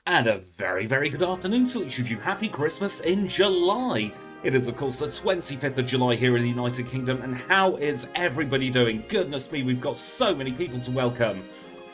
And a very, very good afternoon to each of you. Happy Christmas in July. It is, of course, the 25th of July here in the United Kingdom. And how is everybody doing? Goodness me, we've got so many people to welcome.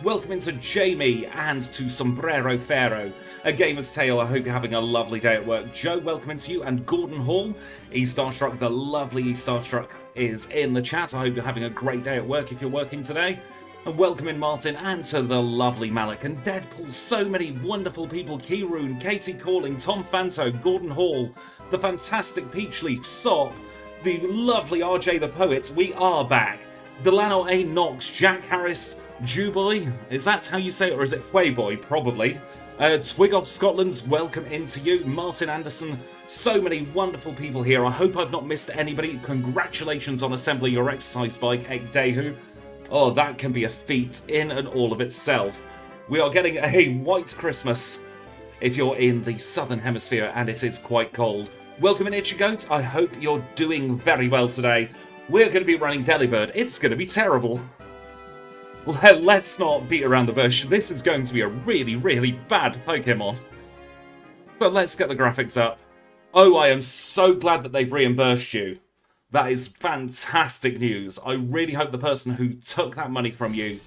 Welcome into Jamie and to Sombrero Pharaoh. A gamer's tale. I hope you're having a lovely day at work. Joe, welcome into you. And Gordon Hall, Starstruck, the lovely Starstruck, is in the chat. I hope you're having a great day at work if you're working today. And welcome in Martin and to the lovely Malik and Deadpool. So many wonderful people. Keyroon, Katie Calling, Tom Fanto, Gordon Hall, the fantastic Peachleaf, Sop, the lovely RJ the Poet. We are back. Delano A. Knox, Jack Harris, Jewboy. Is that how you say it, or is it Huayboy? Probably. Twig of Scotland's welcome into you. Martin Anderson. So many wonderful people here. I hope I've not missed anybody. Congratulations on assembling your exercise bike, Ekdehu. Oh, that can be a feat in and all of itself. We are getting a white Christmas if you're in the southern hemisphere and it is quite cold. Welcome in Ichigoat. I hope you're doing very well today. We're going to be running Delibird. It's going to be terrible. Let's not beat around the bush. This is going to be a really, really bad Pokemon. So let's get the graphics up. Oh, I am so glad that they've reimbursed you. That is fantastic news. I really hope the person who took that money from you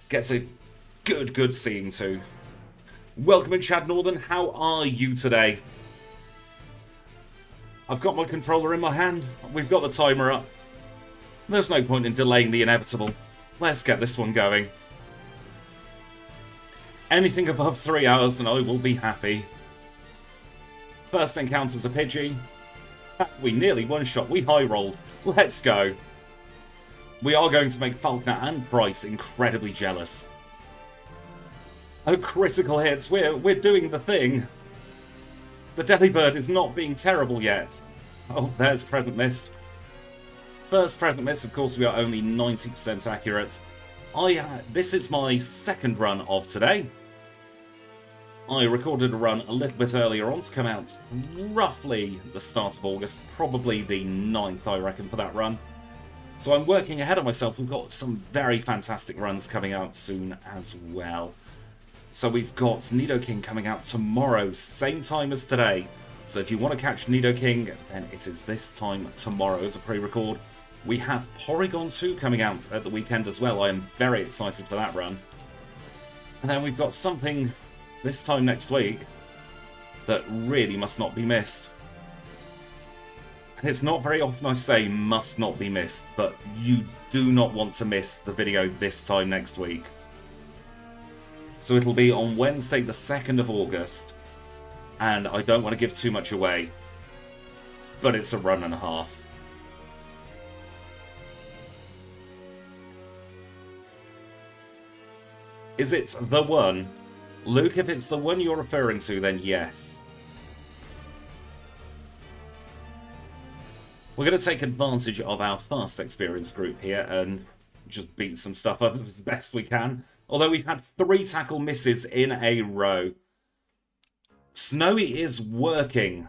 gets a good scene too. Welcome in Chad Northern. How are you today? I've got my controller in my hand. We've got the timer up. There's no point in delaying the inevitable. Let's get this one going. Anything above 3 hours and I will be happy. First encounter's a Pidgey. We nearly one-shot. We high-rolled. Let's go. We are going to make Falkner and Bryce incredibly jealous. Oh, critical hits. We're doing the thing. The Delibird is not being terrible yet. Oh, there's Present Mist. First Present Mist, of course, we are only 90% accurate. This is my second run of today. I recorded a run a little bit earlier on to come out roughly the start of August, probably the 9th, I reckon, for that run. So I'm working ahead of myself. We've got some very fantastic runs coming out soon as well. So we've got Nidoking coming out tomorrow, same time as today. So if you want to catch Nidoking, then it is this time tomorrow as a pre-record. We have Porygon 2 coming out at the weekend as well. I am very excited for that run. And then we've got something this time next week that really must not be missed. And it's not very often I say must not be missed, but you do not want to miss the video this time next week. So it'll be on Wednesday the 2nd of August, and I don't want to give too much away, but it's a run and a half. Is it the one? Luke, if it's the one you're referring to, then yes. We're going to take advantage of our fast experience group here and just beat some stuff up as best we can. Although we've had 3 tackle misses in a row. Snowy is working,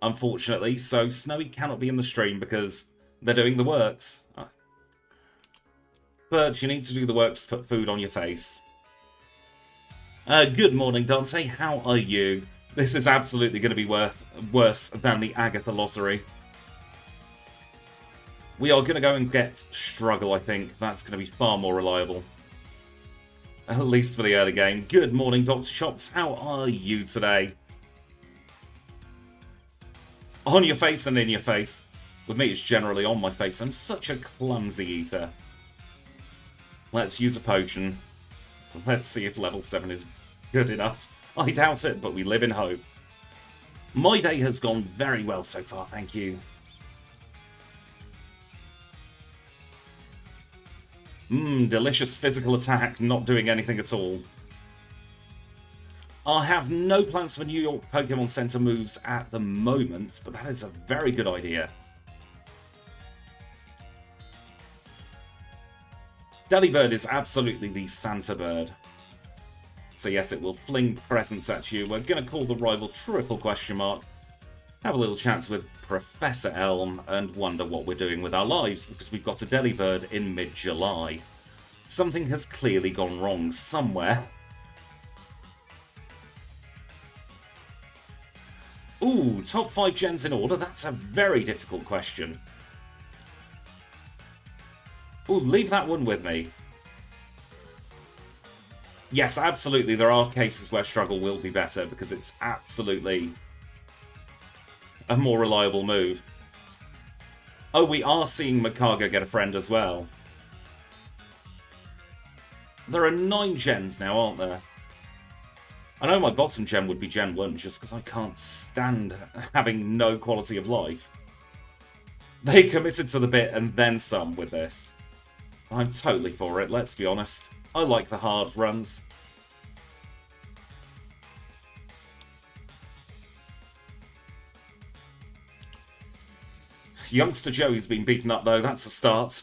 unfortunately, so Snowy cannot be in the stream because they're doing the works. But you need to do the works to put food on your face. Good morning, Dante. How are you? This is absolutely going to be worse than the Agatha lottery. We are going to go and get Struggle, I think. That's going to be far more reliable. At least for the early game. Good morning, Dr. Shops. How are you today? On your face and in your face. With me, it's generally on my face. I'm such a clumsy eater. Let's use a potion. Let's see if level 7 is good enough. I doubt it, but we live in hope. My day has gone very well so far, thank you. Delicious physical attack, not doing anything at all. I have no plans for New York Pokemon Center moves at the moment, but that is a very good idea. Delibird is absolutely the Santa bird. So yes, it will fling presents at you. We're going to call the rival triple question mark. Have a little chance with Professor Elm and wonder what we're doing with our lives because we've got a Delibird in mid-July. Something has clearly gone wrong somewhere. Ooh, top 5 gens in order? That's a very difficult question. Ooh, leave that one with me. Yes, absolutely, there are cases where Struggle will be better, because it's absolutely a more reliable move. Oh, we are seeing Makago get a friend as well. There are 9 gens now, aren't there? I know my bottom gen would be Gen 1, just because I can't stand having no quality of life. They committed to the bit and then some with this. I'm totally for it, let's be honest. I like the hard runs. Youngster Joey's been beaten up though, that's a start.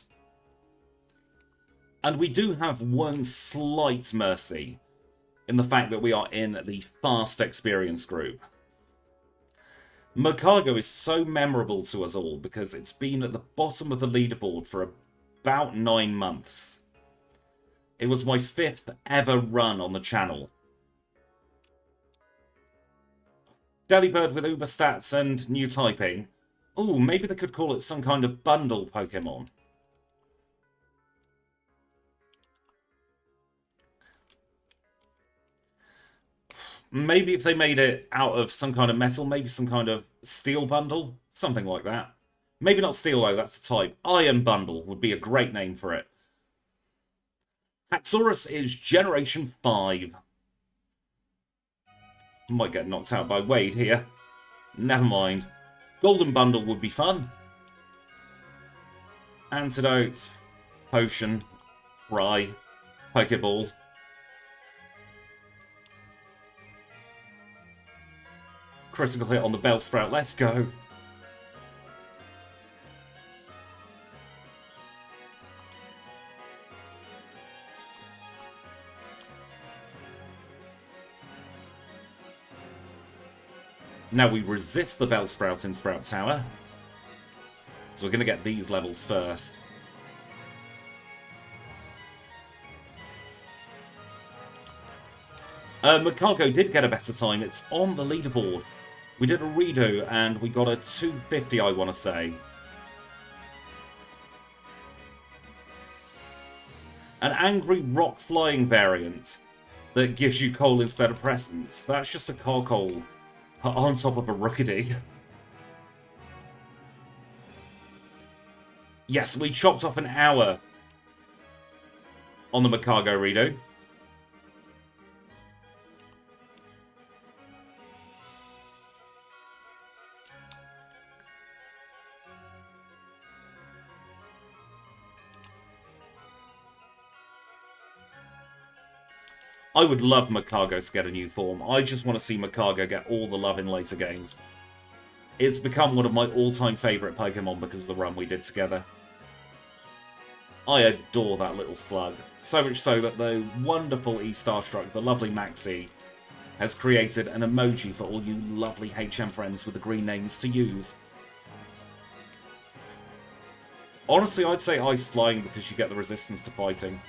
And we do have one slight mercy in the fact that we are in the fast experience group. Makago is so memorable to us all because it's been at the bottom of the leaderboard for about 9 months. It was my 5th ever run on the channel. Delibird with Uber stats and new typing. Ooh, maybe they could call it some kind of bundle Pokemon. Maybe if they made it out of some kind of metal, maybe some kind of steel bundle, something like that. Maybe not steel though, that's a type. Iron bundle would be a great name for it. Haxorus is Generation 5. Might get knocked out by Wade here. Never mind. Golden bundle would be fun. Antidote, potion, fry, Pokeball. Critical hit on the Bellsprout, let's go. Now we resist the Bellsprout in Sprout Tower. So we're going to get these levels first. Makago did get a better time. It's on the leaderboard. We did a redo and we got a 250, I want to say. An angry rock flying variant that gives you coal instead of presents. That's just a Carcoal on top of a Rookidee. Yes, we chopped off an hour on the Makago redo. I would love Makago to get a new form. I just want to see Makago get all the love in later games. It's become one of my all-time favourite Pokemon because of the run we did together. I adore that little slug. So much so that the wonderful E-Starstruck, the lovely Maxie, has created an emoji for all you lovely HM friends with the green names to use. Honestly, I'd say Ice Flying because you get the resistance to fighting.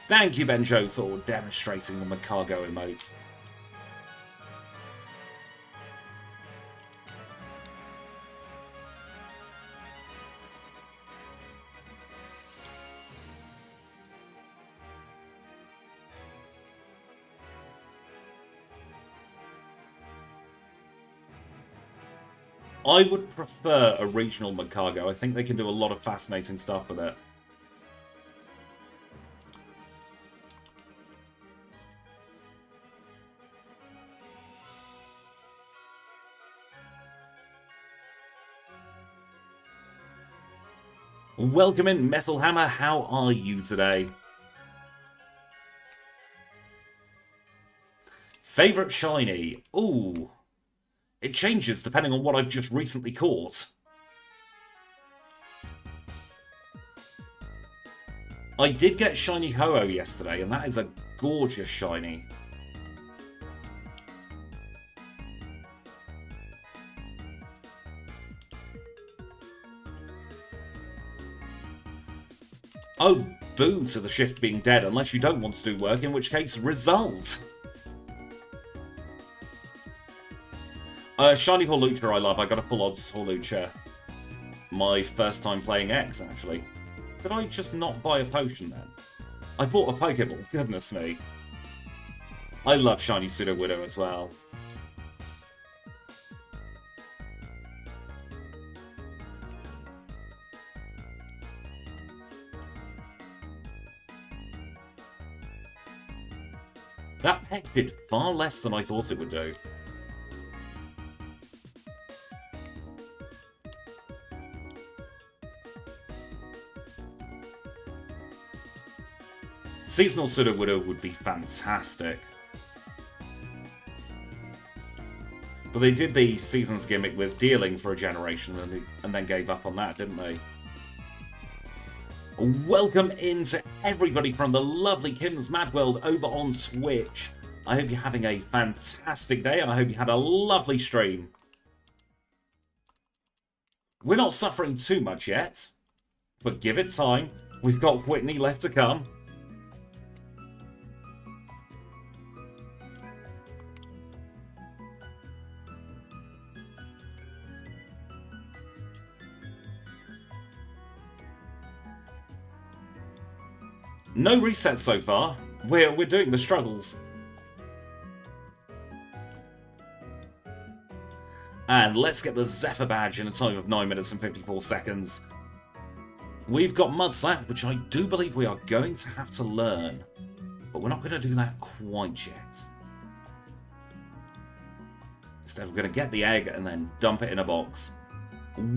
Thank you, Benjo, for demonstrating the Makago emote. I would prefer a regional Makago. I think they can do a lot of fascinating stuff with it. Welcome in, Metal Hammer. How are you today? Favorite shiny? Ooh. It changes depending on what I've just recently caught. I did get shiny Ho-Oh yesterday, and that is a gorgeous shiny. Oh, boo to the shift being dead, unless you don't want to do work, in which case, result! Shiny Hawlucha I love. I got a full odds Hawlucha. My first time playing X, actually. Did I just not buy a potion then? I bought a Pokeball. Goodness me. I love Shiny Sudowoodo as well. That peck did far less than I thought it would do. Seasonal Sudowoodo would be fantastic. But they did the Seasons gimmick with dealing for a generation and then gave up on that, didn't they? Welcome in to everybody from the lovely Kim's Mad World over on Twitch. I hope you're having a fantastic day. I hope you had a lovely stream. We're not suffering too much yet, but give it time. We've got Whitney left to come. No resets so far. We're doing the struggles. And let's get the Zephyr badge in a time of 9 minutes and 54 seconds. We've got Mud Slap, which I do believe we are going to have to learn. But we're not going to do that quite yet. Instead, we're going to get the egg and then dump it in a box.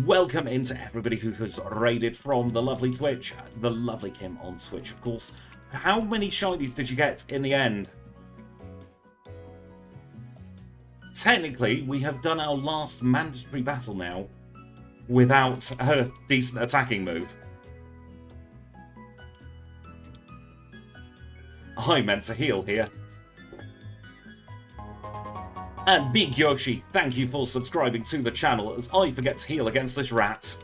Welcome into everybody who has raided from the lovely Twitch, the lovely Kim on Twitch, of course. How many shinies did you get in the end? Technically, we have done our last mandatory battle now without a decent attacking move. I meant to heal here. And Big Yoshi, thank you for subscribing to the channel as I forget to heal against this rat.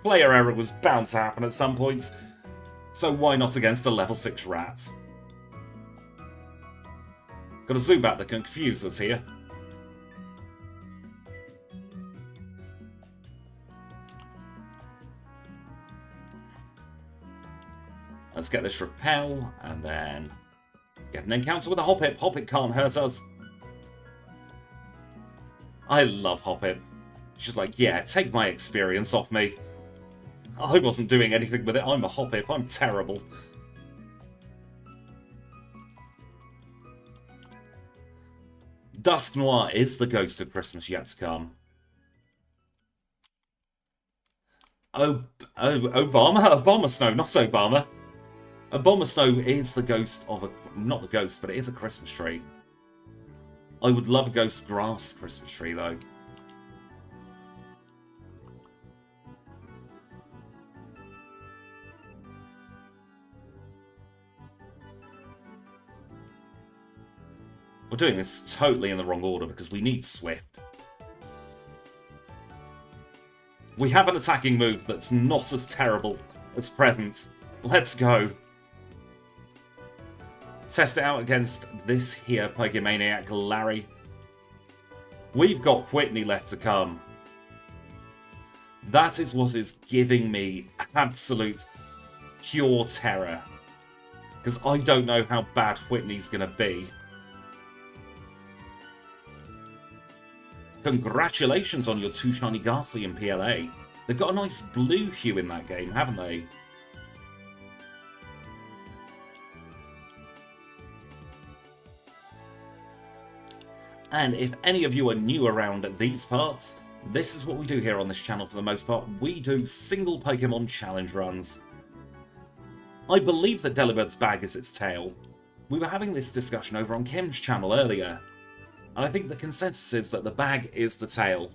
Player error was bound to happen at some point, so why not against a level 6 rat? Got a Zubat that can confuse us here. Let's get this Repel, and then get an encounter with a Hoppip. Hoppip can't hurt us. I love Hoppip. She's like, yeah, take my experience off me. I wasn't doing anything with it. I'm a Hoppip. I'm terrible. Dusk Noir is the ghost of Christmas yet to come. Oh, Obama? Obama Snow, not Obama. Obama Snow is the ghost of a... Not the ghost, but it is a Christmas tree. I would love a ghost grass Christmas tree, though. We're doing this totally in the wrong order because we need Swift. We have an attacking move that's not as terrible as present. Let's go. Test it out against this here Pokemaniac Larry. We've got Whitney left to come. That is what is giving me absolute pure terror. Because I don't know how bad Whitney's going to be. Congratulations on your 2 shiny Ghastly in PLA. They've got a nice blue hue in that game, haven't they? And if any of you are new around these parts, this is what we do here on this channel for the most part. We do single Pokemon challenge runs. I believe that Delibird's bag is its tail. We were having this discussion over on Kim's channel earlier, and I think the consensus is that the bag is the tail.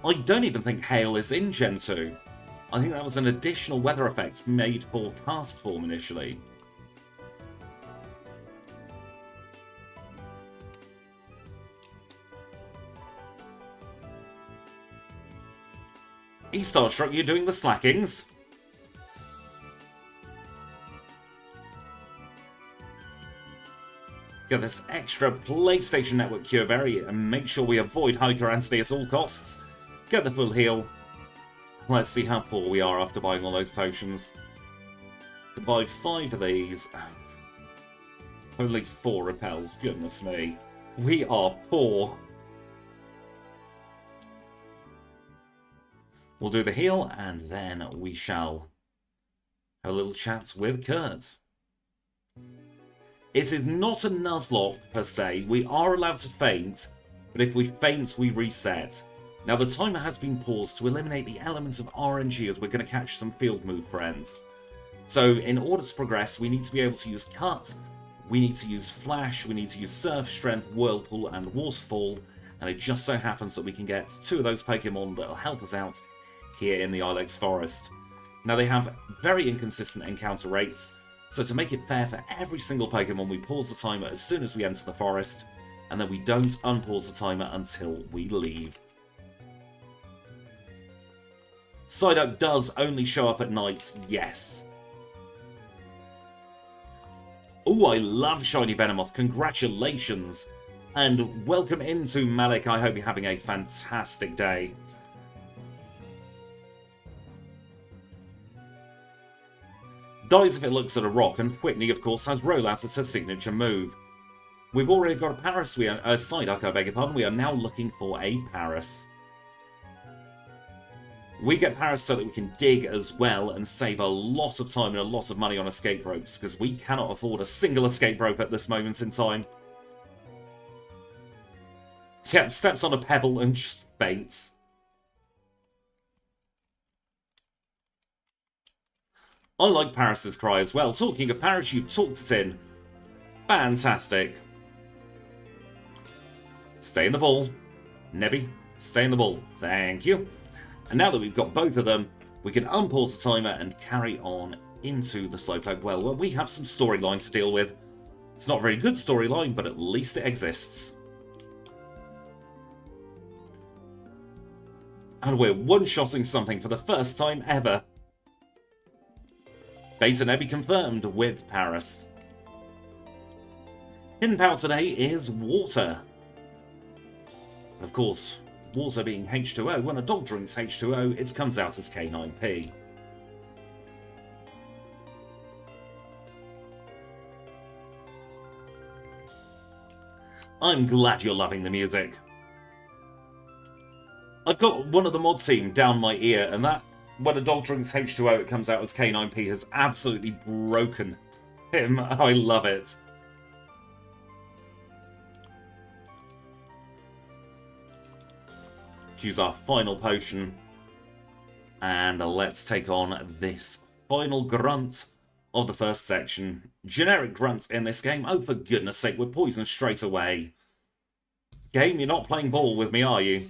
I don't even think Hail is in Gen 2. I think that was an additional weather effect made for Cast Form initially. E-Starstruck, you're doing the slackings. Get this extra PlayStation Network Cure Berry and make sure we avoid Hyper Anthony at all costs. Get the full heal. Let's see how poor we are after buying all those potions. To buy 5 of these. Only 4 repels, goodness me. We are poor. We'll do the heal and then we shall have a little chat with Kurt. It is not a Nuzlocke per se. We are allowed to faint, but if we faint, we reset. Now the timer has been paused to eliminate the elements of RNG as we're going to catch some field move friends. So in order to progress, we need to be able to use Cut, we need to use Flash, we need to use Surf, Strength, Whirlpool and Waterfall, and it just so happens that we can get 2 of those Pokemon that will help us out here in the Ilex Forest. Now they have very inconsistent encounter rates, so to make it fair for every single Pokemon, we pause the timer as soon as we enter the forest, and then we don't unpause the timer until we leave. Psyduck does only show up at night, yes. Oh, I love Shiny Venomoth, congratulations! And welcome into Malik, I hope you're having a fantastic day. Dies if it looks at a rock, and Whitney, of course, has Rollout as her signature move. We've already got a Paris, Psyduck, I beg your pardon. We are now looking for a Paris. We get Paris so that we can dig as well and save a lot of time and a lot of money on escape ropes, because we cannot afford a single escape rope at this moment in time. Yep, steps on a pebble and just faints. I like Paris's cry as well. Talking of Paris, you've talked it in. Fantastic. Stay in the ball. Nebby, stay in the ball. Thank you. And now that we've got both of them, we can unpause the timer and carry on into the Slowpoke well, where we have some storyline to deal with. It's not a very good storyline, but at least it exists. And we're one-shotting something for the first time ever. Beta Nebby confirmed with Paris. Hidden power today is water. Of course, water being H2O, when a dog drinks H2O, it comes out as K9P. I'm glad you're loving the music. I've got one of the mod team down my ear, and that when a dog drinks H2O, it comes out as K9P has absolutely broken him. I love it. Use our final potion. And let's take on this final grunt of the first section. Generic grunts in this game. Oh, for goodness sake, we're poisoned straight away. Game, you're not playing ball with me, are you?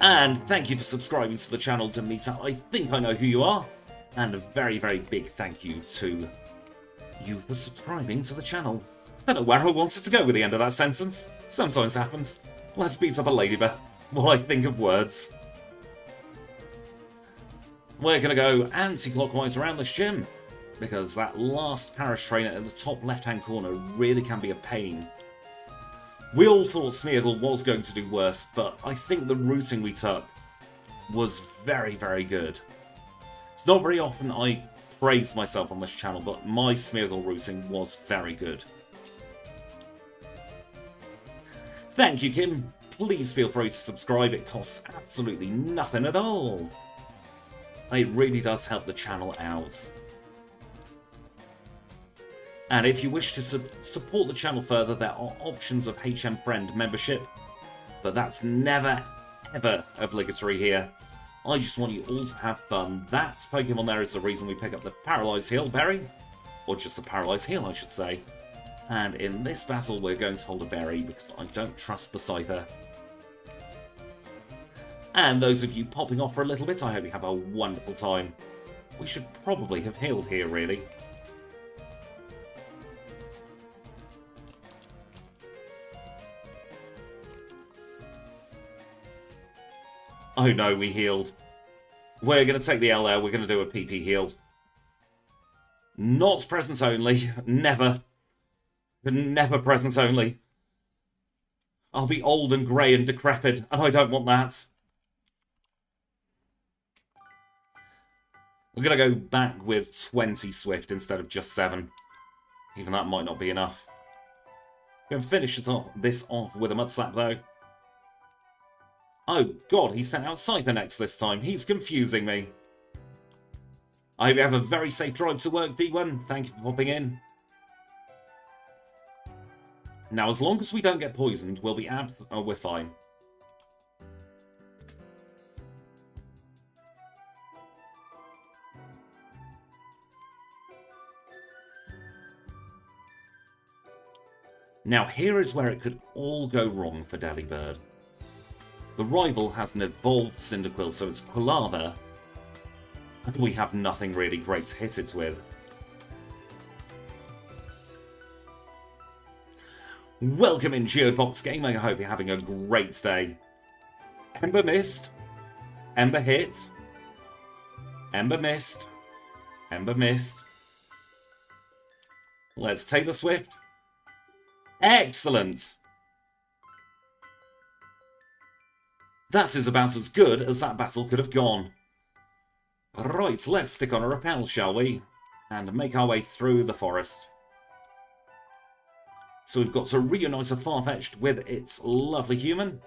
And thank you for subscribing to the channel, Demeter. I think I know who you are. And a very, very big thank you to you for subscribing to the channel. I don't know where I wanted to go with the end of that sentence. Sometimes happens. Let's beat up a ladybird while I think of words. We're going to go anti-clockwise around this gym, because that last Parish Trainer in the top left-hand corner really can be a pain. We all thought Smeargle was going to do worse, but I think the routing we took was very, very good. It's not very often I praise myself on this channel, but my Smeargle routing was very good. Thank you, Kim. Please feel free to subscribe. It costs absolutely nothing at all. And it really does help the channel out. And if you wish to support the channel further, there are options of HM Friend membership, but that's never, ever obligatory here. I just want you all to have fun. That Pokemon there is the reason we pick up the Paralyzed Heal Berry, or just a Paralyzed Heal, I should say. And in this battle, we're going to hold a berry because I don't trust the Scyther. And those of you popping off for a little bit, I hope you have a wonderful time. We should probably have healed here, really. Oh no, we healed. We're going to take the L there, we're going to do a PP heal. Not presents only. Never. Never presents only. I'll be old and grey and decrepit, and I don't want that. We're going to go back with 20 Swift instead of just 7. Even that might not be enough. We're going to finish this off with a Mud Slap, though. Oh, God, he sent out Scyther next this time. He's confusing me. I hope you have a very safe drive to work, D1. Thank you for popping in. Now, as long as we don't get poisoned, we'll be we're fine. Now, here is where it could all go wrong for Delibird. The rival has an evolved Cyndaquil, so it's Quilava, and we have nothing really great to hit it with. Welcome in, Geobox Gaming. I hope you're having a great day. Ember missed. Ember hit. Ember missed. Ember missed. Let's take the Swift. Excellent! That is about as good as that battle could have gone. Right, let's stick on a Repel, shall we? And make our way through the forest. So we've got to reunite a Farfetch'd with its lovely human.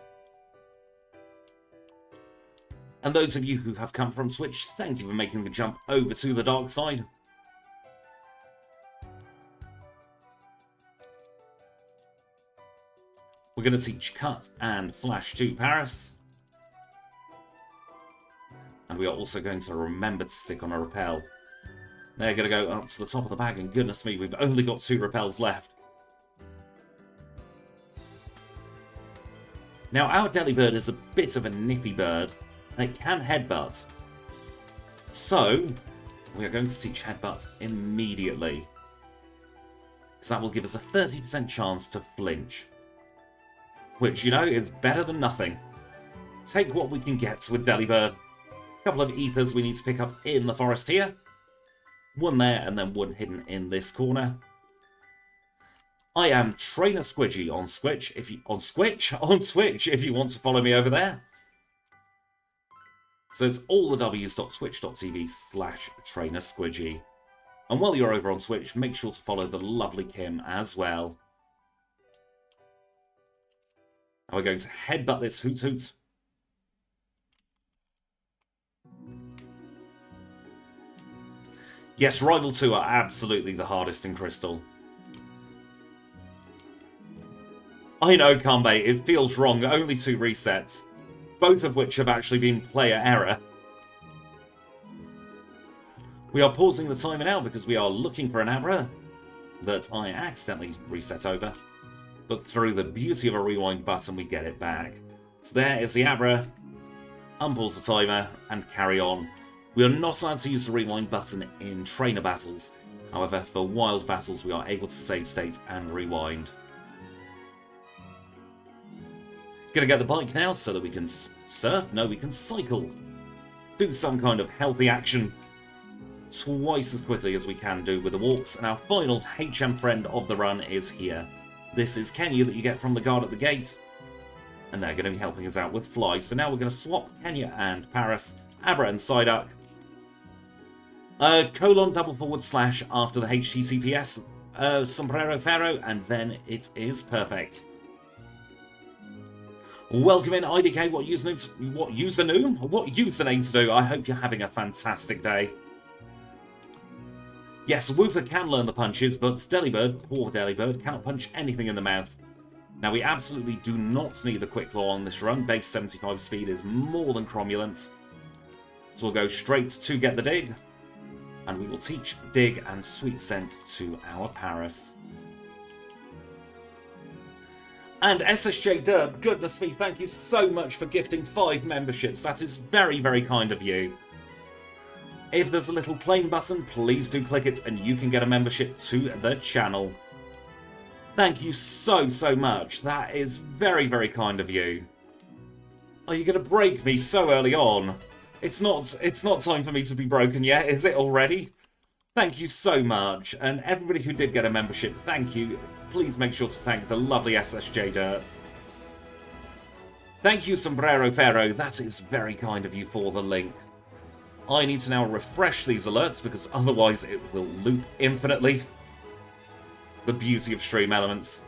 And those of you who have come from Twitch, thank you for making the jump over to the dark side. We're going to teach Cut and Flash to Paris. And we are also going to remember to stick on a Repel. They're going to go up to the top of the bag, and goodness me, we've only got 2 Repels left. Now, our Delibird is a bit of a nippy bird, and it can headbutt. So, we are going to teach Headbutt immediately. Because that will give us a 30% chance to flinch. Which, you know, is better than nothing. Take what we can get with Delibird. A couple of ethers we need to pick up in the forest here. One there, and then one hidden in this corner. I am Trainer Squidgy on Twitch if you want to follow me over there. So it's all the w's.twitch.tv/Trainer Squidgy. And while you're over on Twitch, make sure to follow the lovely Kim as well. And we're going to headbutt this Hoot Hoot. Yes, Rival 2 are absolutely the hardest in Crystal. I know, Kanbei, it feels wrong. Only 2 resets. Both of which have actually been player error. We are pausing the timer now because we are looking for an Abra that I accidentally reset over. But through the beauty of a rewind button, we get it back. So there is the Abra. Unpause the timer and carry on. We are not allowed to use the rewind button in trainer battles. However, for wild battles, we are able to save state and rewind. Gonna get the bike now so that we can surf? No, we can cycle. Do some kind of healthy action twice as quickly as we can do with the walks. And our final HM friend of the run is here. This is Kenya that you get from the guard at the gate. And they're going to be helping us out with Fly. So now we're going to swap Kenya and Paris, Abra and Psyduck. :// after the HTTPS, Sombrero Pharaoh, and then it is perfect. Welcome in, IDK. What username to do? I hope you're having a fantastic day. Yes, Wooper can learn the punches, but Delibird, poor Delibird, cannot punch anything in the mouth. Now, we absolutely do not need the Quick Claw on this run. Base 75 speed is more than cromulent. So we'll go straight to get the dig. And we will teach Dig and Sweet Scent to our Paris. And SSJ Derb, goodness me, thank you so much for gifting 5 memberships. That is very, very kind of you. If there's a little claim button, please do click it and you can get a membership to the channel. Thank you so, so much. That is very, very kind of you. Are you going to break me so early on? It's not time for me to be broken yet, is it already? Thank you so much. And everybody who did get a membership, thank you. Please make sure to thank the lovely SSJ Dirt. Thank you, Sombrero Ferro. That is very kind of you for the link. I need to now refresh these alerts because otherwise it will loop infinitely. The beauty of stream elements.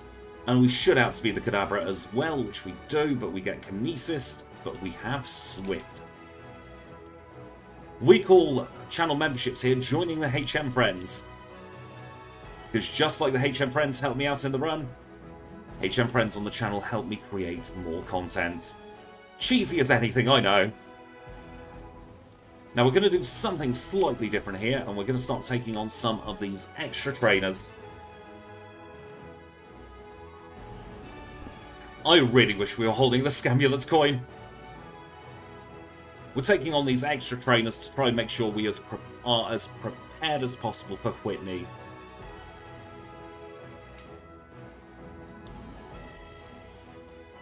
And we should outspeed the Kadabra as well, which we do, but we get Kinesis, but we have Swift. We call channel memberships here joining the HM Friends. Because just like the HM Friends help me out in the run, HM Friends on the channel help me create more content. Cheesy as anything, I know. Now we're going to do something slightly different here, and we're going to start taking on some of these extra trainers. I really wish we were holding the Scamulets coin. We're taking on these extra trainers to try and make sure we are as prepared as possible for Whitney.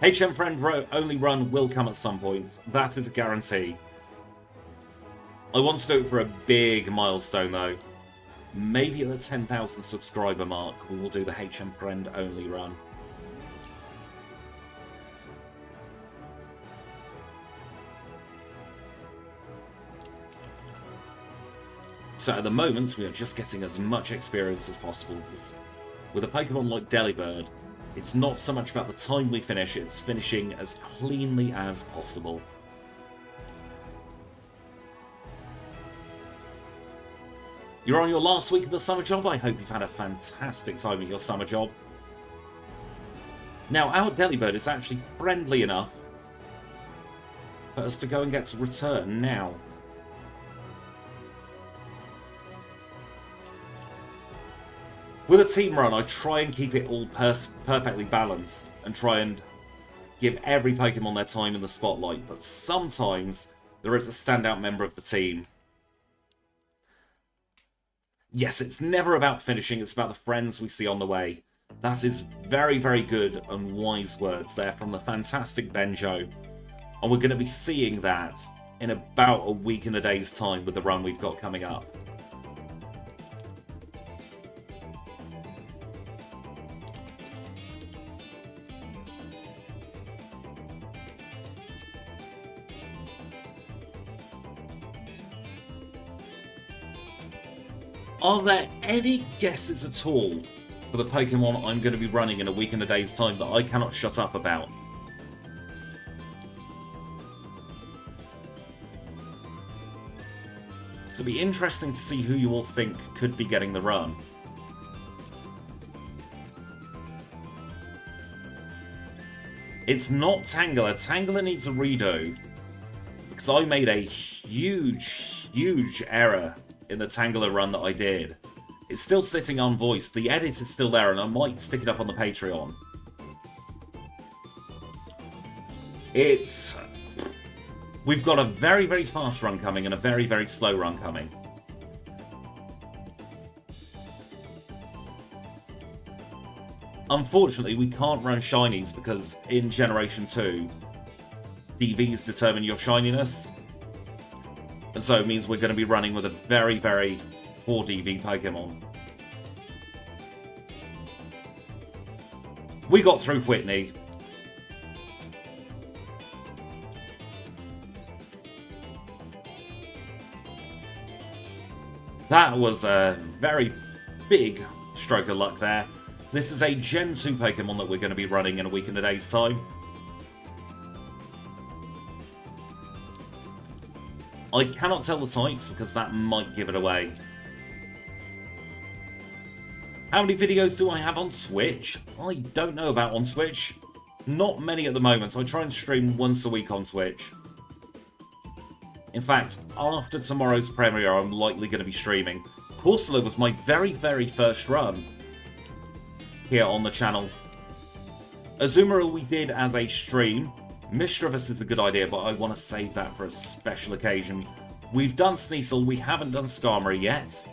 HM Friend only run will come at some point. That is a guarantee. I want to do it for a big milestone though. Maybe at the 10,000 subscriber mark we will do the HM Friend only run. So at the moment, we are just getting as much experience as possible. Because with a Pokemon like Delibird, it's not so much about the time we finish, it's finishing as cleanly as possible. You're on your last week of the summer job. I hope you've had a fantastic time at your summer job. Now, our Delibird is actually friendly enough for us to go and get to return now. With a team run, I try and keep it all perfectly balanced and try and give every Pokemon their time in the spotlight, but sometimes there is a standout member of the team. Yes, it's never about finishing, it's about the friends we see on the way. That is very, very good and wise words there from the fantastic Benjo. And we're going to be seeing that in about a week and a day's time with the run we've got coming up. Are there any guesses at all for the Pokemon I'm going to be running in a week and a day's time that I cannot shut up about? It'll be interesting to see who you all think could be getting the run. It's not Tangela. Tangela needs a redo. Because I made a huge error in the Tangela run that I did. It's still sitting unvoiced. The edit is still there, and I might stick it up on the Patreon. We've got a very, very fast run coming and a very, very slow run coming. Unfortunately, we can't run shinies because in Generation 2, DVs determine your shininess. And so it means we're going to be running with a very, very poor DV Pokemon. We got through Whitney. That was a very big stroke of luck there. This is a Gen 2 Pokemon that we're going to be running in a week and a day's time. I cannot tell the types because that might give it away. How many videos do I have on Twitch? I don't know about on Twitch. Not many at the moment. I try and stream once a week on Twitch. In fact, after tomorrow's premiere, I'm likely going to be streaming. Corsola was my very, very first run here on the channel. Azumarill we did as a stream. Mischievous is a good idea, but I want to save that for a special occasion. We've done Sneasel, we haven't done Skarmory yet.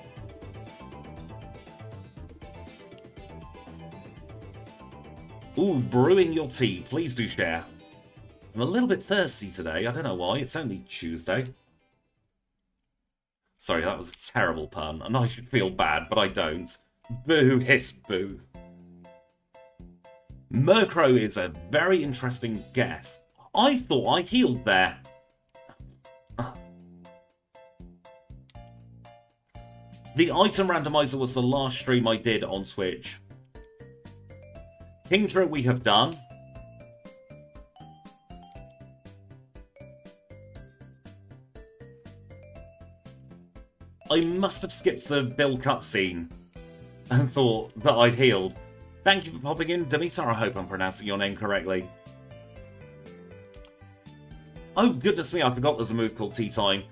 Ooh, brewing your tea, please do share. I'm a little bit thirsty today, I don't know why, it's only Tuesday. Sorry, that was a terrible pun, and I should feel bad, but I don't. Boo, hiss, boo. Murkrow is a very interesting guess. I thought I healed there. The item randomizer was the last stream I did on Twitch. Kingdra we have done. I must have skipped the Bill cutscene and thought that I'd healed. Thank you for popping in, Demeter. I hope I'm pronouncing your name correctly. Oh, goodness me, I forgot there's a move called Tea Time.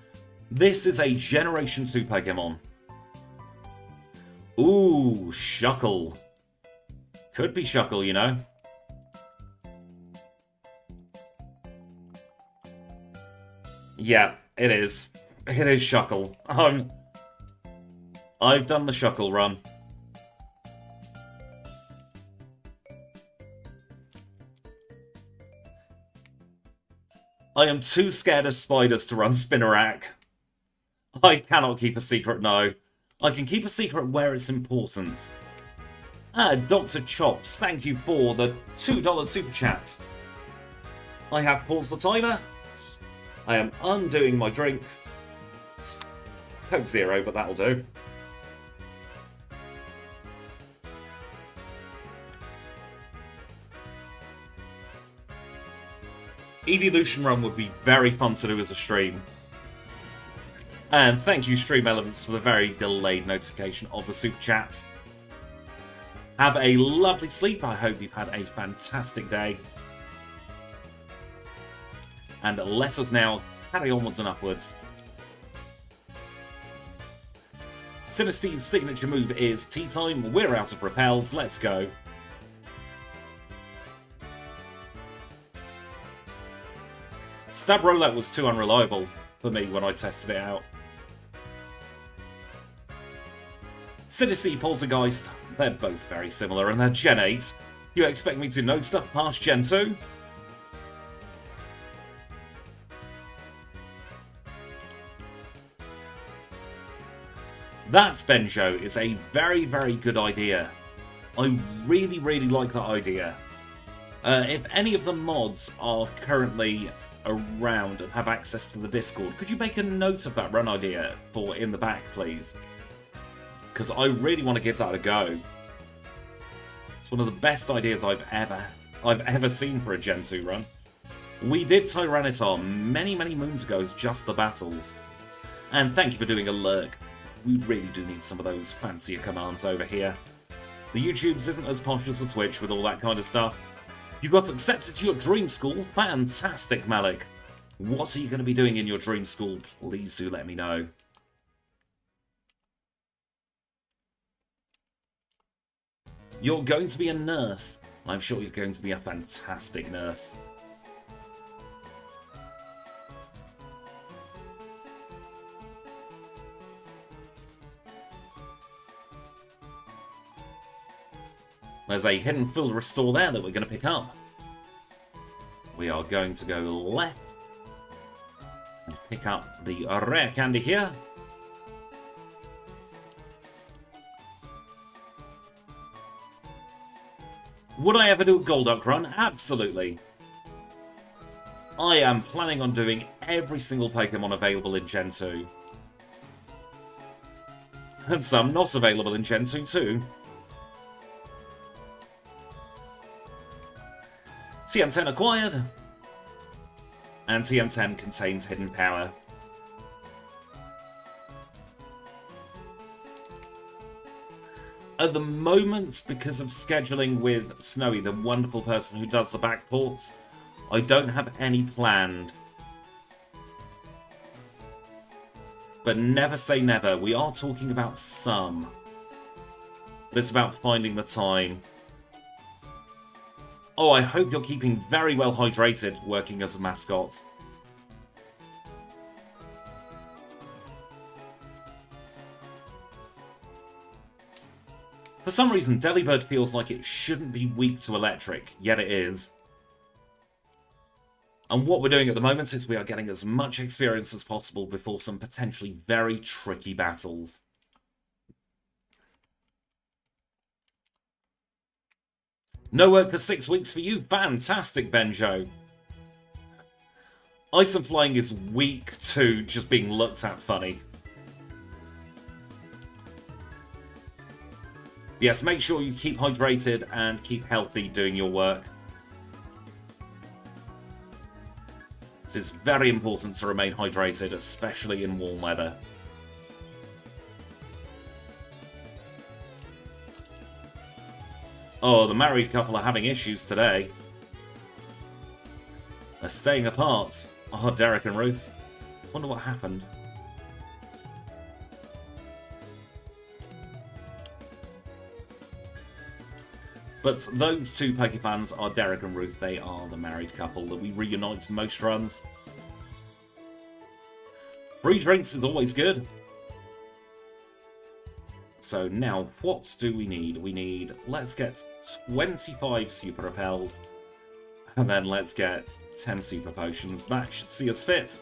This is a Generation 2 Pokemon. Ooh, Shuckle. Could be Shuckle, you know. Yeah, it is. It is Shuckle. I've done the Shuckle run. I am too scared of spiders to run Spinarak. I cannot keep a secret, no. I can keep a secret where it's important. Dr. Chops, thank you for the $2 super chat. I have paused the timer. I am undoing my drink. It's Coke Zero, but that'll do. Evolution Run would be very fun to do as a stream. And thank you, Stream Elements, for the very delayed notification of the super chat. Have a lovely sleep. I hope you've had a fantastic day. And let us now carry onwards and upwards. Sinisty's signature move is Tea Time. We're out of repels. Let's go. Stab Rollout was too unreliable for me when I tested it out. Sinisty, Poltergeist, they're both very similar and they're Gen 8. You expect me to know stuff past Gen 2? That Benjo is a very, very good idea. I really, really like that idea. If any of the mods are currently around and have access to the Discord, could you make a note of that run idea for in the back, please? Because I really want to give that a go. It's one of the best ideas I've ever seen for a Gen 2 run. We did Tyranitar many, many moons ago as just the battles. And thank you for doing a lurk. We really do need some of those fancier commands over here. The YouTubes isn't as posh as the Twitch with all that kind of stuff. You got accepted to your dream school? Fantastic, Malik. What are you going to be doing in your dream school? Please do let me know. You're going to be a nurse. I'm sure you're going to be a fantastic nurse. There's a hidden full restore there that we're going to pick up. We are going to go left and pick up the rare candy here. Would I ever do a Golduck run? Absolutely. I am planning on doing every single Pokemon available in Gen 2. And some not available in Gen 2 too. TM10 acquired. And TM10 contains hidden power. At the moment, because of scheduling with Snowy, the wonderful person who does the back ports, I don't have any planned. But never say never. We are talking about some. But it's about finding the time. Oh, I hope you're keeping very well hydrated working as a mascot. For some reason, Delibird feels like it shouldn't be weak to electric, yet it is. And what we're doing at the moment is we are getting as much experience as possible before some potentially very tricky battles. No work for 6 weeks for you. Fantastic, Benjo. Ice and Flying is weak to just being looked at funny. Yes, make sure you keep hydrated and keep healthy doing your work. It is very important to remain hydrated, especially in warm weather. Oh, the married couple are having issues today. They're staying apart. Oh, Derek and Ruth. Wonder what happened. But those two Pokefans are Derek and Ruth. They are the married couple that we reunite most runs. Free drinks is always good. So now, what do we need? Let's get 25 Super Repels. And then let's get 10 Super Potions. That should see us fit.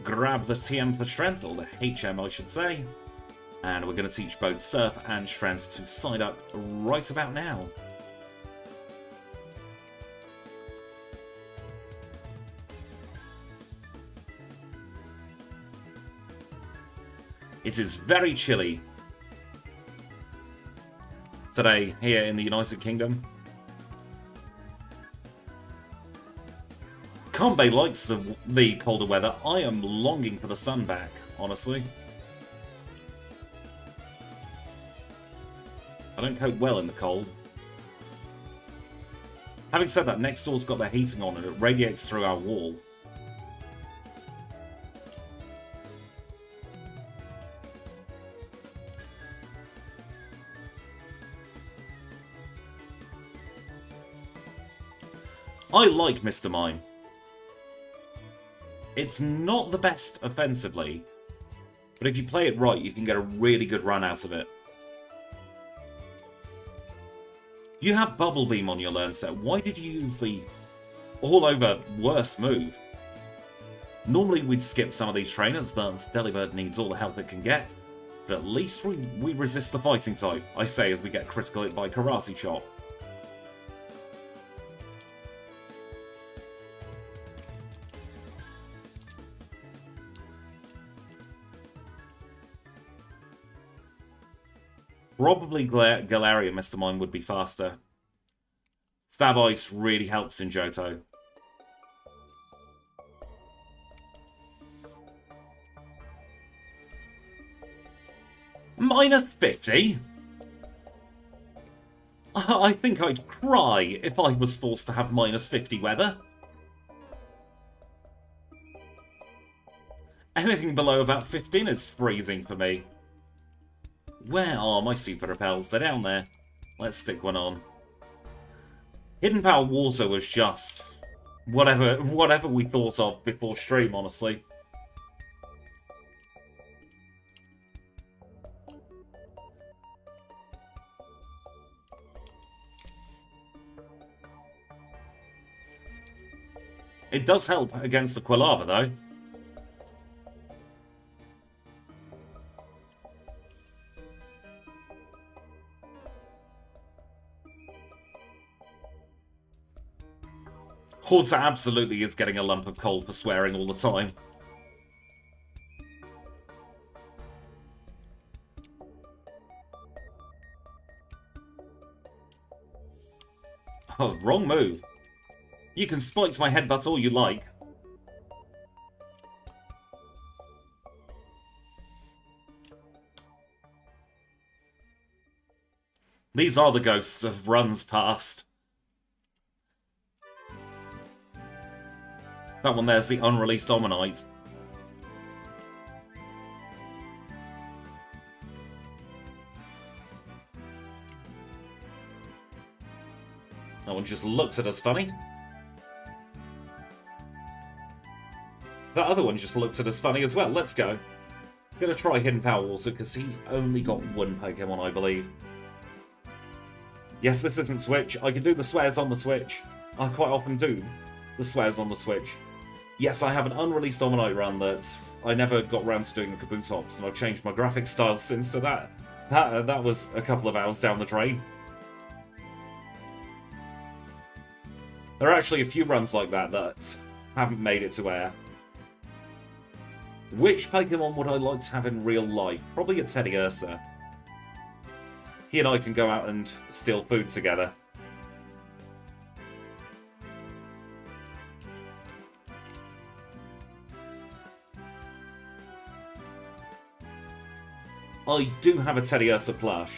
Grab the TM for Strength, or the HM I should say. And we're going to teach both Surf and Strength to side up right about now. It is very chilly today here in the United Kingdom. Kanbei likes the colder weather. I am longing for the sun back, honestly. I don't cope well in the cold. Having said that, next door's got their heating on and it radiates through our wall. I like Mr. Mime. It's not the best offensively, but if you play it right, you can get a really good run out of it. You have Bubble Beam on your learn set. Why did you use the all-over worst move? Normally we'd skip some of these trainers, but Delibird needs all the help it can get. But at least we resist the fighting type, I say, as we get critical hit by Karate Chop. Probably Galarian Mr. Mime would be faster. Stab Ice really helps in Johto. Minus 50? I think I'd cry if I was forced to have minus 50 weather. Anything below about 15 is freezing for me. Where are my Super Repels? They're down there. Let's stick one on. Hidden Power Water was just whatever we thought of before stream, honestly. It does help against the Quilava, though. Horta absolutely is getting a lump of coal for swearing all the time. Oh, wrong move. You can spike my headbutt all you like. These are the ghosts of runs past. That one there's the unreleased Omanite. That one just looks at us funny. That other one just looks at us funny as well. Let's go. I'm gonna try Hidden Power also because he's only got one Pokemon, I believe. Yes, this isn't Switch. I can do the swears on the Switch. I quite often do the swears on the Switch. Yes, I have an unreleased Dominite run that I never got around to doing the Kabutops, and I've changed my graphic style since, so that was a couple of hours down the drain. There are actually a few runs like that haven't made it to air. Which Pokemon would I like to have in real life? Probably a Teddy Ursa. He and I can go out and steal food together. I do have a Teddy Ursa plush.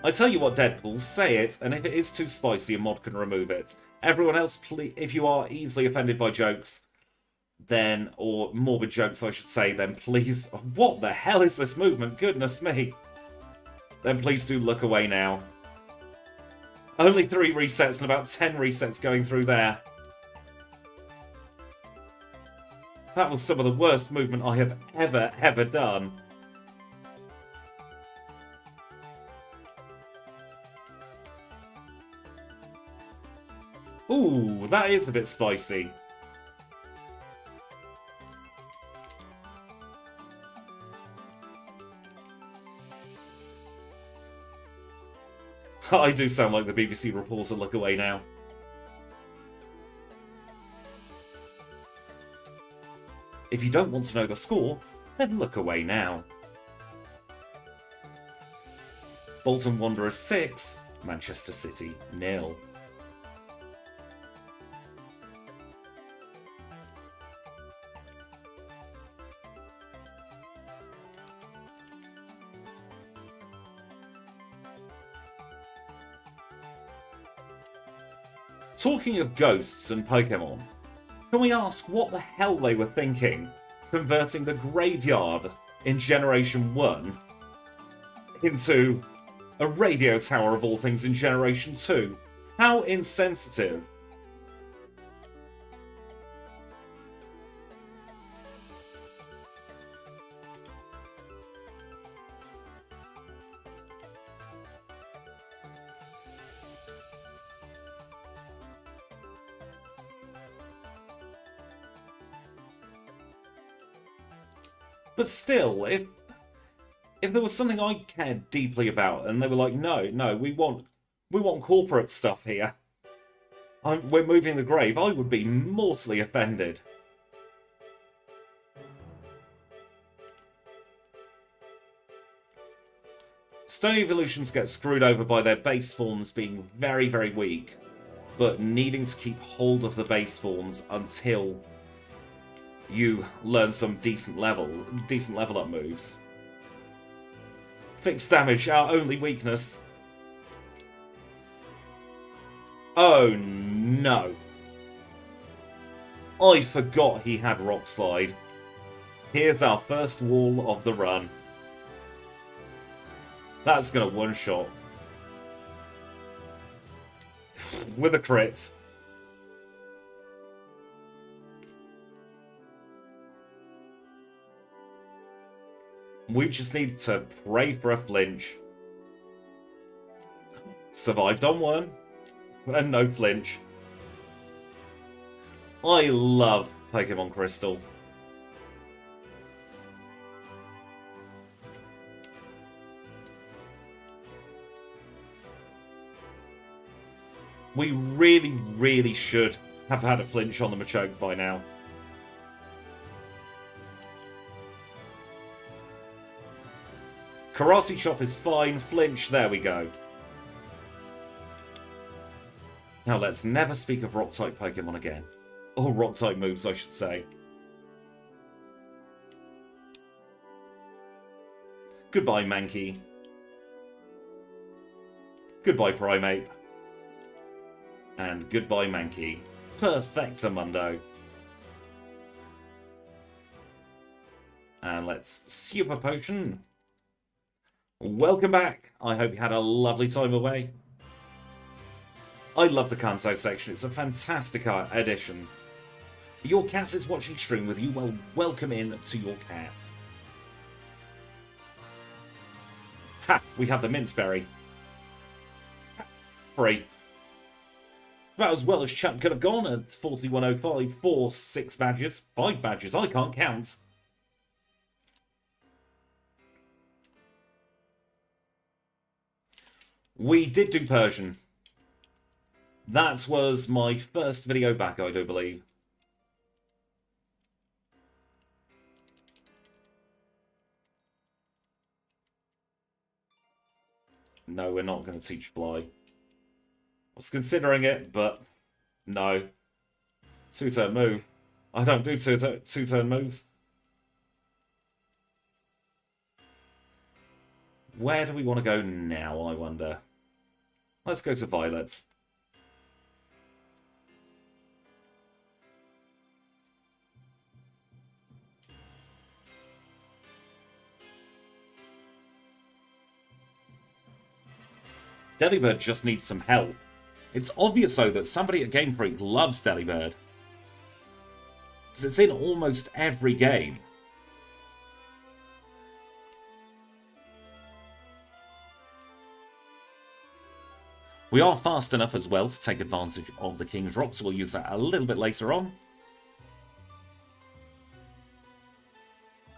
I tell you what, Deadpool, say it, and if it is too spicy, a mod can remove it. Everyone else, please, if you are easily offended by jokes, then, or morbid jokes, I should say, then please... What the hell is this movement? Goodness me. Then please do look away now. Only 3 resets and about 10 resets going through there. That was some of the worst movement I have ever done. Ooh, that is a bit spicy. I do sound like the BBC reporter, look away now. If you don't want to know the score, then look away now. Bolton Wanderers 6, Manchester City 0. Talking of ghosts and Pokemon, can we ask what the hell they were thinking, converting the graveyard in Generation 1 into a radio tower of all things in Generation 2? How insensitive. But still, if there was something I cared deeply about, and they were like, no, we want corporate stuff here. We're moving the grave, I would be mortally offended. Stone Evolutions get screwed over by their base forms being very, very weak, but needing to keep hold of the base forms until you learn some decent level up moves. Fixed damage, our only weakness. Oh no. I forgot he had Rock Slide. Here's our first wall of the run. That's gonna one-shot. With a crit. We just need to pray for a flinch. Survived on one. And no flinch. I love Pokémon Crystal. We really, really should have had a flinch on the Machoke by now. Karate Chop is fine. Flinch, there we go. Now let's never speak of Rock-type Pokemon again. Or Rock-type moves, I should say. Goodbye, Mankey. Goodbye, Primeape. And goodbye, Mankey. Perfectamundo. And let's Super Potion. Welcome back. I hope you had a lovely time away. I love the Kanto section. It's a fantastic addition. Your cat is watching stream with you. Well, welcome in to your cat. Ha! We have the Minceberry. Free. It's about as well as Chuck could have gone at 4105 for 6 badges. 5 badges, I can't count. We did do Persian. That was my first video back, I do believe. No, we're not going to teach Fly. I was considering it, but no. 2-turn move. I don't do two-turn moves. Where do we want to go now, I wonder? Let's go to Violet. Delibird just needs some help. It's obvious, though, that somebody at Game Freak loves Delibird. Because it's in almost every game. We are fast enough as well to take advantage of the King's Rock, so we'll use that a little bit later on.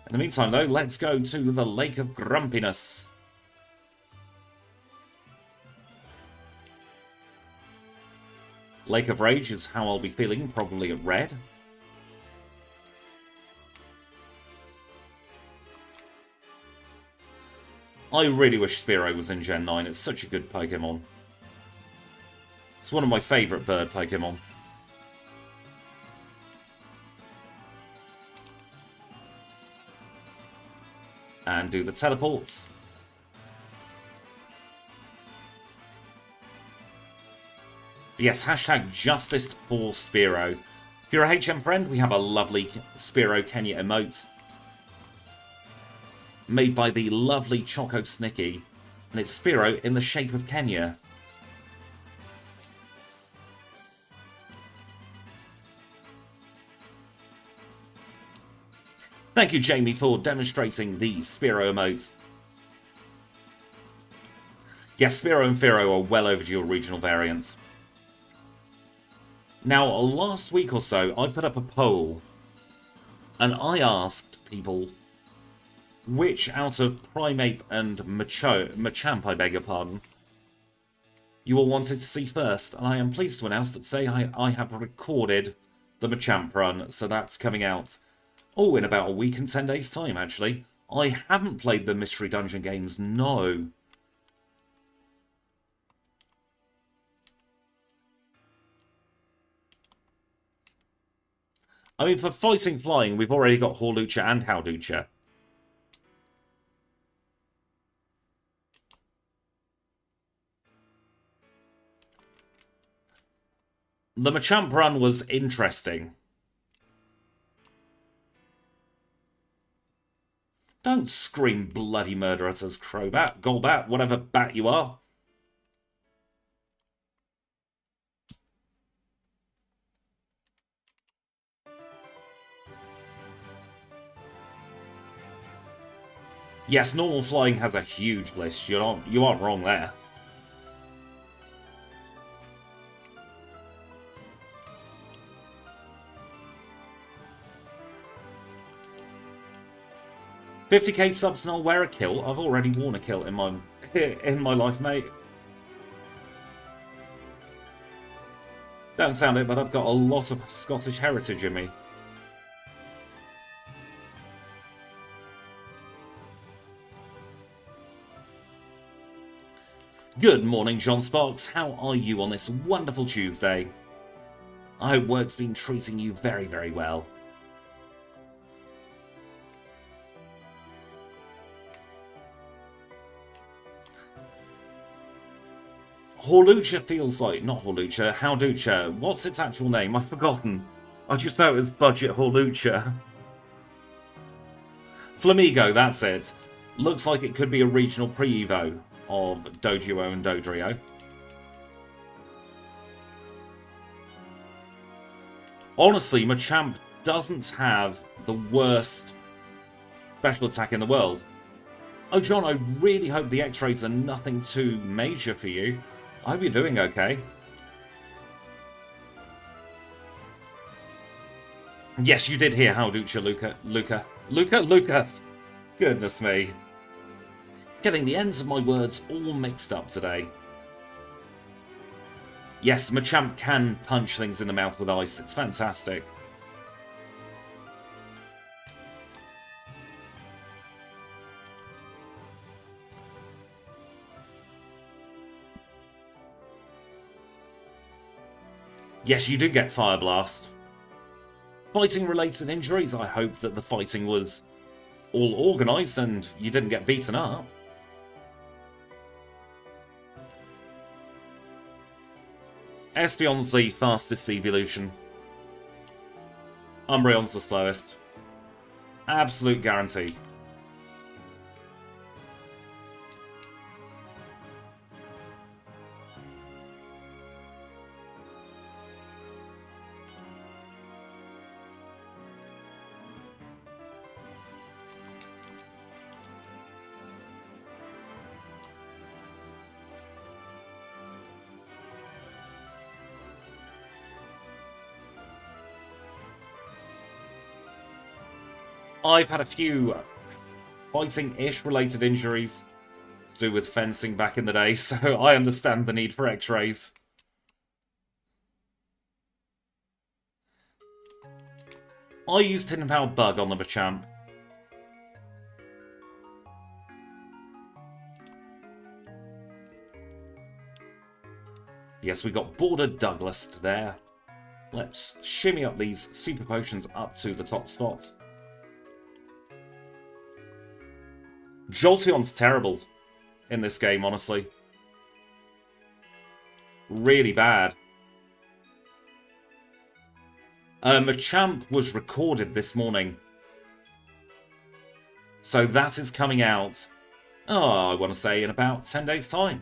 In the meantime, though, let's go to the Lake of Grumpiness. Lake of Rage is how I'll be feeling, probably at red. I really wish Spearow was in Gen 9, it's such a good Pokemon. It's one of my favourite bird Pokemon. And do the teleports. Yes, hashtag justice for Spearow. If you're a HM friend, we have a lovely Spearow Kenya emote. Made by the lovely Choco Snicky. And it's Spearow in the shape of Kenya. Thank you, Jamie, for demonstrating the Spearow emote. Yes, Spearow and Fearow are well overdue a regional variant. Now, last week or so, I put up a poll, and I asked people which out of Primeape and Machamp, I beg your pardon, you all wanted to see first, and I am pleased to announce that today I have recorded the Machamp run, so that's coming out, in about a week and 10 days' time, actually. I haven't played the Mystery Dungeon games, no. I mean, for fighting flying, we've already got Hawlucha and Howlucha. The Machamp run was interesting. Don't scream bloody murder at us, Crobat, Golbat, whatever bat you are. Yes, normal flying has a huge list. You aren't wrong there. $50k subs and I'll wear a kill. I've already worn a kill in my life, mate. Don't sound it, but I've got a lot of Scottish heritage in me. Good morning, John Sparks. How are you on this wonderful Tuesday? I hope work's been treating you very, very well. Hawlucha feels like... Not Hawlucha, Howlucha. What's its actual name? I've forgotten. I just know it was Budget Hawlucha. Flamigo, that's it. Looks like it could be a regional pre-evo of Doduo and Dodrio. Honestly, Machamp doesn't have the worst special attack in the world. Oh, John, I really hope the x-rays are nothing too major for you. I hope you're doing okay. Yes, you did hear how Ducha Luca. Goodness me. Getting the ends of my words all mixed up today. Yes, Machamp can punch things in the mouth with ice. It's fantastic. Yes, you do get Fire Blast. Fighting-related injuries, I hope that the fighting was all organised and you didn't get beaten up. Espeon's the fastest evolution. Umbreon's the slowest. Absolute guarantee. I've had a few fighting-ish related injuries to do with fencing back in the day, so I understand the need for x-rays. I used Hidden Power Bug on the Machamp. Yes, we got Border Douglas there. Let's shimmy up these super potions up to the top spot. Jolteon's terrible in this game, honestly. Really bad. Machamp was recorded this morning. So that is coming out, I want to say in about 10 days' time.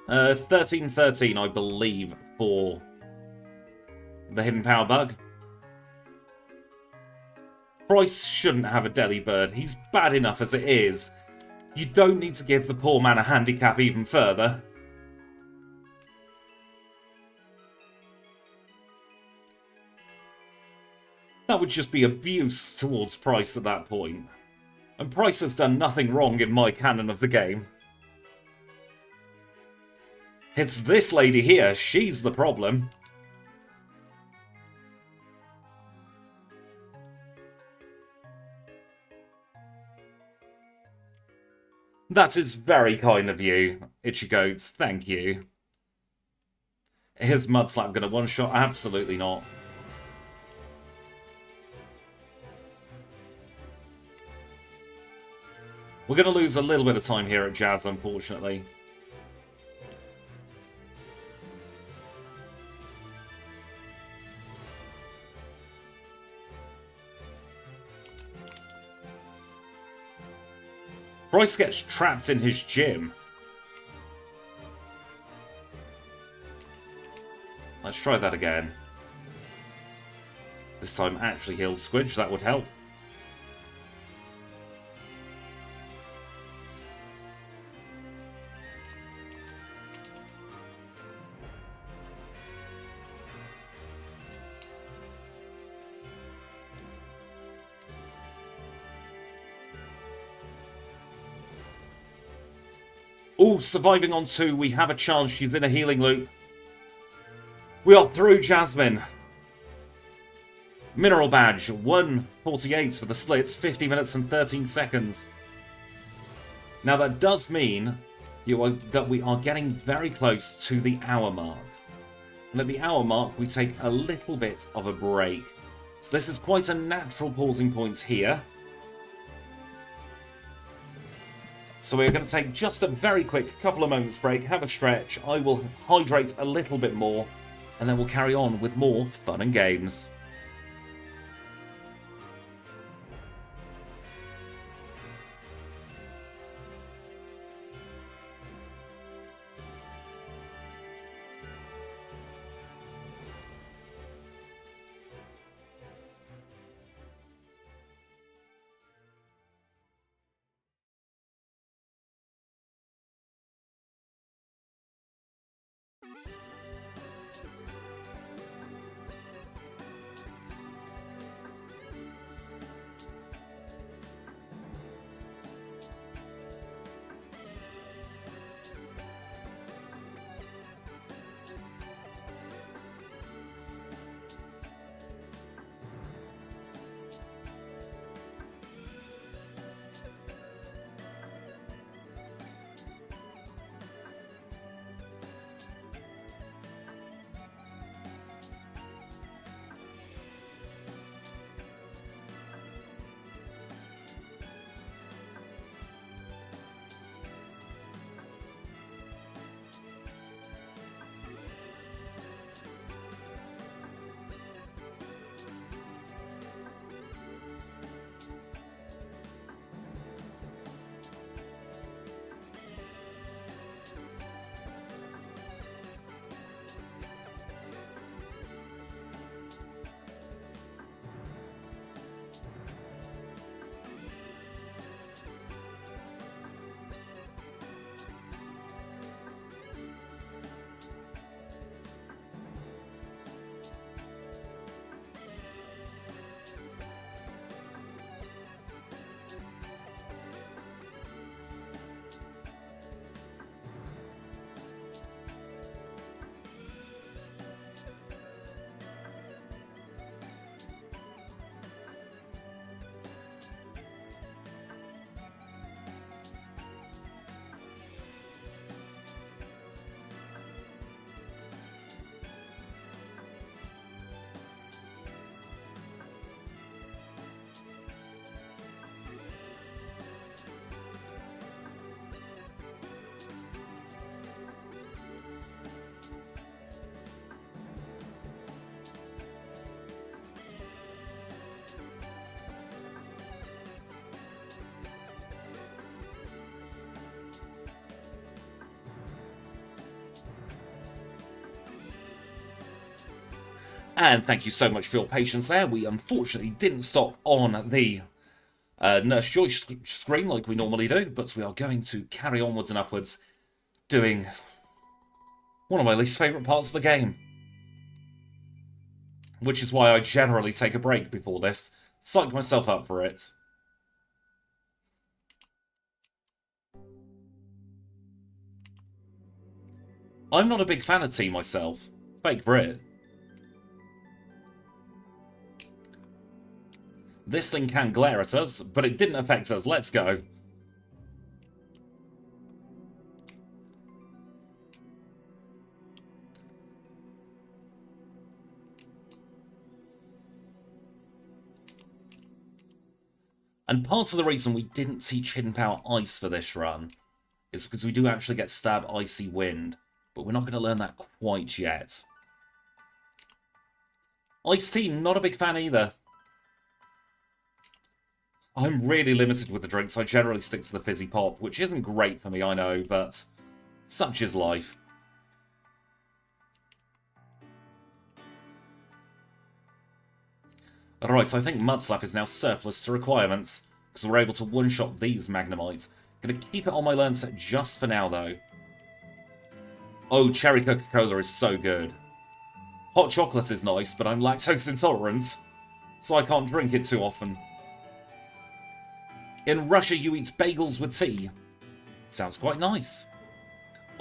$13.13, I believe, for the Hidden Power Bug. Price shouldn't have a Delibird. He's bad enough as it is. You don't need to give the poor man a handicap even further. That would just be abuse towards Price at that point. And Price has done nothing wrong in my canon of the game. It's this lady here, she's the problem. That is very kind of you, Ichigoats. Thank you. Is Mudslap going to one-shot? Absolutely not. We're going to lose a little bit of time here at Jazz, unfortunately. Bryce gets trapped in his gym. Let's try that again. This time actually healed Squidge, that would help. Oh, surviving on 2. We have a chance. She's in a healing loop. We are through Jasmine. Mineral badge. 1:48 for the splits. 50 minutes and 13 seconds. Now that does mean that we are getting very close to the hour mark. And at the hour mark, we take a little bit of a break. So this is quite a natural pausing point here. So we're going to take just a very quick couple of moments break, have a stretch, I will hydrate a little bit more, and then we'll carry on with more fun and games. And thank you so much for your patience there. We unfortunately didn't stop on the Nurse Joy screen like we normally do, but we are going to carry onwards and upwards, doing one of my least favourite parts of the game. Which is why I generally take a break before this. Psych myself up for it. I'm not a big fan of tea myself. Fake Brit. This thing can glare at us, but it didn't affect us. Let's go. And part of the reason we didn't teach Hidden Power Ice for this run is because we do actually get Stab Icy Wind, but we're not going to learn that quite yet. Ice Tea, not a big fan either. I'm really limited with the drinks. I generally stick to the fizzy pop, which isn't great for me, I know, but such is life. Alright, so I think Mudslap is now surplus to requirements, because we're able to one-shot these Magnemite. Gonna keep it on my learn set just for now, though. Oh, Cherry Coca-Cola is so good. Hot chocolate is nice, but I'm lactose intolerant, so I can't drink it too often. In Russia, you eat bagels with tea. Sounds quite nice.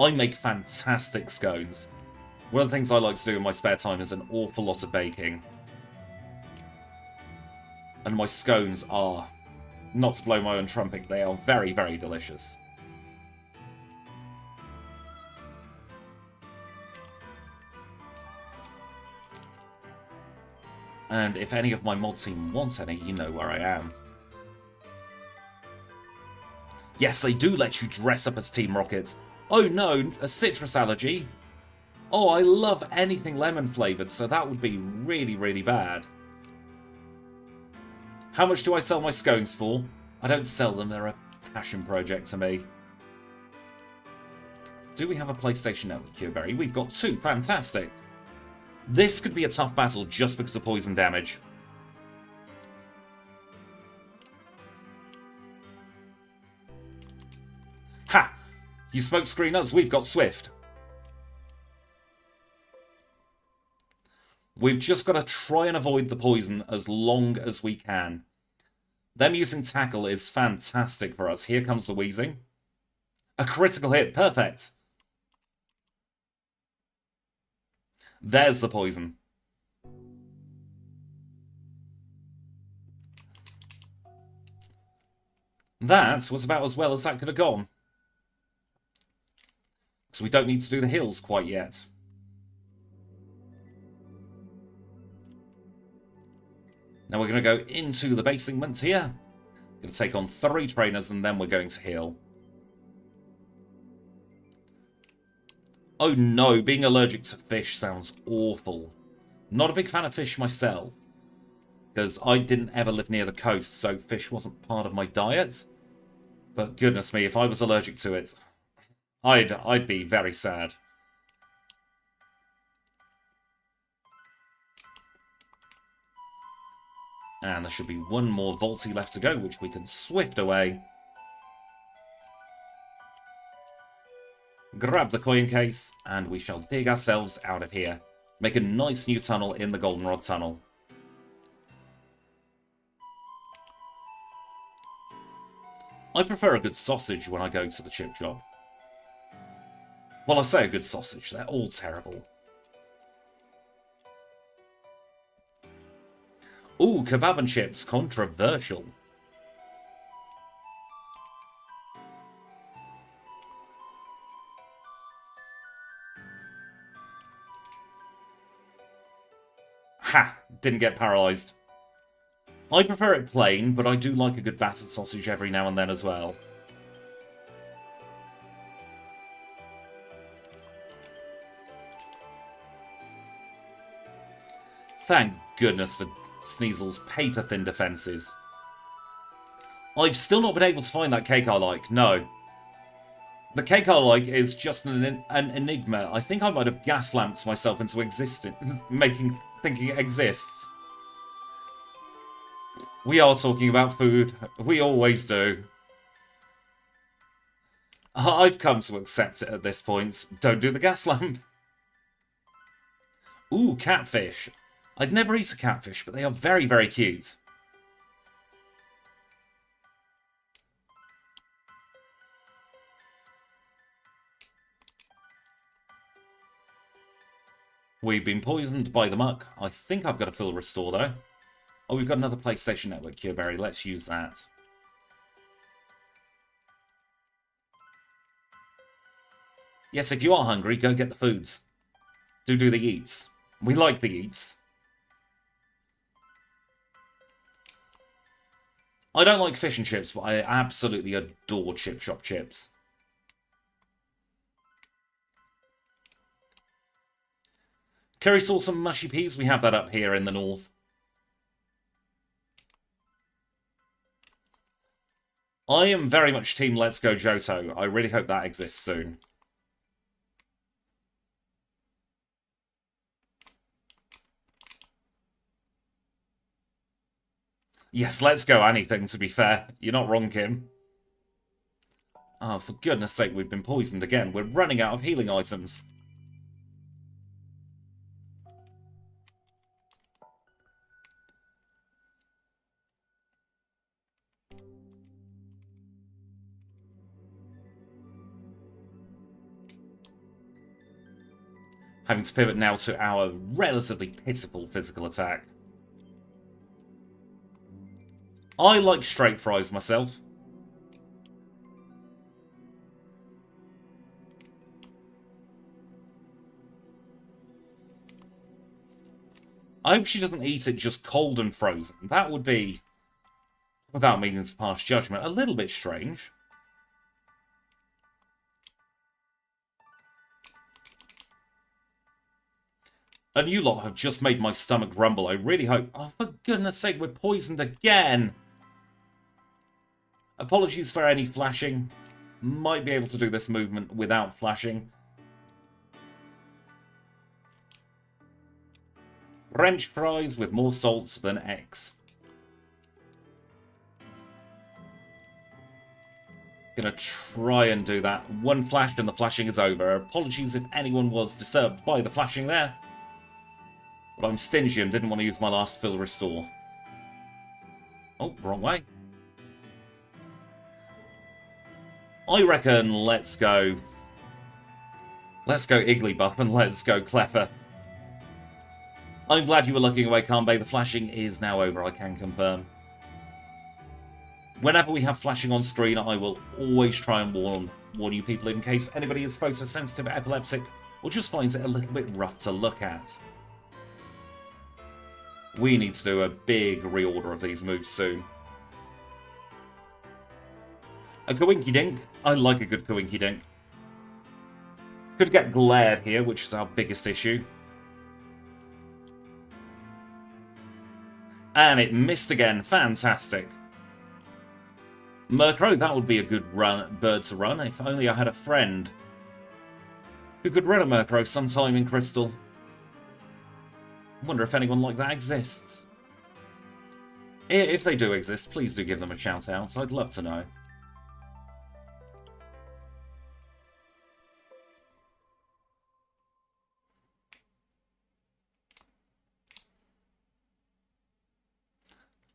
I make fantastic scones. One of the things I like to do in my spare time is an awful lot of baking. And my scones are, not to blow my own trumpet, they are very, very delicious. And if any of my mod team want any, you know where I am. Yes, they do let you dress up as Team Rocket. Oh no, a citrus allergy. Oh, I love anything lemon flavoured, so that would be really, really bad. How much do I sell my scones for? I don't sell them, they're a passion project to me. Do we have a PlayStation Network, Cureberry? We've got 2, fantastic. This could be a tough battle just because of poison damage. Ha! You smokescreen us, we've got Swift. We've just got to try and avoid the poison as long as we can. Them using tackle is fantastic for us. Here comes the wheezing. A critical hit. Perfect. There's the poison. That was about as well as that could have gone. So we don't need to do the hills quite yet. Now we're going to go into the base segments here. Going to take on 3 trainers and then we're going to heal. Oh no, being allergic to fish sounds awful. Not a big fan of fish myself, because I didn't ever live near the coast, so fish wasn't part of my diet. But goodness me, if I was allergic to it, I'd be very sad. And there should be one more Volty left to go, which we can swift away. Grab the coin case, and we shall dig ourselves out of here. Make a nice new tunnel in the Goldenrod Tunnel. I prefer a good sausage when I go to the chip shop. Well, I say a good sausage, they're all terrible. Ooh, kebab and chips, controversial. Ha! Didn't get paralysed. I prefer it plain, but I do like a good battered sausage every now and then as well. Thank goodness for Sneasel's paper-thin defences. I've still not been able to find that cake I like, no. The cake I like is just an enigma. I think I might have gas-lamped myself into thinking it exists. We are talking about food. We always do. I've come to accept it at this point. Don't do the gas lamp. Ooh, catfish. I'd never eat a catfish, but they are very, very cute. We've been poisoned by the muck. I think I've got a full restore, though. Oh, we've got another PlayStation Network cure berry. Let's use that. Yes, if you are hungry, go get the foods. Do the eats. We like the eats. I don't like fish and chips, but I absolutely adore chip shop chips. Curry sauce and mushy peas, we have that up here in the north. I am very much team Let's Go Johto. I really hope that exists soon. Yes, let's go anything, to be fair. You're not wrong, Kim. Oh, for goodness sake, we've been poisoned again. We're running out of healing items. Having to pivot now to our relatively pitiful physical attack. I like straight fries myself. I hope she doesn't eat it just cold and frozen. That would be, without meaning to pass judgment, a little bit strange. And you lot have just made my stomach rumble. I really hope... Oh, for goodness sake, we're poisoned again! Apologies for any flashing. Might be able to do this movement without flashing. French fries with more salt than X. Gonna try and do that. One flash and the flashing is over. Apologies if anyone was disturbed by the flashing there. But I'm stingy and didn't want to use my last fill restore. Oh, wrong way. I reckon let's go... Let's go Igglybuff and let's go Cleffa. I'm glad you were looking away, Kanbei. The flashing is now over, I can confirm. Whenever we have flashing on screen, I will always try and warn you people in case anybody is photosensitive, epileptic, or just finds it a little bit rough to look at. We need to do a big reorder of these moves soon. A Coinky Dink. I like a good Coinky Dink. Could get glared here, which is our biggest issue. And it missed again. Fantastic. Murkrow, that would be a good bird to run. If only I had a friend who could run a Murkrow sometime in Crystal. I wonder if anyone like that exists. If they do exist, please do give them a shout out. I'd love to know.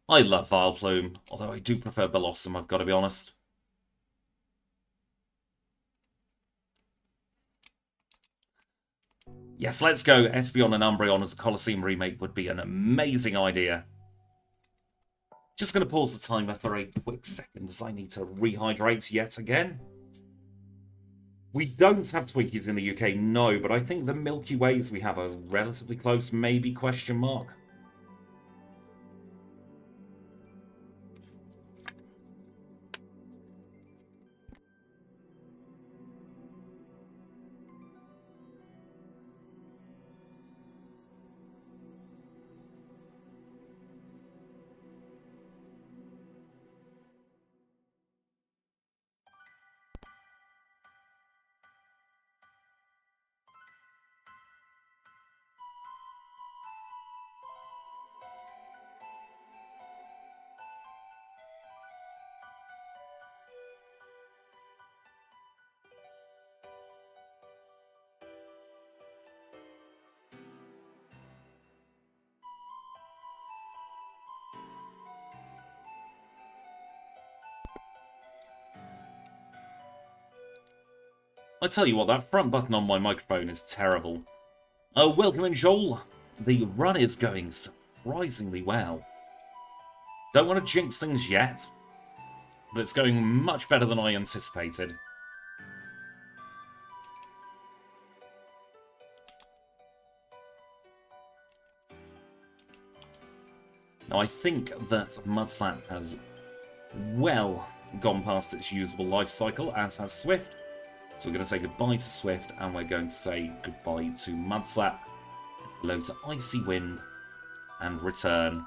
I love Vileplume, although I do prefer Blossom, I've got to be honest. Yes, let's go. Espeon and Umbreon as a Colosseum remake would be an amazing idea. Just going to pause the timer for a quick second as I need to rehydrate yet again. We don't have Twinkies in the UK, no, but I think the Milky Ways we have are relatively close, maybe question mark. I tell you what, that front button on my microphone is terrible. Welcome in, Joel. The run is going surprisingly well. Don't want to jinx things yet, but it's going much better than I anticipated. Now, I think that Mudslap has well gone past its usable life cycle, as has Swift. So we're going to say goodbye to Swift, and we're going to say goodbye to Mudslap. Hello to Icy Wind, and return.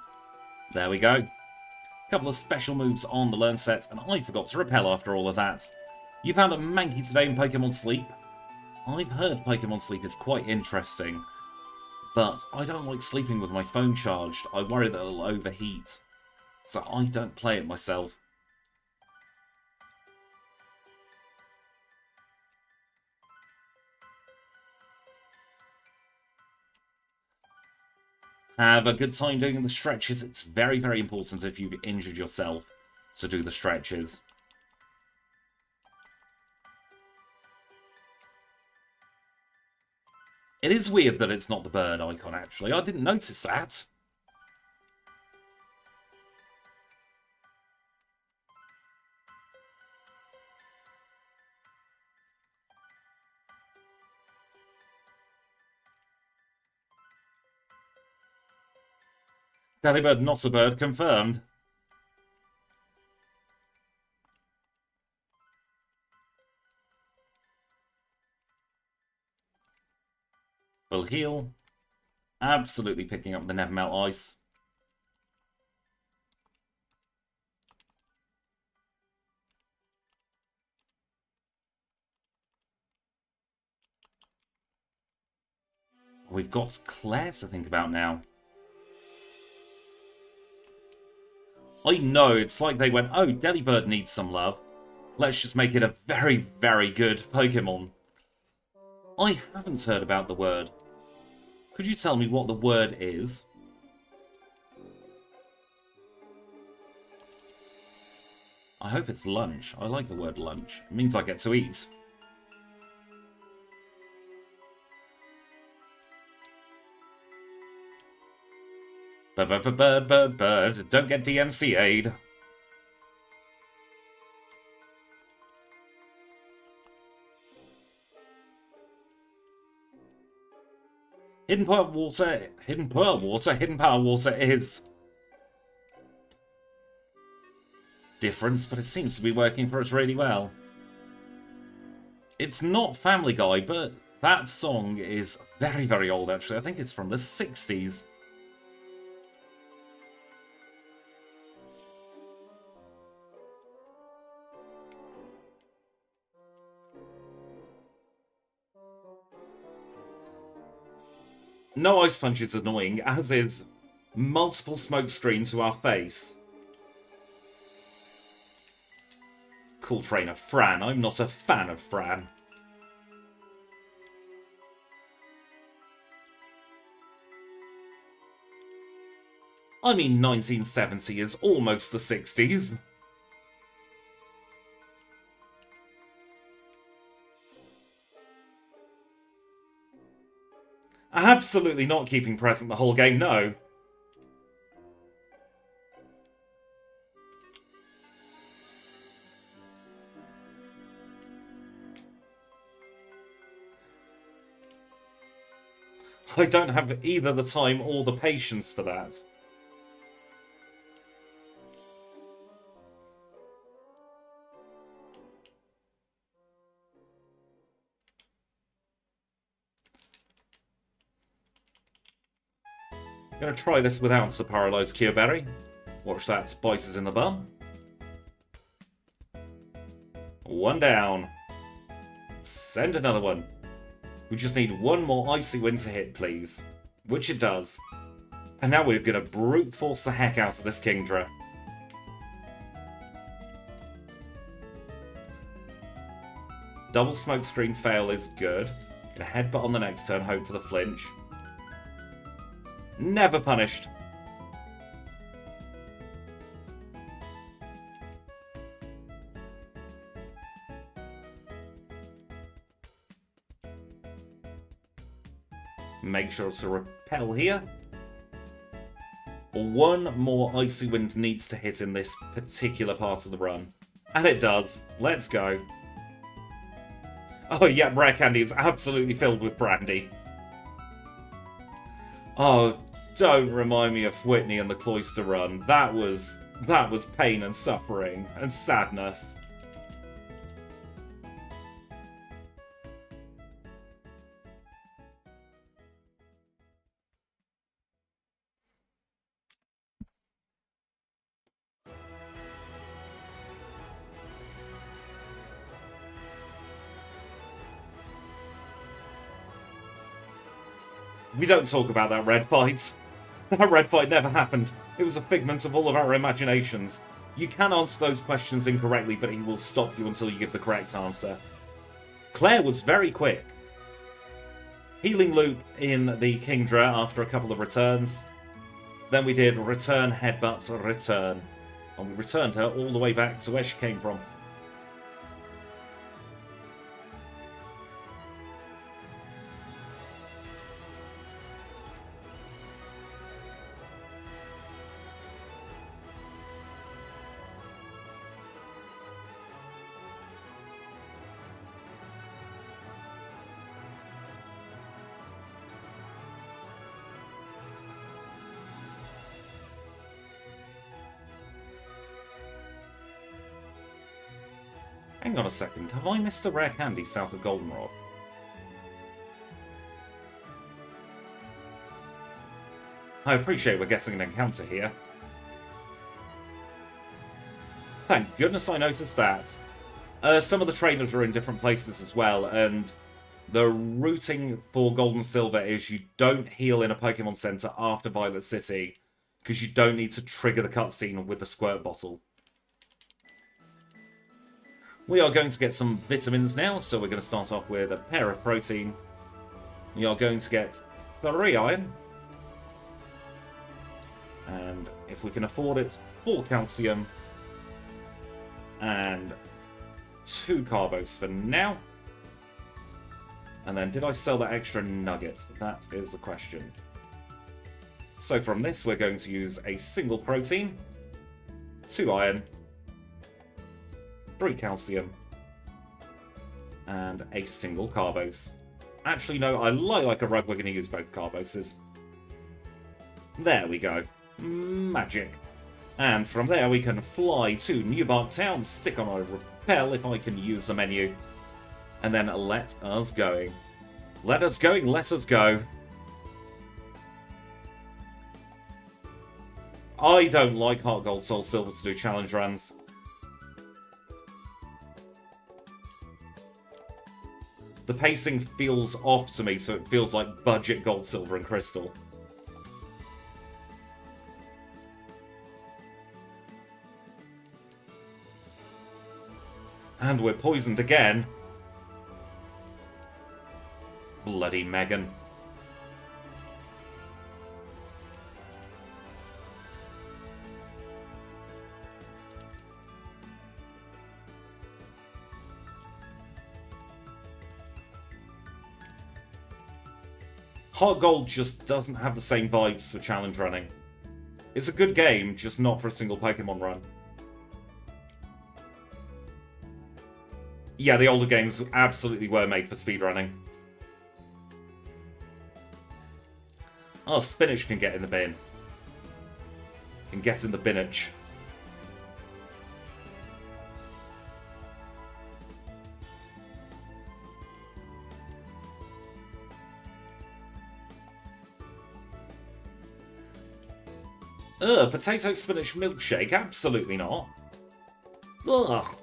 There we go. A couple of special moves on the learn set, and I forgot to repel after all of that. You found a Mankey today in Pokemon Sleep. I've heard Pokemon Sleep is quite interesting, but I don't like sleeping with my phone charged. I worry that it'll overheat, so I don't play it myself. Have a good time doing the stretches. It's very, very important if you've injured yourself to do the stretches. It is weird that it's not the bird icon, actually. I didn't notice that. Delibird, not a bird, confirmed. Full heal. Absolutely picking up the Nevermelt Ice. We've got Claire to think about now. I know, it's like they went, oh, Delibird needs some love. Let's just make it a very, very good Pokemon. I haven't heard about the word. Could you tell me what the word is? I hope it's lunch. I like the word lunch. It means I get to eat. Bird. Don't get DMCA'd. Hidden power water is different, but it seems to be working for us really well. It's not Family Guy, but that song is very, very old, actually. I think it's from the 60s. No Ice Punch is annoying, as is multiple smoke screens to our face. Cool trainer, Fran. I'm not a fan of Fran. I mean, 1970 is almost the 60s. Absolutely not keeping present the whole game, no. I don't have either the time or the patience for that. I'm going to try this without the Paralysed Cure Berry. Watch that, bite us in the bum. One down. Send another one. We just need one more Icy Wind to hit, please. Which it does. And now we're going to brute force the heck out of this Kingdra. Double Smokescreen fail is good. Gonna headbutt on the next turn, hope for the flinch. Never punished. Make sure to repel here. One more Icy Wind needs to hit in this particular part of the run. And it does. Let's go. Oh yeah, Rare Candy is absolutely filled with brandy. Oh, don't remind me of Whitney and the Cloister Run. That was pain and suffering and sadness. We don't talk about that red fight. That red fight never happened. It was a figment of all of our imaginations. You can answer those questions incorrectly, but he will stop you until you give the correct answer. Claire was very quick. Healing Loop in the Kingdra after a couple of returns. Then we did return, headbutts, return. And we returned her all the way back to where she came from. Hang on a second, have I missed a rare candy south of Goldenrod? I appreciate we're getting an encounter here. Thank goodness I noticed that. Some of the trainers are in different places as well, and the routing for Gold and Silver is you don't heal in a Pokemon Center after Violet City, because you don't need to trigger the cutscene with the squirt bottle. We are going to get some vitamins now, so we're going to start off with a pair of protein. We are going to get 3 iron. And if we can afford it, 4 calcium. And 2 carbos for now. And then did I sell that extra nugget? That is the question. So from this we're going to use a single protein, 2 iron, 3 calcium, and a single carbos. Actually no, I lie like a rug, we're going to use both carboses. There we go. Magic. And from there we can fly to Newbark Town, stick on our rappel if I can use the menu, and then let us going. Let us going, let us go. I don't like Heart Gold Soul Silver to do challenge runs. The pacing feels off to me, so it feels like budget Gold, Silver and Crystal. And we're poisoned again. Bloody Megan. Heart Gold just doesn't have the same vibes for challenge running. It's a good game, just not for a single Pokemon run. Yeah, the older games absolutely were made for speedrunning. Oh, Spinach can get in the bin. Can get in the binage. Ugh, potato spinach milkshake? Absolutely not. Ugh.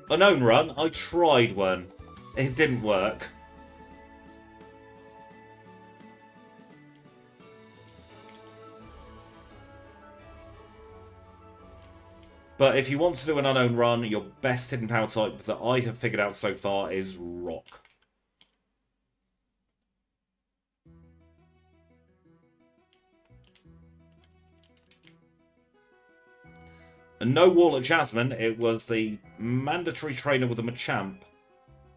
Unknown run? I tried one. It didn't work. But if you want to do an unknown run, your best hidden power type that I have figured out so far is Rock. And no wall at Jasmine, it was the mandatory trainer with a Machamp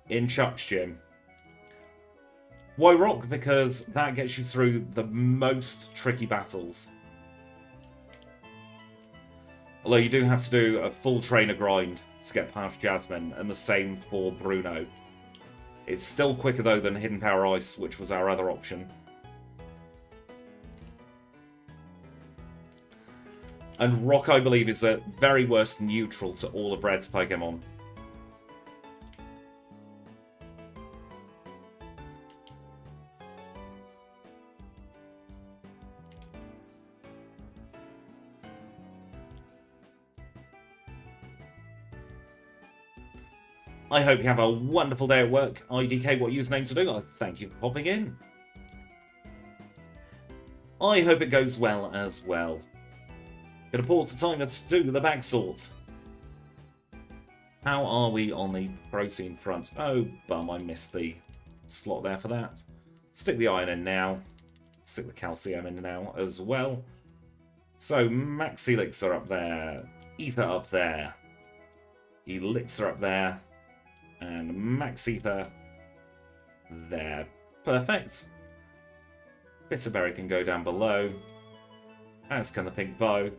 in Chuck's gym. Why Rock? Because that gets you through the most tricky battles. Although you do have to do a full trainer grind to get past Jasmine, and the same for Bruno. It's still quicker though than Hidden Power Ice, which was our other option. And Rock, I believe, is a very worst neutral to all of Red's Pokemon. I hope you have a wonderful day at work. IDK, what username to do? I thank you for popping in. I hope it goes well as well. Gonna pause the timer to do the bag sort. How are we on the protein front? Oh, bum, I missed the slot there for that. Stick the iron in now. Stick the calcium in now as well. So, Max Elixir up there. Ether up there. Elixir up there. And Max Ether there. Perfect. Bitterberry can go down below. As can the Pink Bow.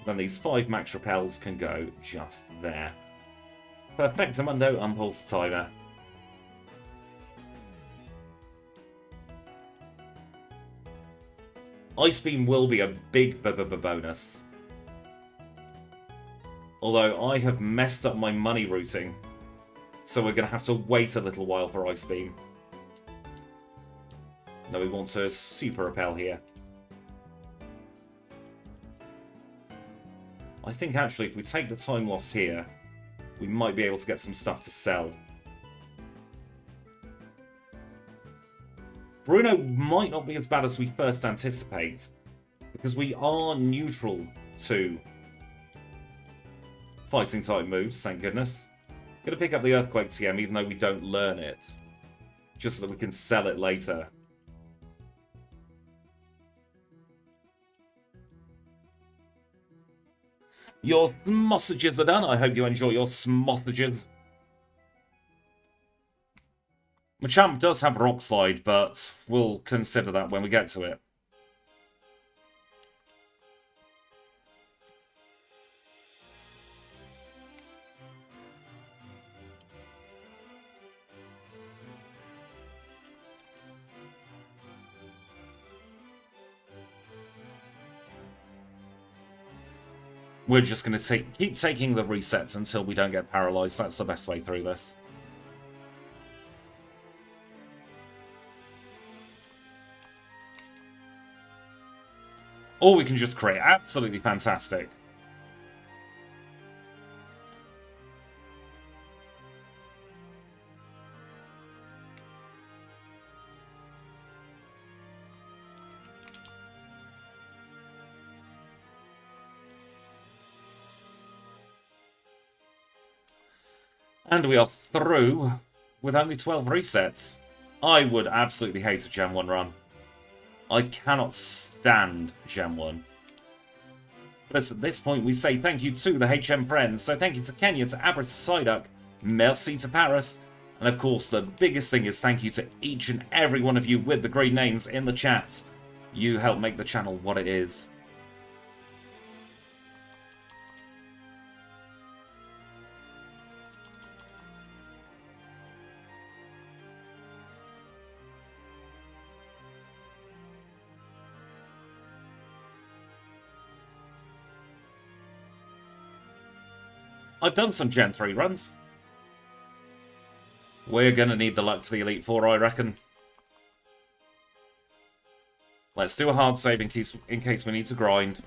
Then these 5 Max Repels can go just there. Perfectamundo, unpause the timer. Ice Beam will be a big bonus. Although I have messed up my money routing. So we're going to have to wait a little while for Ice Beam. No, we want to Super Repel here. I think actually if we take the time loss here, we might be able to get some stuff to sell. Bruno might not be as bad as we first anticipate, because we are neutral to fighting type moves, thank goodness. Gonna pick up the Earthquake TM even though we don't learn it. just so that we can sell it later. Your sausages are done. I hope you enjoy your sausages. Machamp does have Rock Slide, but we'll consider that when we get to it. We're just going to keep taking the resets until we don't get paralyzed. That's the best way through this. Or we can just create. Absolutely fantastic. And we are through with only 12 resets. I would absolutely hate a Gen 1 run. I cannot stand Gen 1. But at this point, we say thank you to the HM friends. So thank you to Kenya, to Abra, to Psyduck, merci to Paris. And of course, the biggest thing is thank you to each and every one of you with the great names in the chat. You help make the channel what it is. I've done some Gen 3 runs. We're going to need the luck for the Elite Four, I reckon. Let's do a hard save in case we need to grind.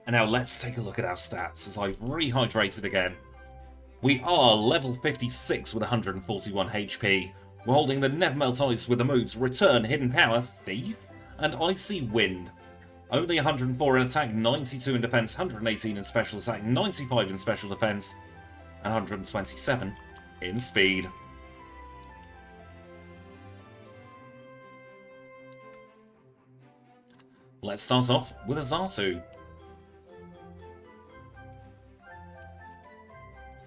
And now let's take a look at our stats as I've rehydrated again. We are level 56 with 141 HP. We're holding the Never Melt Ice with the moves Return, Hidden Power, Thief, and Icy Wind. Only 104 in attack, 92 in defense, 118 in special attack, 95 in special defense, and 127 in speed. Let's start off with a Xatu.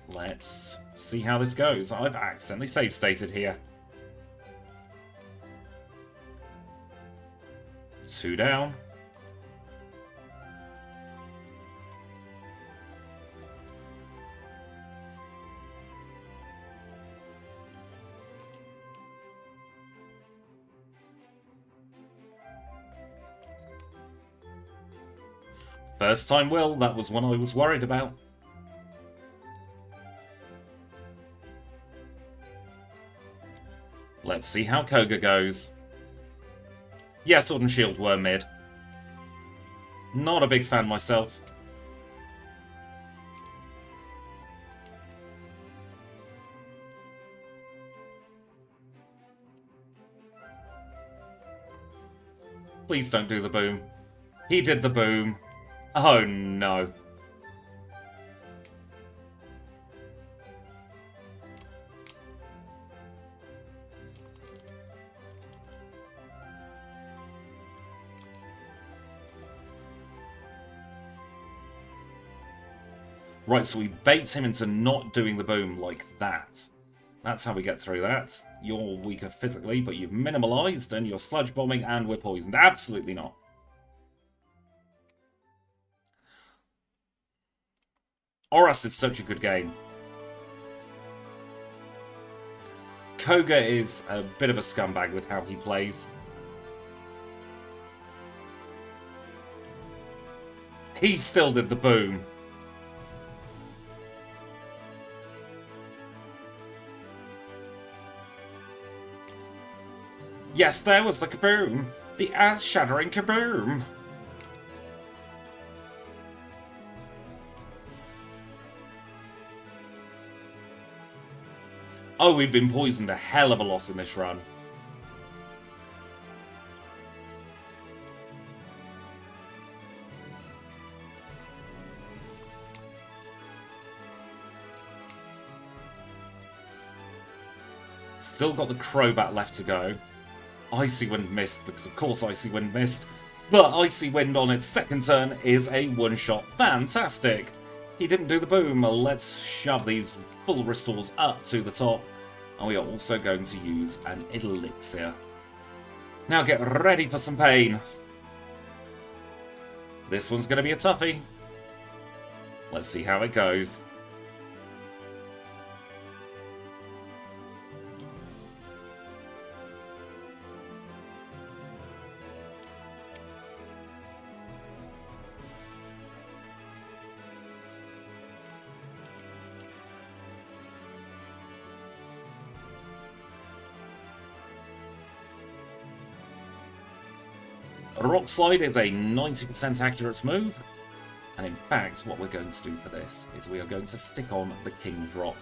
Let's see how this goes. I've accidentally save stated here. 2 down. First time will, that was one I was worried about. Let's see how Koga goes. Yeah, Sword and Shield were mid. Not a big fan myself. Please don't do the boom. He did the boom. Oh no. Right, so we bait him into not doing the boom like that. That's how we get through that. You're weaker physically, but you've minimalized, and you're sludge bombing, and we're poisoned. Absolutely not. Oras is such a good game. Koga is a bit of a scumbag with how he plays. He still did the boom. Yes, there was the kaboom! The earth-shattering kaboom! Oh, we've been poisoned a hell of a lot in this run. Still got the Crobat left to go. Icy Wind missed, because of course Icy Wind missed. But Icy Wind on its second turn is a one-shot. Fantastic! He didn't do the boom. Let's shove these full restores up to the top. And we are also going to use an Elixir. Now get ready for some pain. This one's going to be a toughie. Let's see how it goes. Rock Slide is a 90% accurate move, and in fact what we're going to do for this is we are going to stick on the King Drop.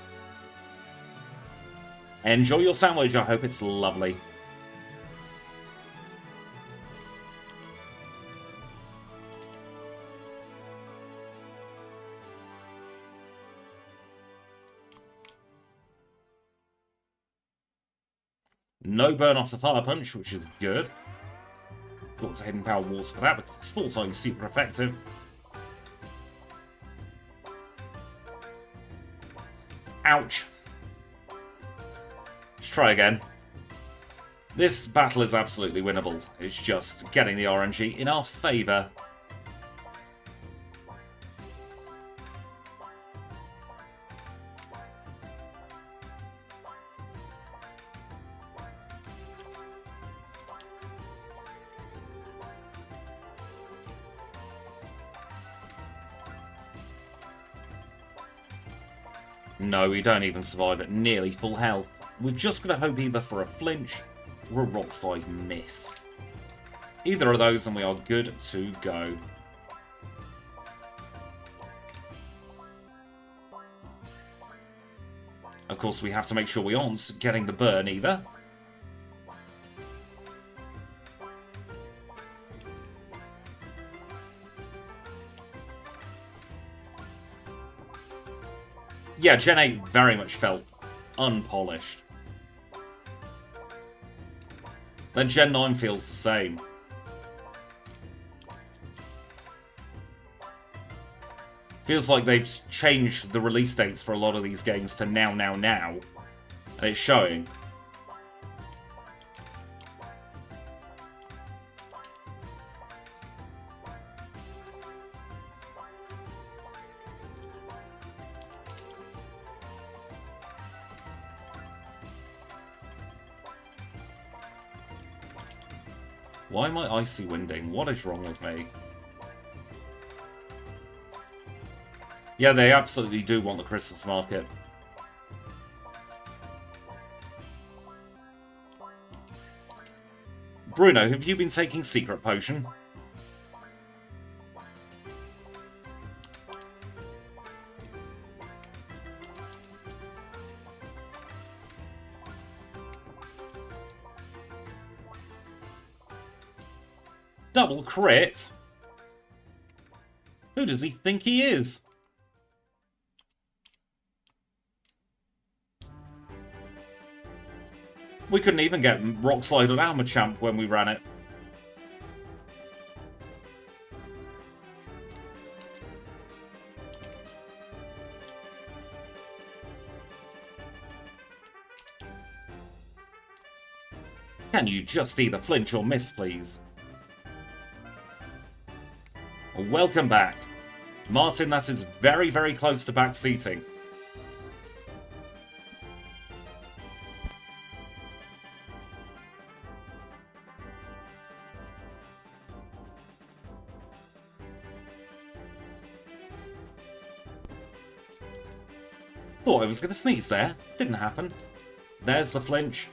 Enjoy your sandwich, I hope it's lovely. No burn off the Fire Punch, which is good. Thought to Hidden Power Walls for that because it's full-time super effective. Ouch. Let's try again. This battle is absolutely winnable. It's just getting the RNG in our favour. No, we don't even survive at nearly full health. We're just going to hope either for a flinch or a rock slide miss. Either of those and we are good to go. Of course, we have to make sure we aren't getting the burn either. Yeah, Gen 8 very much felt unpolished. Then Gen 9 feels the same. Feels like they've changed the release dates for a lot of these games to now. And it's showing. Why am I icy winding? What is wrong with me? Yeah, they absolutely do want the Crystals market. Bruno, have you been taking Secret Potion? Double crit? Who does he think he is? We couldn't even get Rock Slide on Armor Champ when we ran it. Can you just either flinch or miss, please? Welcome back. Martin, that is very, very close to backseating. Thought I was going to sneeze there. Didn't happen. There's the flinch.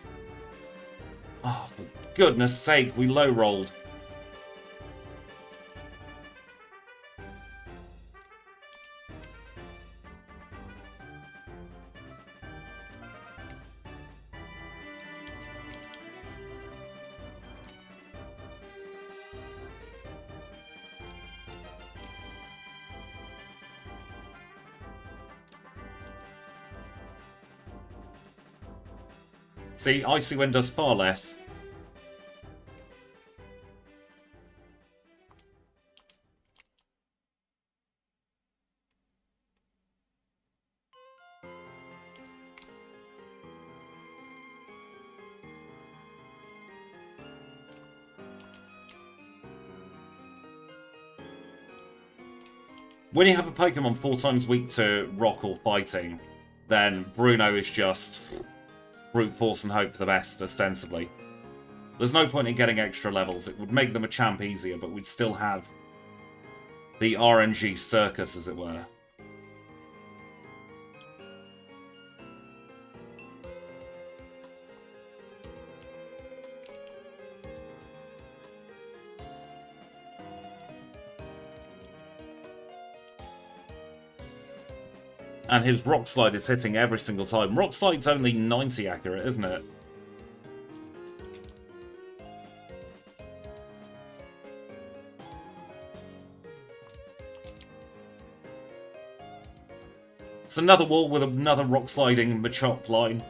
Oh, for goodness sake, we low-rolled. See, Icy Wind does far less. When you have a Pokemon 4 times weak to rock or fighting, then Bruno is just brute force and hope for the best, ostensibly. There's no point in getting extra levels. It would make them a champ easier, but we'd still have the RNG circus, as it were. And his Rock Slide is hitting every single time. Rock Slide's only 90 accurate, isn't it? It's another wall with another Rock Sliding Machop line.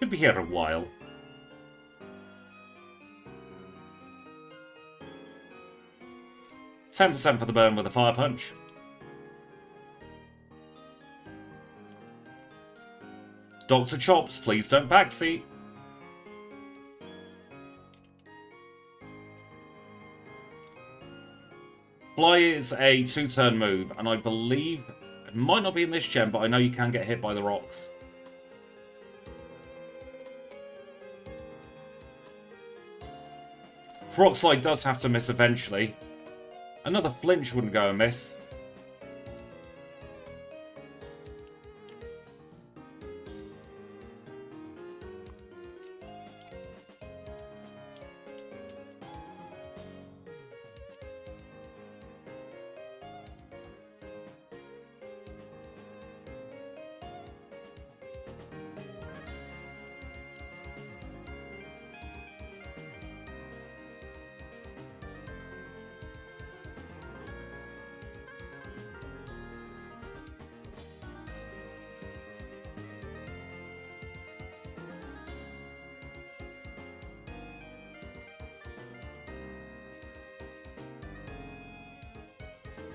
Could be here a while. %10 for the burn with a Fire Punch. Dr. Chops, please don't backseat. Fly is a 2-turn move, and I believe it might not be in this gen, but I know you can get hit by the rocks. Rock Slide does have to miss eventually. Another flinch wouldn't go amiss.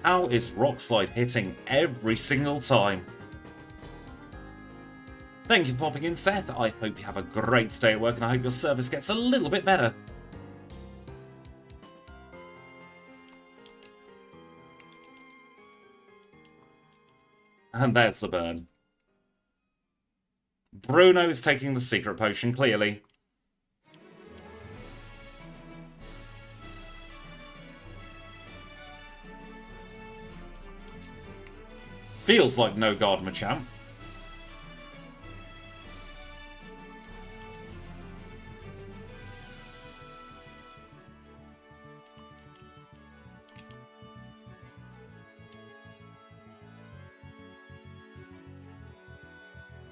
How is Rock Slide hitting every single time? Thank you for popping in, Seth. I hope you have a great day at work and I hope your service gets a little bit better. And there's the burn. Bruno is taking the secret potion, clearly. Feels like no guard, Machamp.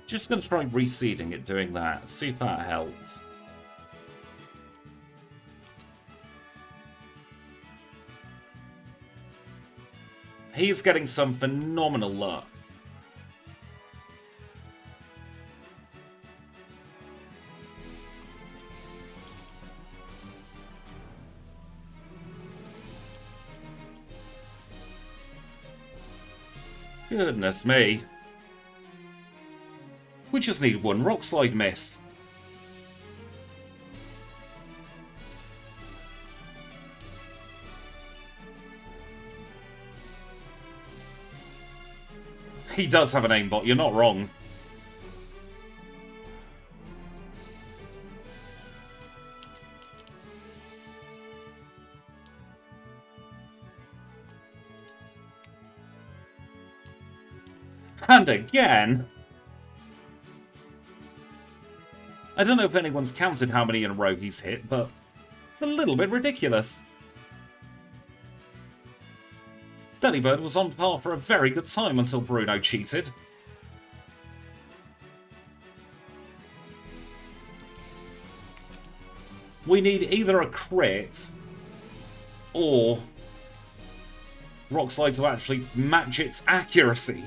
Just going to try reseeding it, doing that. See if that helps. He's getting some phenomenal luck. Goodness me. We just need one Rock Slide miss. He does have an aimbot, you're not wrong. And again! I don't know if anyone's counted how many in a row he's hit, but it's a little bit ridiculous. Delibird was on par for a very good time until Bruno cheated. We need either a crit or Rock Slide to actually match its accuracy.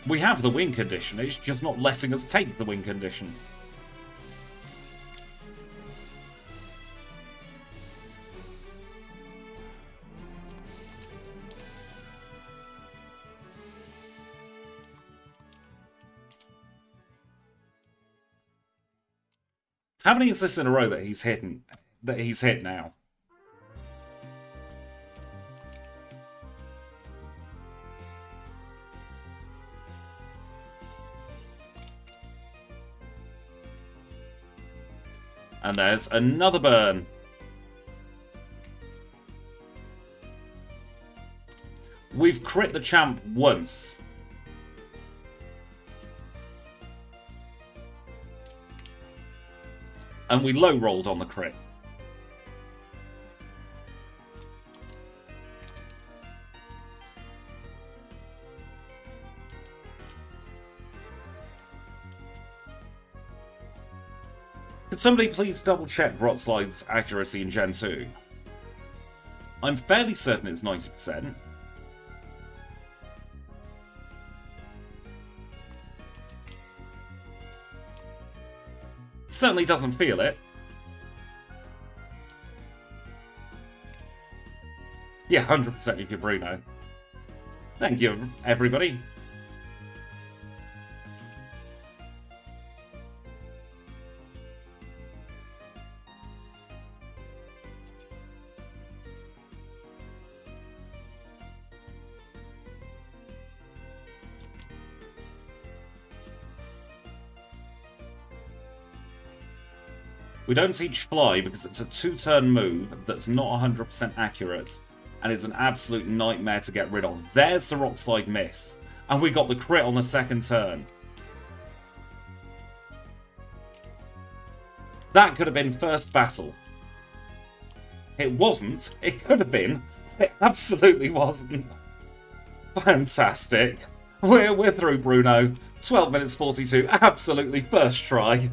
We have the win condition, it's just not letting us take the win condition. How many is this in a row that he's hit now? And there's another burn. We've crit the champ once. And we low rolled on the crit. Could somebody please double check Rotslide's accuracy in Gen 2? I'm fairly certain it's 90%. Certainly doesn't feel it. Yeah, 100% if you're Bruno. Thank you, everybody. We don't teach Fly because it's a 2-turn move that's not 100% accurate and is an absolute nightmare to get rid of. There's the Rock Slide miss. And we got the crit on the second turn. That could have been first battle. It wasn't. It could have been. It absolutely wasn't. Fantastic. We're through, Bruno. 12 minutes 42. Absolutely first try.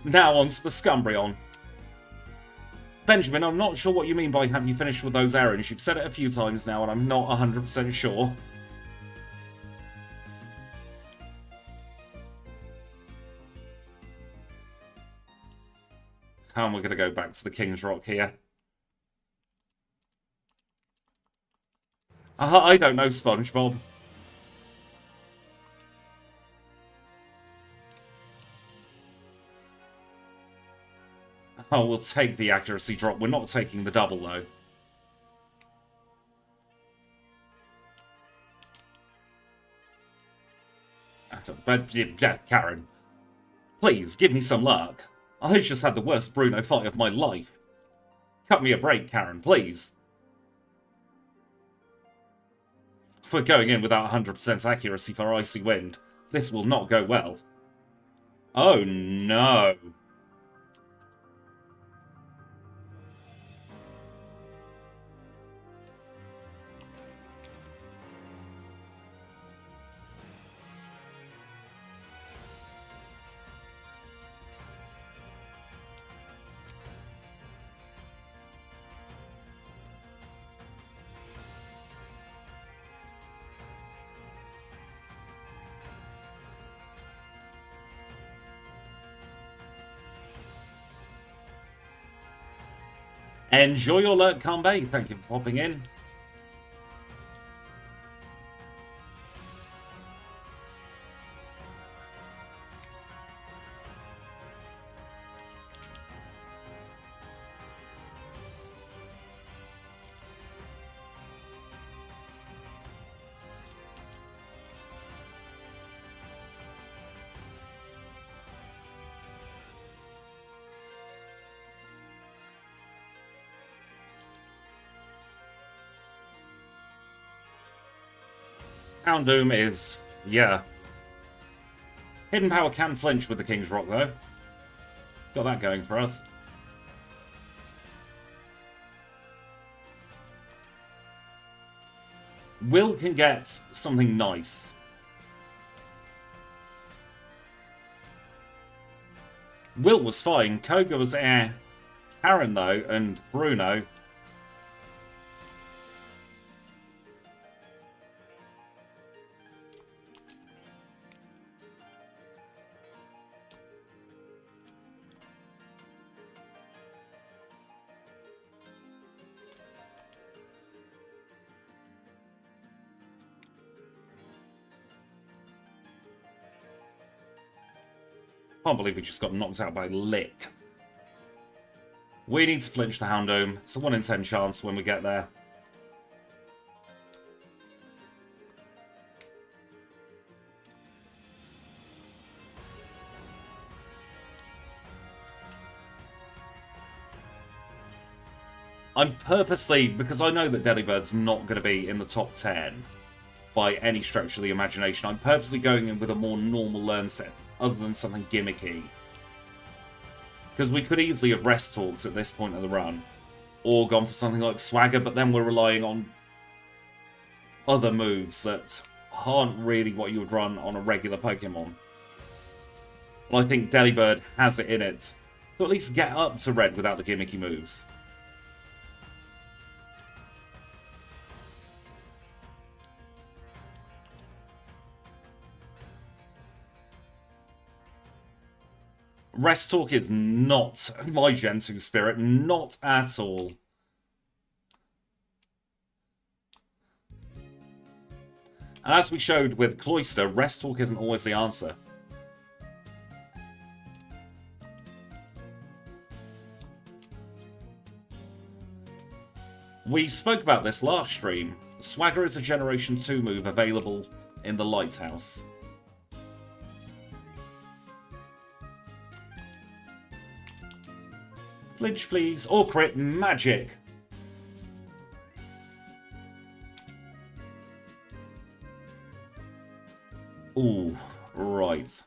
Now on to the Scumbrion. Benjamin, I'm not sure what you mean by have you finished with those errands. You've said it a few times now and I'm not 100% sure. And we're going to go back to the King's Rock here. I don't know, SpongeBob. Oh, we'll take the accuracy drop. We're not taking the double, though. But, yeah, Karen. Please, give me some luck. I just had the worst Bruno fight of my life. Cut me a break, Karen, please. We're going in without 100% accuracy for Icy Wind. This will not go well. Oh, no. Enjoy your lurk, Kanbei. Thank you for popping in. Houndoom is, yeah. Hidden Power can flinch with the King's Rock, though. Got that going for us. Will can get something nice. Will was fine. Koga was eh. Karen, though, and Bruno. Can't believe we just got knocked out by Lick. We need to flinch the Houndoom. It's a 1 in 10 chance when we get there. I'm purposely, because I know that Delibird's not going to be in the top 10 by any stretch of the imagination, I'm purposely going in with a more normal learn set, other than something gimmicky. Because we could easily have rest talks at this point of the run, or gone for something like Swagger, but then we're relying on other moves that aren't really what you would run on a regular Pokemon. And I think Delibird has it in it to at least get up to red without the gimmicky moves. Rest Talk is not my Gen 2 spirit, not at all. And as we showed with Cloyster, Rest Talk isn't always the answer. We spoke about this last stream. Swagger is a Generation 2 move available in the Lighthouse. Flinch, please. Or crit magic. Ooh, right.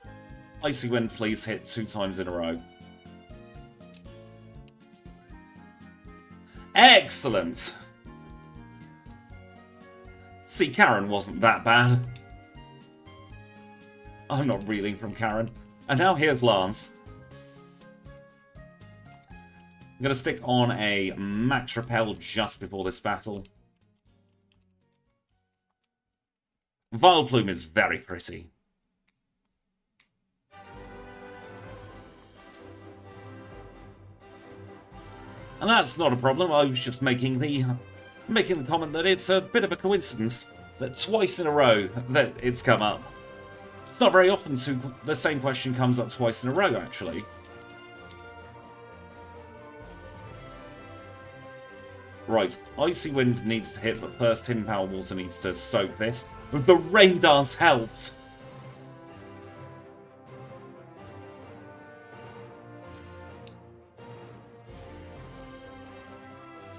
Icy Wind, please hit 2 times in a row. Excellent! See, Karen wasn't that bad. I'm not reeling from Karen. And now here's Lance. I'm going to stick on a Max Repel just before this battle. Vileplume is very pretty. And that's not a problem. I was just making the comment that it's a bit of a coincidence that twice in a row that it's come up. It's not very often the same question comes up twice in a row, actually. Right, Icy Wind needs to hit, but first Hidden Power Water needs to soak this. The Rain Dance helped!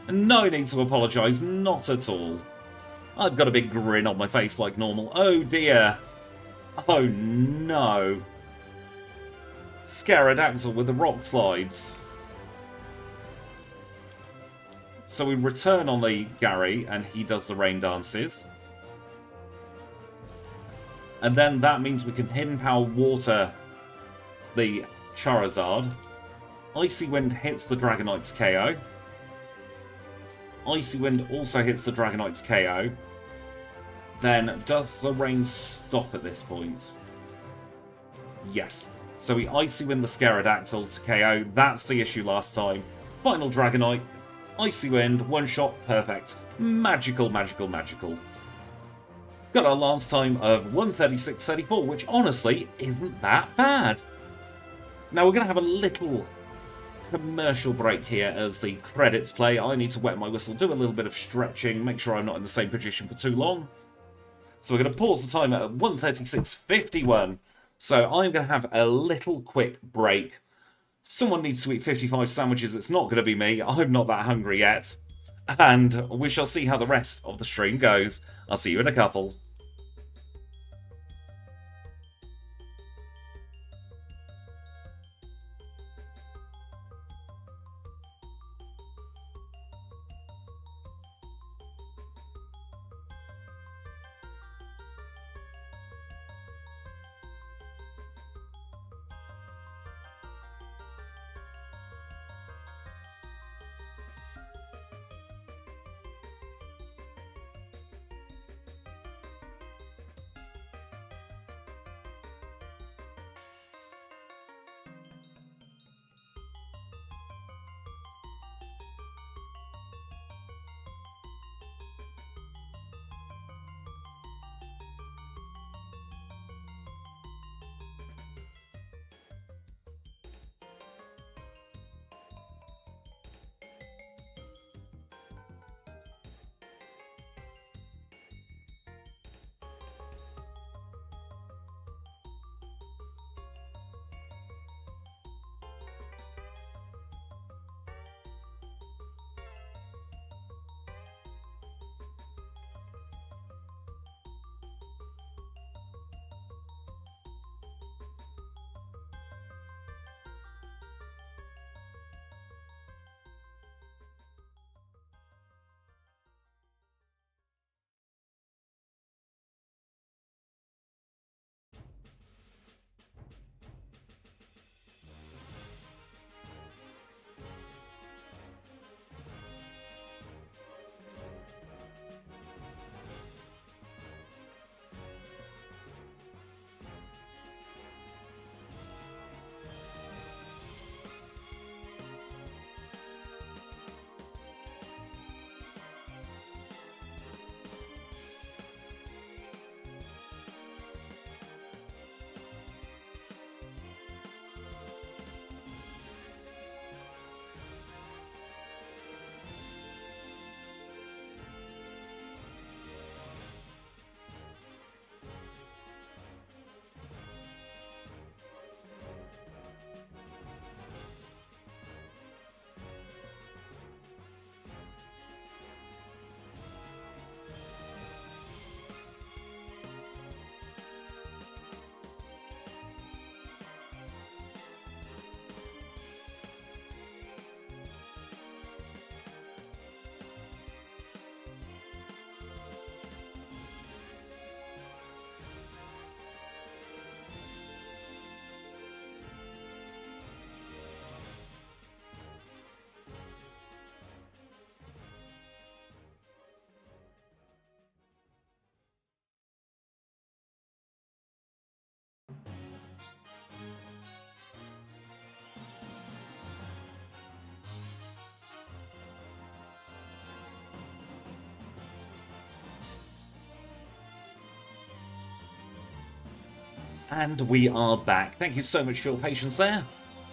No need to apologise, not at all. I've got a big grin on my face like normal. Oh dear. Oh no. Scaradactyl with the rock slides. So we return on the Gary, and he does the rain dances. And then that means we can Hidden Power Water the Charizard. Icy Wind hits the Dragonite's KO. Icy Wind also hits the Dragonite's KO. Then, does the rain stop at this point? Yes. So we Icy Wind the Scaradactyl to KO. That's the issue last time. Final Dragonite. Icy Wind, one shot, perfect. Magical, magical, magical. Got our last time of 136.34, which honestly isn't that bad. Now we're going to have a little commercial break here as the credits play. I need to wet my whistle, do a little bit of stretching, make sure I'm not in the same position for too long. So we're going to pause the timer at 136.51. So I'm going to have a little quick break. Someone needs to eat 55 sandwiches. It's not going to be me. I'm not that hungry yet. And we shall see how the rest of the stream goes. I'll see you in a couple. And we are back. Thank you so much for your patience there.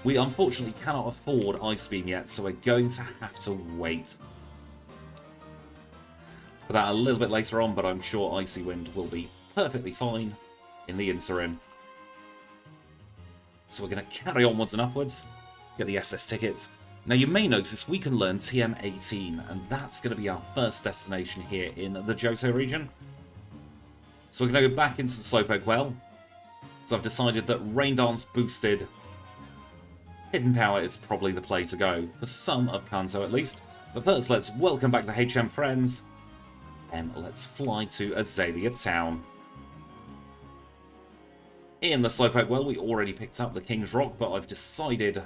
We unfortunately cannot afford Ice Beam yet, so we're going to have to wait for that a little bit later on, but I'm sure Icy Wind will be perfectly fine in the interim. So we're going to carry onwards and upwards, get the SS ticket. Now you may notice we can learn TM18, and that's going to be our first destination here in the Johto region. So we're going to go back into the Slowpoke Well. So I've decided that Rain Dance boosted Hidden Power is probably the play to go, for some of Kanto at least. But first, let's welcome back the HM friends, and let's fly to Azalea Town. In the Slowpoke Well, we already picked up the King's Rock, but I've decided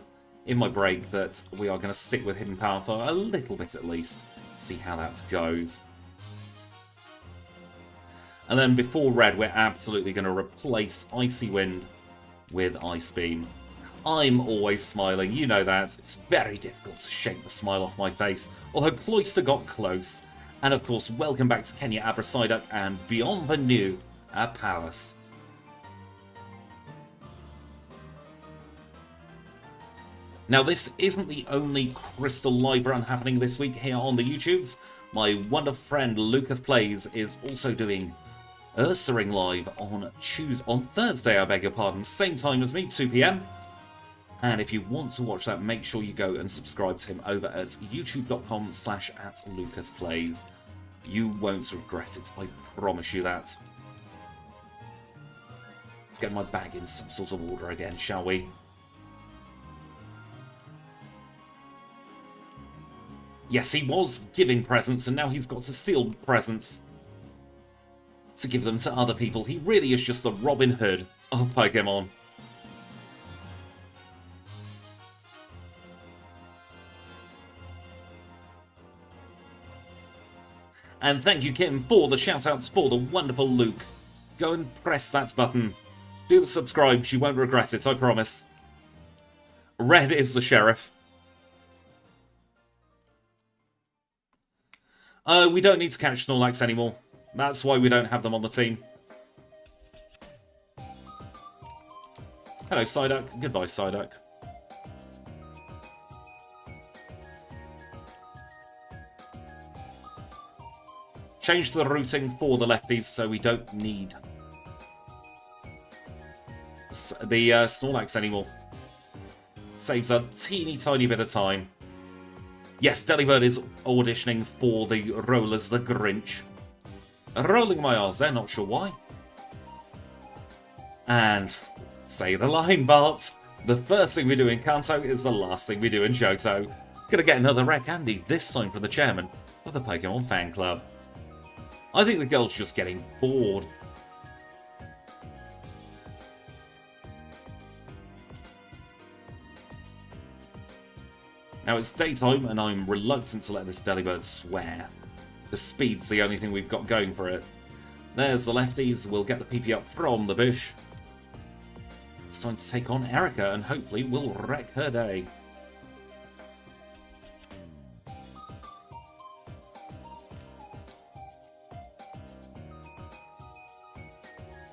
in my break that we are going to stick with Hidden Power for a little bit at least, see how that goes. And then before Red, we're absolutely going to replace Icy Wind with Ice Beam. I'm always smiling, you know that. It's very difficult to shake the smile off my face, although Cloyster got close. And of course, welcome back to Kenya Abrasiduk and Bienvenue at Palace. Now, this isn't the only Crystal live run happening this week here on the YouTubes. My wonderful friend Lucas Plays is also doing Ursaring live on Thursday, I beg your pardon, same time as me, 2 PM. And if you want to watch that, make sure you go and subscribe to him over at youtube.com/@LucasPlays. You won't regret it, I promise you that. Let's get my bag in some sort of order again, shall we? Yes, he was giving presents, and now he's got to steal presents to give them to other people. He really is just the Robin Hood of Pokémon. And thank you, Kim, for the shout-outs for the wonderful Luke. Go and press that button. Do the subscribe, you won't regret it, I promise. Red is the sheriff. We don't need to catch Snorlax anymore. That's why we don't have them on the team. Hello, Psyduck. Goodbye, Psyduck. Change the routing for the lefties so we don't need the Snorlax anymore. Saves a teeny tiny bit of time. Yes, Delibird is auditioning for the role as the Grinch. Rolling my R's there, not sure why. And say the line, Bart. The first thing we do in Kanto is the last thing we do in Johto. Gonna get another rare candy, this time from the chairman of the Pokemon fan club. I think the girl's just getting bored. Now it's daytime and I'm reluctant to let this Delibird swear. The speed's the only thing we've got going for it. There's the lefties, we'll get the PP up from the bush. It's time to take on Erica and hopefully we'll wreck her day.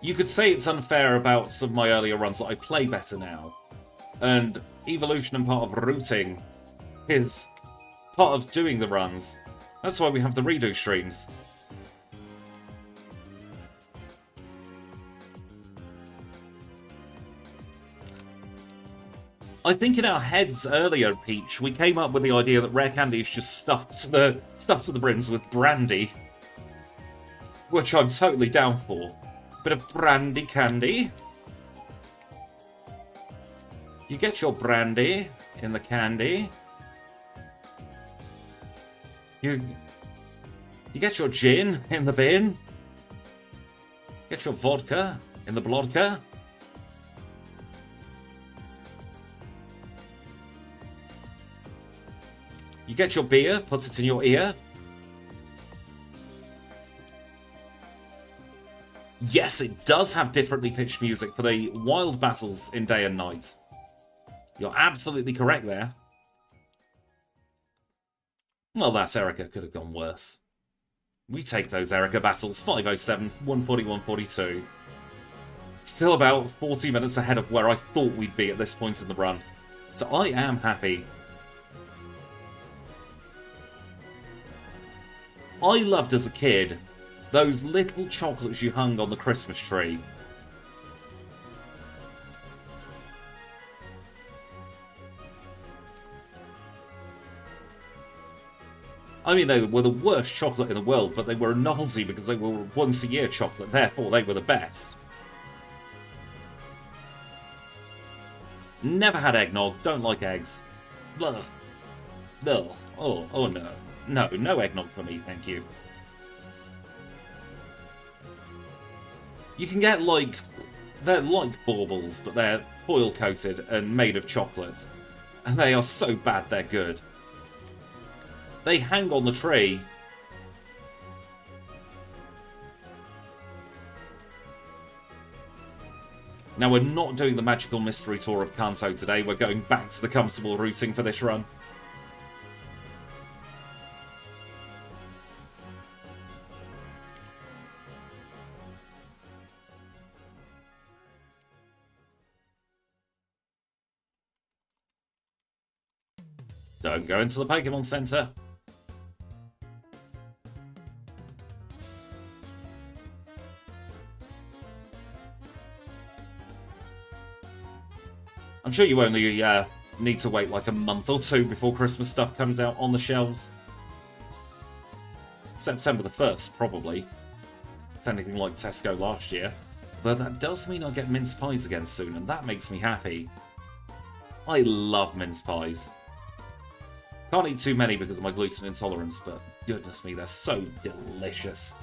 You could say it's unfair about some of my earlier runs that I play better now. And evolution and part of routing is part of doing the runs. That's why we have the redo streams. I think in our heads earlier, Peach, we came up with the idea that rare candy is just stuffed to the brims with brandy. Which I'm totally down for. Bit of brandy candy. You get your brandy in the candy. You get your gin in the bin. Get your vodka in the blodka. You get your beer, put it in your ear. Yes, it does have differently pitched music for the wild battles in day and night. You're absolutely correct there. Well, that Erica could have gone worse. We take those Erica battles, 507, 140, 142. Still about 40 minutes ahead of where I thought we'd be at this point in the run. So I am happy. I loved as a kid those little chocolates you hung on the Christmas tree. I mean, they were the worst chocolate in the world, but they were a novelty because they were once-a-year chocolate, therefore they were the best. Never had eggnog, don't like eggs. Ugh. Ugh. Oh no. No eggnog for me, thank you. You can get, like, they're like baubles, but they're foil-coated and made of chocolate. And they are so bad they're good. They hang on the tree. Now, we're not doing the magical mystery tour of Kanto today. We're going back to the comfortable routing for this run. Don't go into the Pokémon Center. I'm sure you only need to wait like a month or two before Christmas stuff comes out on the shelves. September the 1st, probably. It's anything like Tesco last year. But that does mean I'll get mince pies again soon, and that makes me happy. I love mince pies. Can't eat too many because of my gluten intolerance, but goodness me, they're so delicious.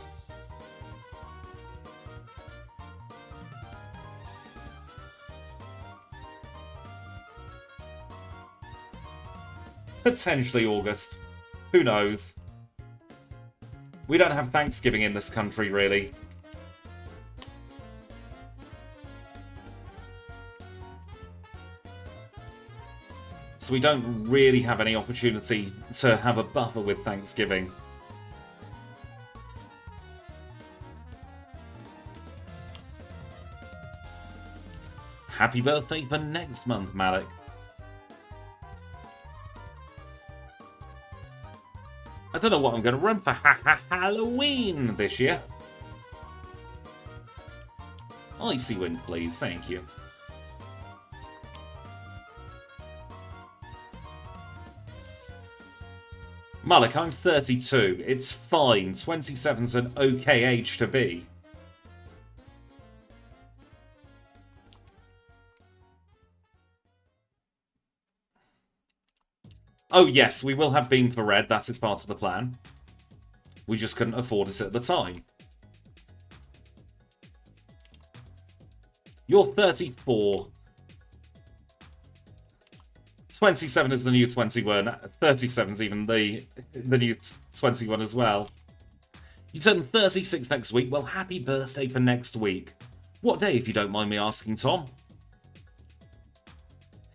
Potentially August. Who knows? We don't have Thanksgiving in this country, really. So we don't really have any opportunity to have a buffer with Thanksgiving. Happy birthday for next month, Malik. I don't know what I'm going to run for Halloween this year. Icy Wind, please. Thank you. Malik, I'm 32. It's fine. 27's an okay age to be. Oh yes, we will have Beam for Red. That is part of the plan. We just couldn't afford it at the time. You're 34. 27 is the new 21. 37's even the new 21 as well. You turn 36 next week. Well, happy birthday for next week. What day, if you don't mind me asking, Tom?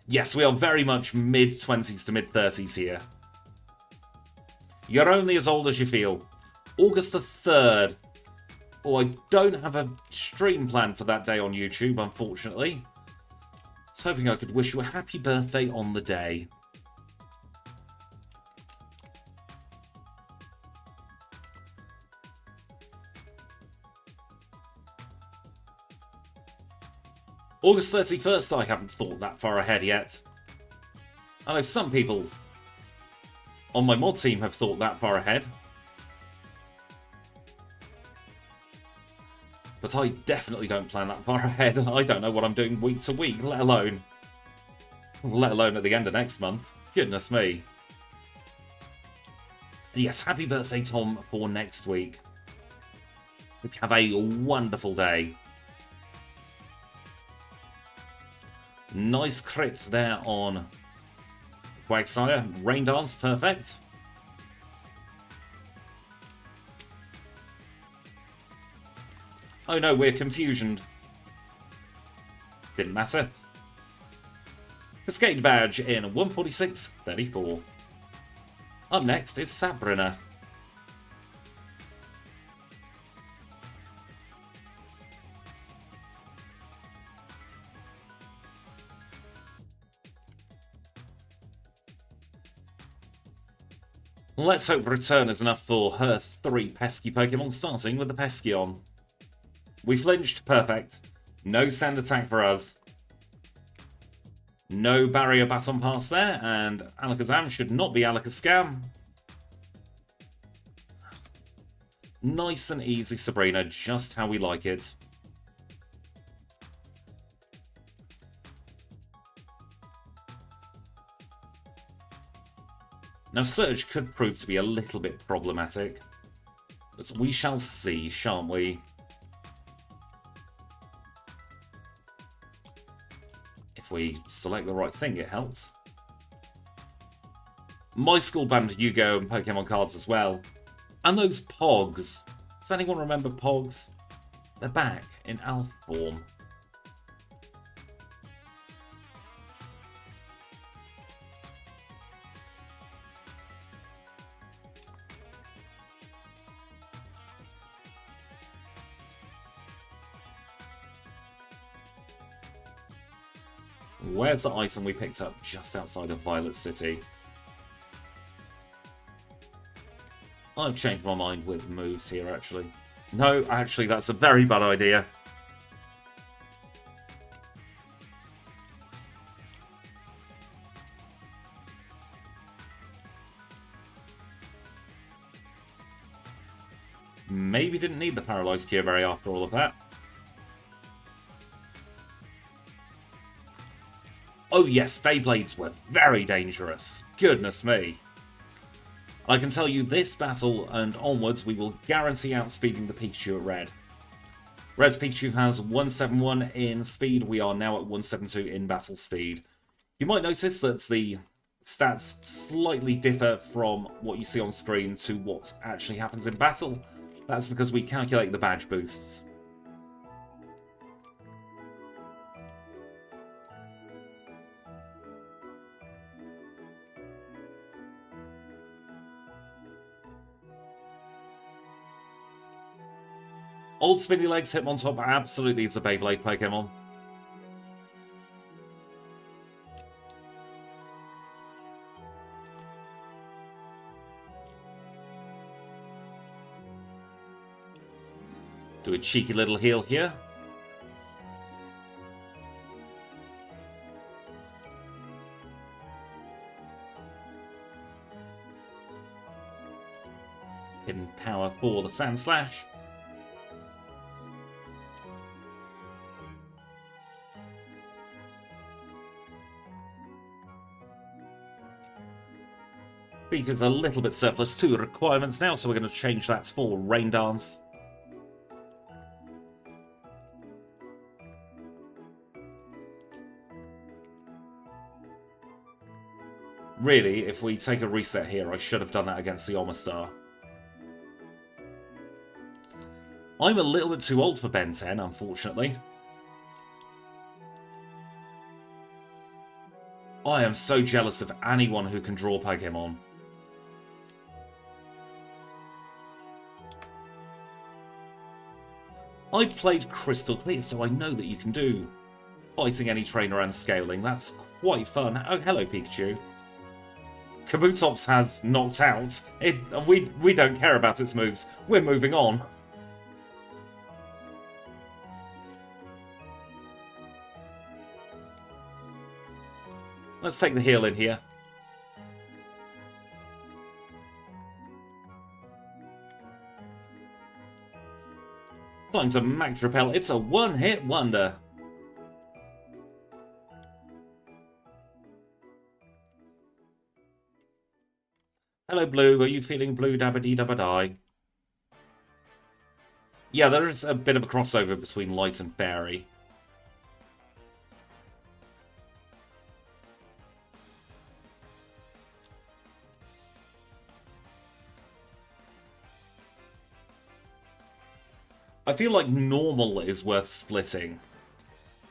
Yes, we are very much mid-20s to mid-30s here. You're only as old as you feel. August the 3rd. Oh, I don't have a stream planned for that day on YouTube, unfortunately. I was hoping I could wish you a happy birthday on the day. August 31st, I haven't thought that far ahead yet. I know some people on my mod team have thought that far ahead. But I definitely don't plan that far ahead. I don't know what I'm doing week to week, let alone at the end of next month. Goodness me. Yes, happy birthday, Tom, for next week. Hope you have a wonderful day. Nice crits there on Quagsire. Rain Dance, perfect. Oh no, we're confusioned. Didn't matter. Cascade Badge in 146.34. Up next is Sabrina. Let's hope return is enough for her 3 pesky Pokemon, starting with the Peskeon. We flinched, perfect. No sand attack for us. No barrier baton pass there, and Alakazam should not be Alakazam. Nice and easy, Sabrina, just how we like it. Now, Surge could prove to be a little bit problematic, but we shall see, shan't we? If we select the right thing, it helps. My school banned Yu-Gi-Oh! And Pokemon cards as well. And those Pogs. Does anyone remember Pogs? They're back in Alpha form. Where's the item we picked up just outside of Violet City? I've changed my mind with moves here, actually. No, actually, that's a very bad idea. Maybe didn't need the Paralyzed Kyogre after all of that. Oh yes, Beyblades were very dangerous. Goodness me. I can tell you this battle and onwards we will guarantee outspeeding the Pikachu at Red. Red's Pikachu has 171 in speed, we are now at 172 in battle speed. You might notice that the stats slightly differ from what you see on screen to what actually happens in battle. That's because we calculate the badge boosts. Old Spinny Legs Hitmontop absolutely is a Beyblade Pokemon. Do a cheeky little heal here. Hidden power for the Sand Slash. Beaker's a little bit surplus to requirements now, so we're going to change that for Rain Dance. Really, if we take a reset here, I should have done that against the Omastar. I'm a little bit too old for Ben 10, unfortunately. I am so jealous of anyone who can draw Pokemon. I've played Crystal Clear, so I know that you can do fighting any trainer and scaling. That's quite fun. Oh, hello, Pikachu. Kabutops has knocked out. We don't care about its moves. We're moving on. Let's take the heal in here. Time to Max Repel. It's a one-hit wonder. Hello, Blue. Are you feeling blue dabba-dee-dabba-die? Yeah, there is a bit of a crossover between Light and Fairy. I feel like normal is worth splitting.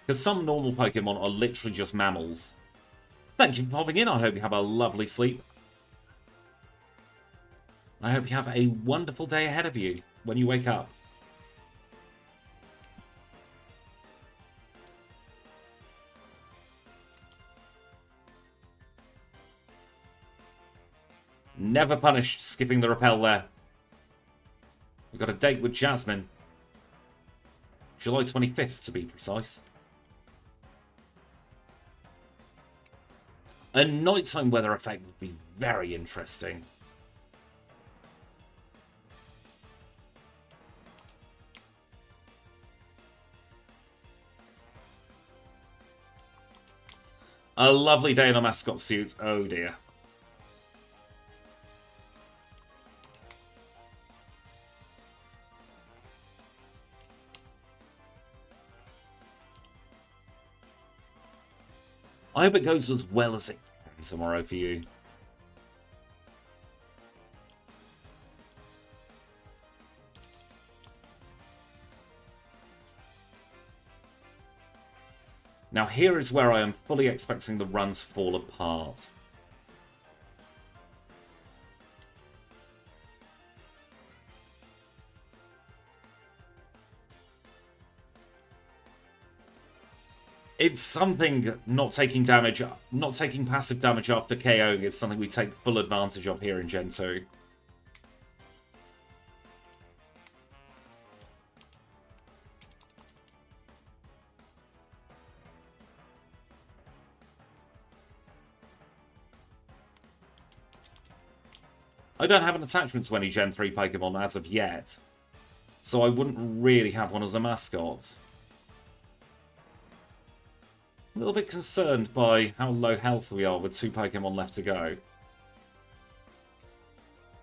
Because some normal Pokemon are literally just mammals. Thank you for popping in. I hope you have a lovely sleep. I hope you have a wonderful day ahead of you when you wake up. Never punished skipping the rappel there. We've got a date with Jasmine. July 25th, to be precise. A nighttime weather effect would be very interesting. A lovely day in a mascot suit. Oh dear. I hope it goes as well as it can tomorrow for you. Now here is where I am fully expecting the run to fall apart. It's something not taking damage, not taking passive damage after KOing is something we take full advantage of here in Gen 2. I don't have an attachment to any Gen 3 Pokemon as of yet, so I wouldn't really have one as a mascot. A little bit concerned by how low health we are with 2 Pokemon left to go.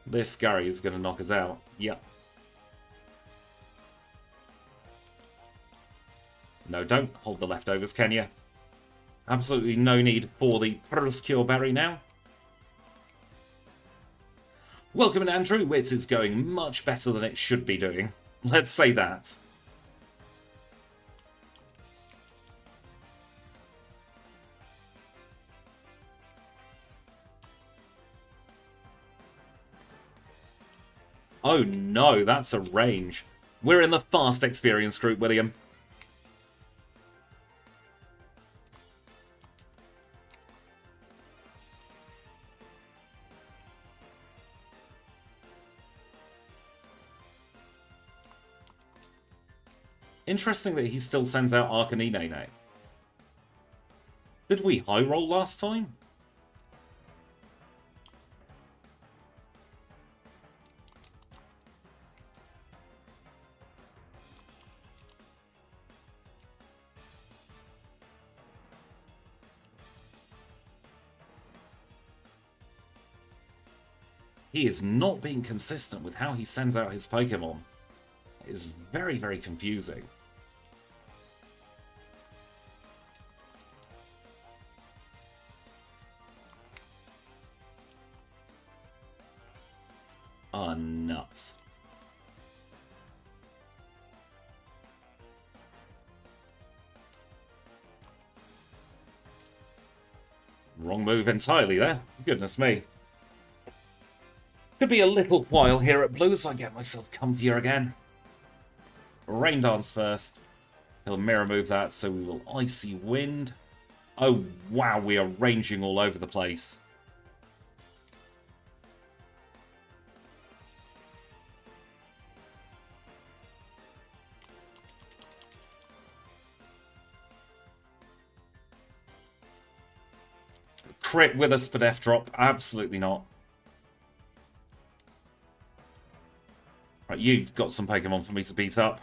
This Gary is going to knock us out. Yep. No, don't hold the leftovers, can you? Absolutely no need for the Cure Berry now. Welcome in, Andrew. It is going much better than it should be doing. Let's say that. Oh no, that's a range. We're in the fast experience group, William. Interesting that he still sends out Arcanine. Did we high roll last time? He is not being consistent with how he sends out his Pokemon. It is very, very confusing. Ah, nuts. Wrong move entirely there. Goodness me. Could be a little while here at Blue as I get myself comfier again. Rain Dance first. He'll mirror move that, so we will Icy Wind. Oh, wow, we are ranging all over the place. Crit with a Spadef drop? Absolutely not. Right, you've got some Pokemon for me to beat up.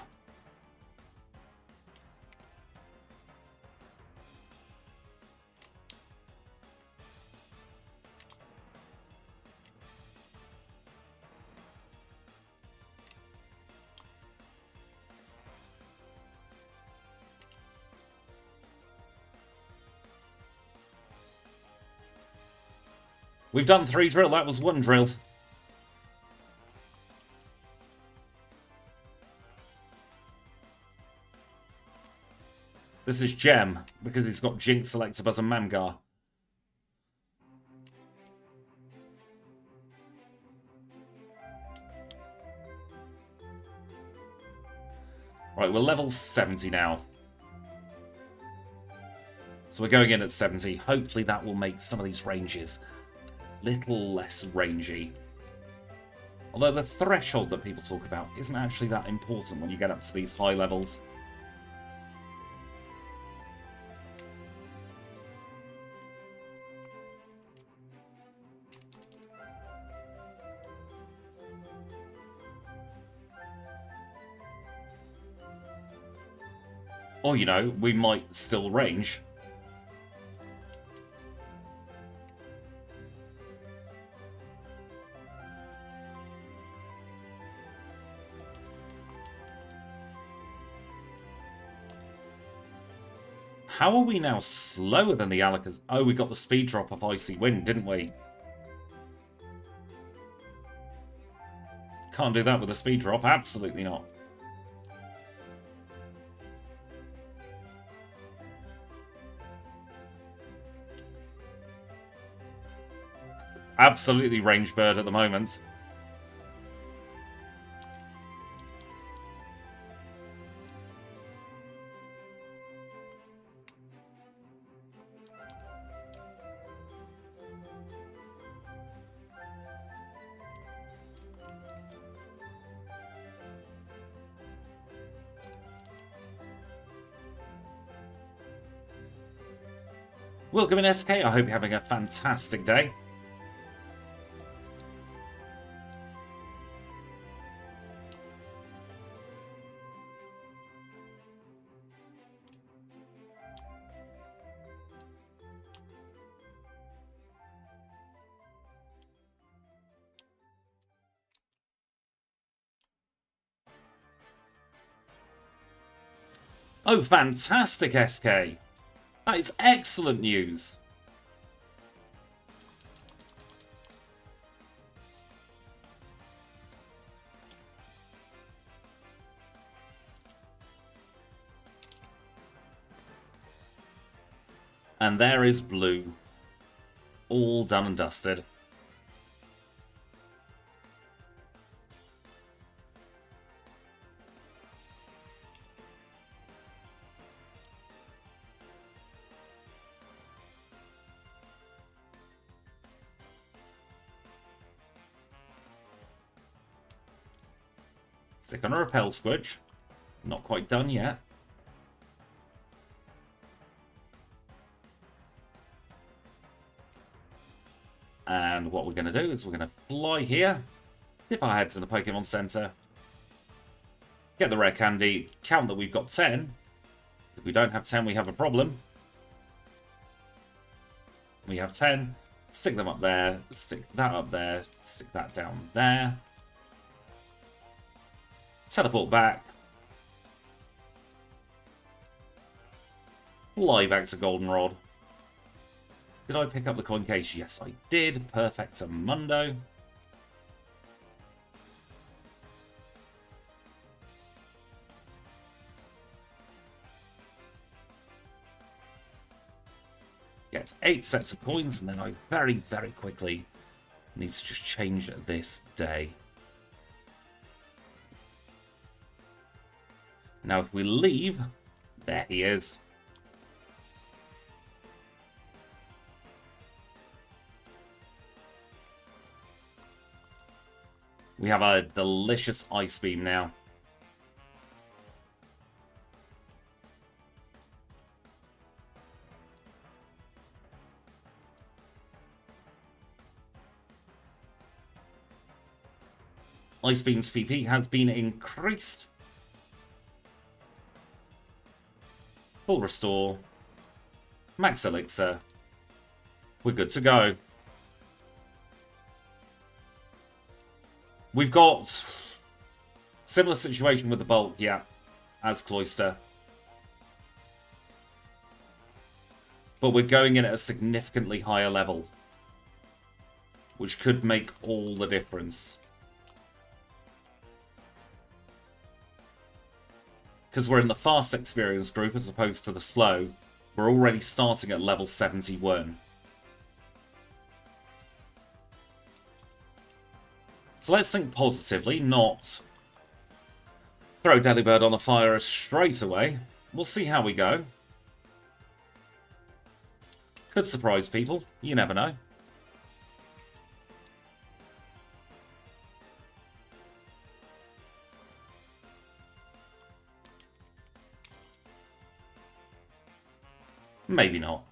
We've done 3 drill, that was 1 drill. This is Gem, because he's got Jinx, Electabuzz, and Mamgar. Right, we're level 70 now. So we're going in at 70. Hopefully that will make some of these ranges little less rangy. Although the threshold that people talk about isn't actually that important when you get up to these high levels. Or, you know, we might still range. How are we now slower than the Alakaz? Oh, we got the speed drop of Icy Wind, didn't we? Can't do that with a speed drop, absolutely not. Absolutely range bird at the moment. Welcome in, SK. I hope you're having a fantastic day. Oh, fantastic, SK. That is excellent news. And there is blue. All done and dusted. Stick on a repel squidge. Not quite done yet. And what we're going to do is we're going to fly here, dip our heads in the Pokemon Center, get the rare candy, count that we've got 10. If we don't have 10, we have a problem. We have 10. Stick them up there, stick that up there, stick that down there. Teleport back. Fly back to Goldenrod. Did I pick up the coin case? Yes, I did. Perfectamundo. Get 8 sets of coins, and then I very, very quickly need to just change this day. Now, if we leave, there he is. We have a delicious Ice Beam now. Ice Beam's PP has been increased. Full restore. Max elixir. We're good to go. We've got similar situation with the bulk, yeah, as Cloyster. But we're going in at a significantly higher level, which could make all the difference. Because we're in the fast experience group as opposed to the slow, we're already starting at level 71. So let's think positively, not throw Delibird on the fire straight away. We'll see how we go. Could surprise people, you never know. Maybe not.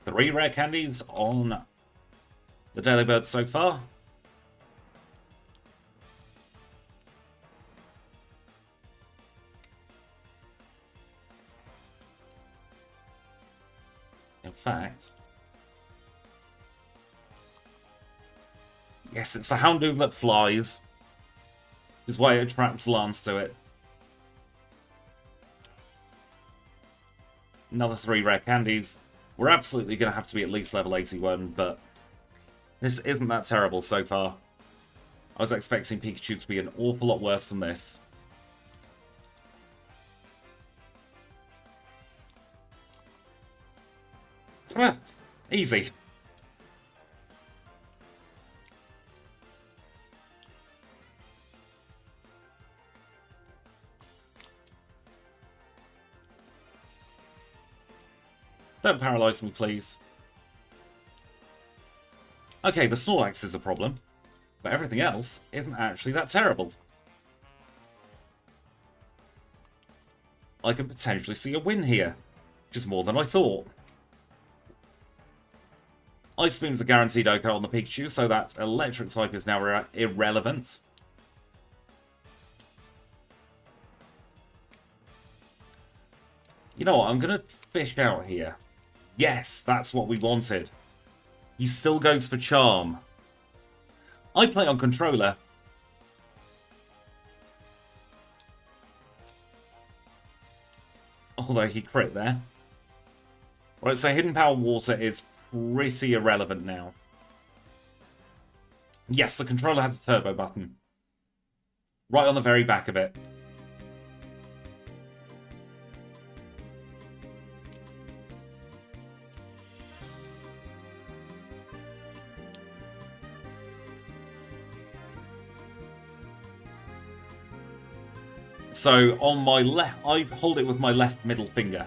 Three rare candies on the Delibird so far. In fact, yes, it's the Houndoom that flies. Is why it attracts Lance to it. Another three rare candies. We're absolutely going to have to be at least level 81, but this isn't that terrible so far. I was expecting Pikachu to be an awful lot worse than this. Easy. Don't paralyze me, please. Okay, the Snorlax is a problem, but everything else isn't actually that terrible. I can potentially see a win here, which is more than I thought. Ice Beam's a guaranteed OHKO on the Pikachu, so that Electric type is now irrelevant. You know what, I'm going to fish out here. Yes, that's what we wanted. He still goes for Charm. I play on controller. Although he crit there. Right, so Hidden Power Water is pretty irrelevant now. Yes, the controller has a turbo button. Right on the very back of it. So on my left, I hold it with my left middle finger.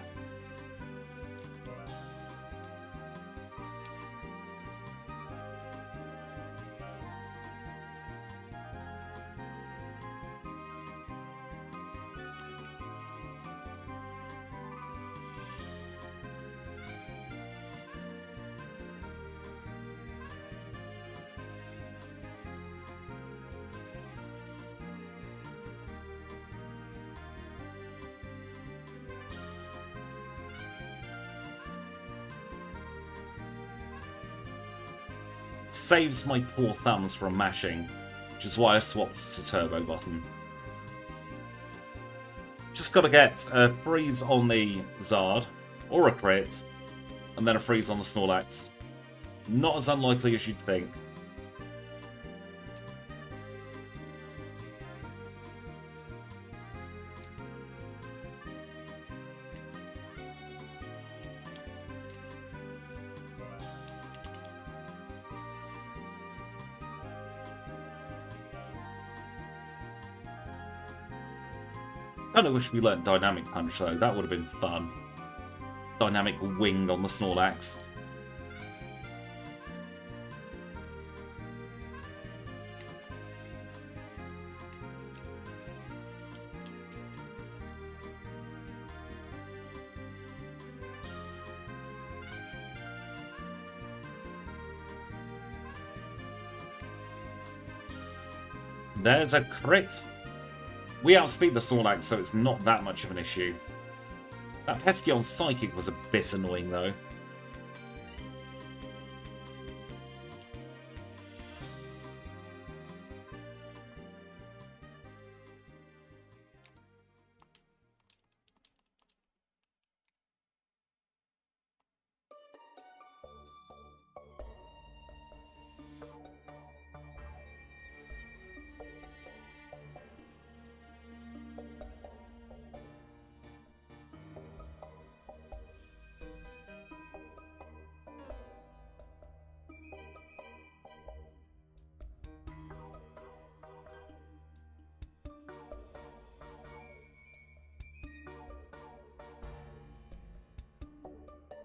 Saves my poor thumbs from mashing, which is why I swapped to turbo button. Just gotta get a freeze on the Zard, or a crit, and then a freeze on the Snorlax. Not as unlikely as you'd think. I kind of wish we learnt Dynamic Punch though, that would have been fun. Dynamic Wing on the Snorlax. There's a crit! We outspeed the Snorlax, so it's not that much of an issue. That pesky on Psychic was a bit annoying, though.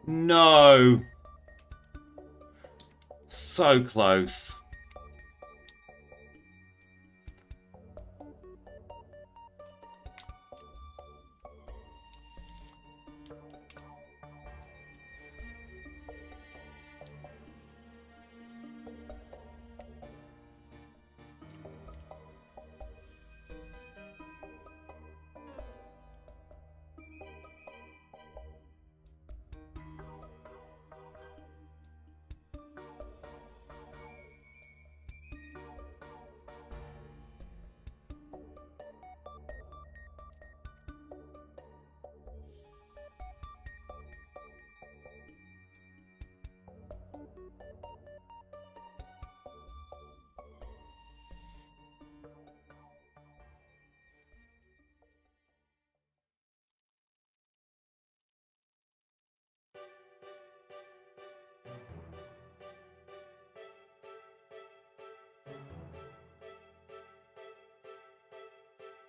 No! So close.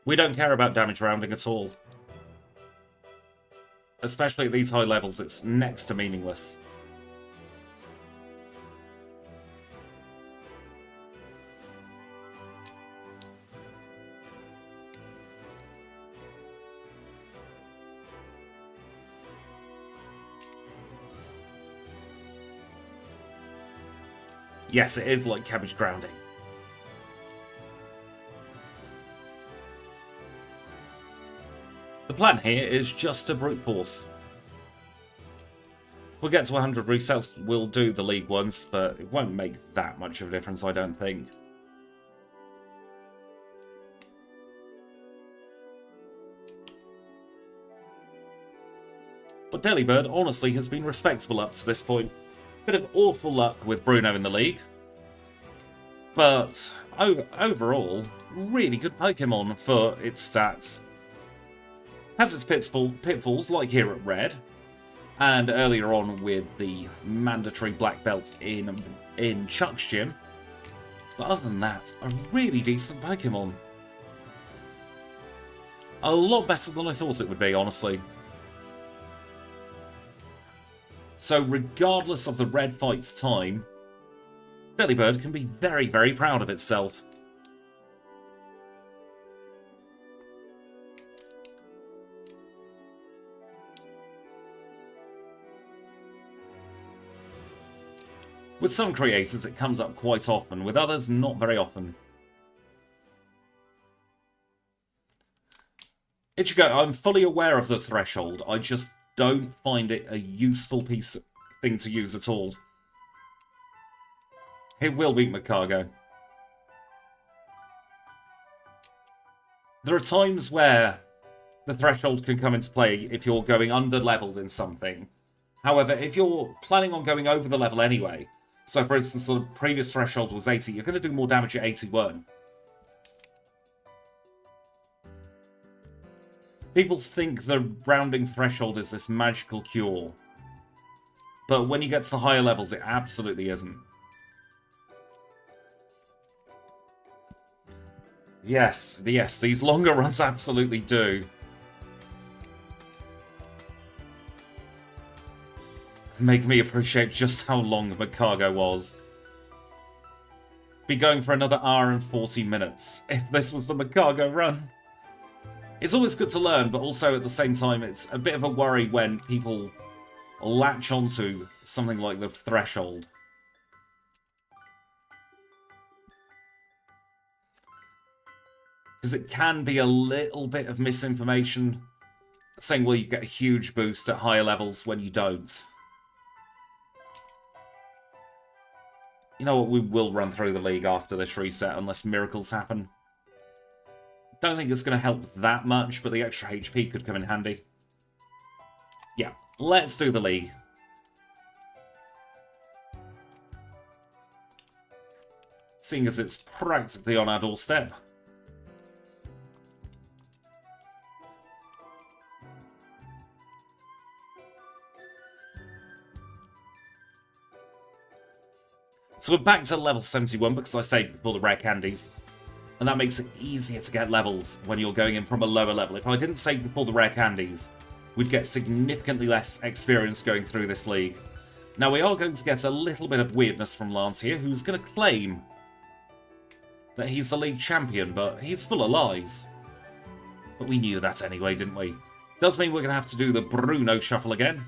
We don't care about damage rounding at all. Especially at these high levels, it's next to meaningless. Yes, it is like cabbage grounding. The plan here is just to brute force. We'll get to 100 resets, we'll do the league once, but it won't make that much of a difference, I don't think. But Delibird honestly has been respectable up to this point. Bit of awful luck with Bruno in the league. But overall, really good Pokemon for its stats. Has its pitfalls, like here at Red, and earlier on with the mandatory black belt in Chuck's gym. But other than that, a really decent Pokemon. A lot better than I thought it would be, honestly. So regardless of the Red fight's time, Delibird can be very, very proud of itself. With some creators it comes up quite often, with others not very often. Ichigo, I'm fully aware of the threshold, I just don't find it a useful thing to use at all. It will beat Makago. There are times where the threshold can come into play if you're going under-leveled in something. However, if you're planning on going over the level anyway, so for instance the previous threshold was 80, you're going to do more damage at 81. People think the rounding threshold is this magical cure. But when you get to the higher levels, it absolutely isn't. Yes, these longer runs absolutely do. Make me appreciate just how long Makago was. Be going for another hour and 40 minutes if this was the Makago run. It's always good to learn, but also at the same time it's a bit of a worry when people latch onto something like the threshold. Because it can be a little bit of misinformation, saying, well, you get a huge boost at higher levels when you don't. You know what, we will run through the league after this reset, unless miracles happen. Don't think it's going to help that much, but the extra HP could come in handy. Yeah, let's do the league. Seeing as it's practically on our doorstep. So we're back to level 71 because I saved before the rare candies. And that makes it easier to get levels when you're going in from a lower level. If I didn't save before the rare candies, we'd get significantly less experience going through this league. Now we are going to get a little bit of weirdness from Lance here, who's going to claim that he's the league champion, but he's full of lies. But we knew that anyway, didn't we? Does mean we're going to have to do the Bruno shuffle again.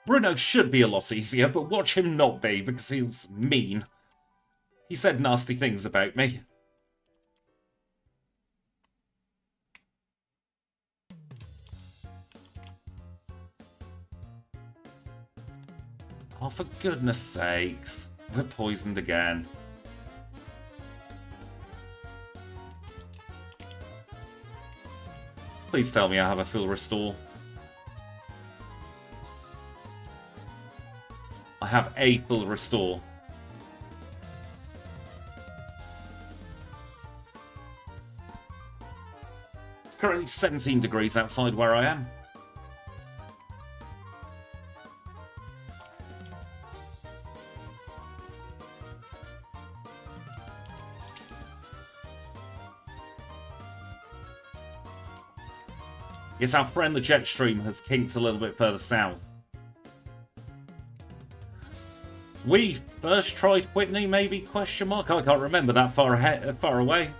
Bruno should be a lot easier, but watch him not be, because he's mean. He said nasty things about me. Oh, for goodness sakes. We're poisoned again. Please tell me I have a full restore. I have a full restore. currently 17 degrees outside where I am. Yes, our friend the jet stream has kinked a little bit further south. We first tried Whitney, maybe? Question mark. I can't remember that far ahead, far away.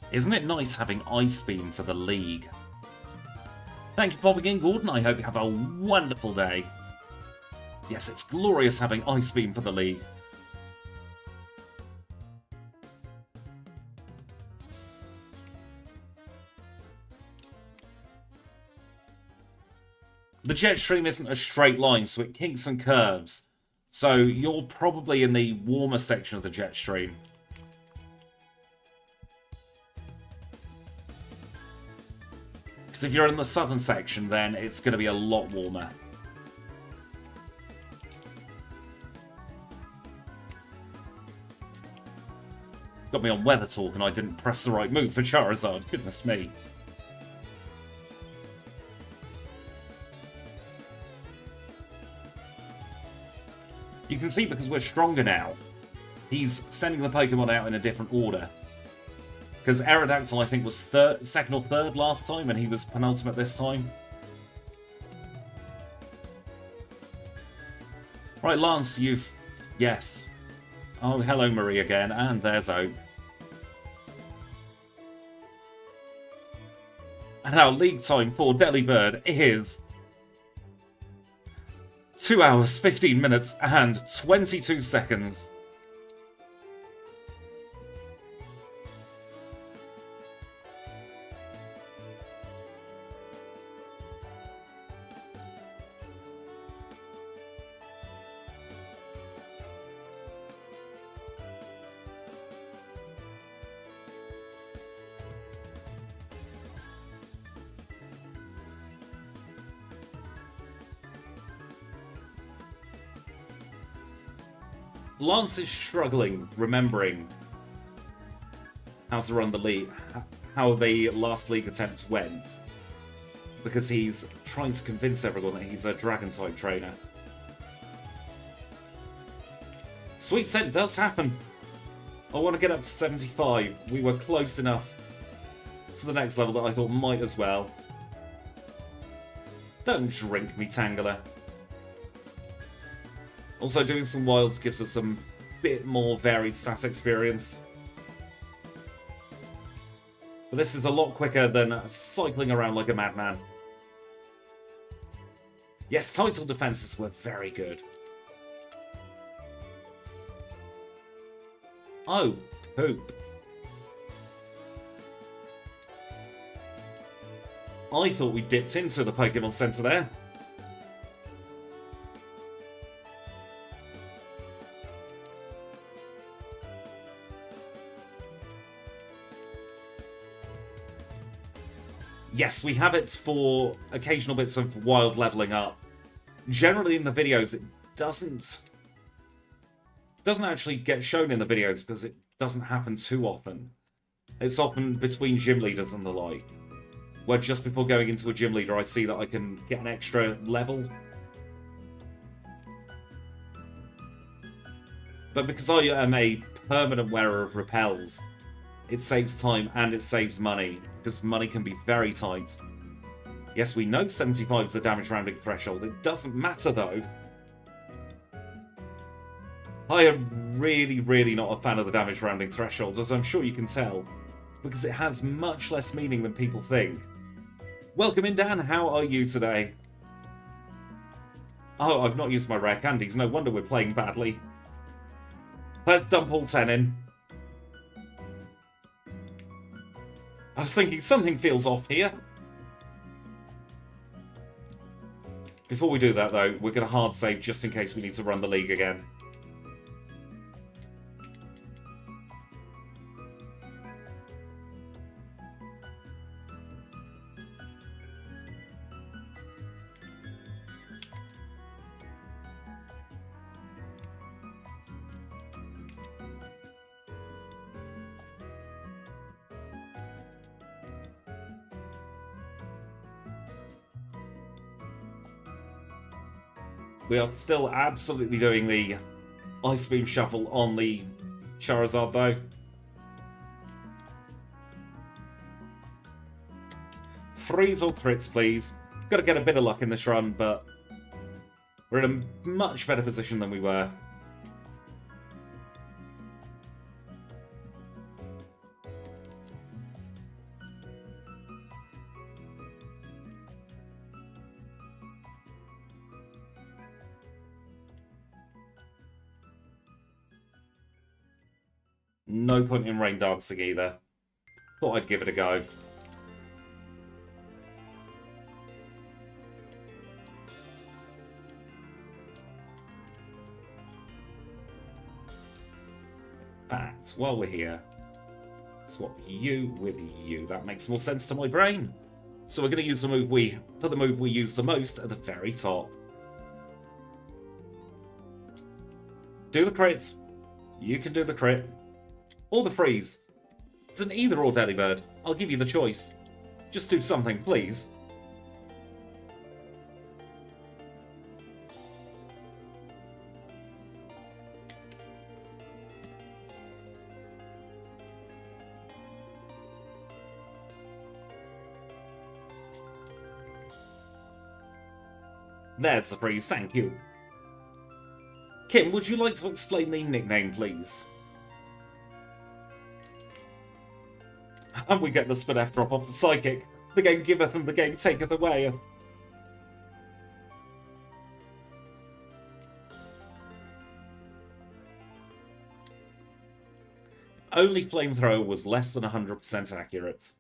Isn't it nice having Ice Beam for the League? Thank you for popping in, Gordon. I hope you have a wonderful day. Yes, it's glorious having Ice Beam for the League. The jet stream isn't a straight line, so it kinks and curves. So you're probably in the warmer section of the jet stream. Because if you're in the southern section, then it's going to be a lot warmer. Got me on Weather Talk and I didn't press the right move for Charizard. Goodness me. You can see because we're stronger now, he's sending the Pokemon out in a different order. Because Aerodactyl, I think, was second or third last time, and he was penultimate this time. Right, Lance, you've... Yes. Oh, hello, Marie again, and there's Oak. And our league time for Delibird is 2 hours, 15 minutes, and 22 seconds. Lance is struggling remembering how to run the league, how the last league attempt went, because he's trying to convince everyone that he's a Dragon-type trainer. Sweet Scent does happen. I want to get up to 75. We were close enough to the next level that I thought might as well. Don't drink me, Tangela. Also, doing some wilds gives us some bit more varied stat experience. But this is a lot quicker than cycling around like a madman. Yes, title defenses were very good. Oh, poop. I thought we dipped into the Pokemon Center there. Yes, we have it for occasional bits of wild leveling up. Generally in the videos, it doesn't actually get shown in the videos because it doesn't happen too often. It's often between gym leaders and the like, where just before going into a gym leader, I see that I can get an extra level. But because I am a permanent wearer of repels, it saves time and it saves money, because money can be very tight. Yes, we know 75 is the damage rounding threshold. It doesn't matter, though. I am really, really not a fan of the damage rounding threshold, as I'm sure you can tell, because it has much less meaning than people think. Welcome in, Dan. How are you today? Oh, I've not used my rare candies. No wonder we're playing badly. Let's dump all 10 in. I was thinking something feels off here. Before we do that, though, we're going to hard save just in case we need to run the league again. We are still absolutely doing the Ice Beam Shuffle on the Charizard, though. Freeze or crits, please. Got to get a bit of luck in this run, but we're in a much better position than we were. No point in rain dancing either. Thought I'd give it a go. But while we're here, swap you with you. That makes more sense to my brain. So we're going to use the move put the move we use the most at the very top. Do the crit. You can do the crit. Or the freeze. It's an either or, Delibird. I'll give you the choice. Just do something, please. There's the freeze, thank you. Kim, would you like to explain the nickname, please? And we get the spin F drop off the Psychic. The game giveth and the game taketh away. Only Flamethrower was less than 100% accurate.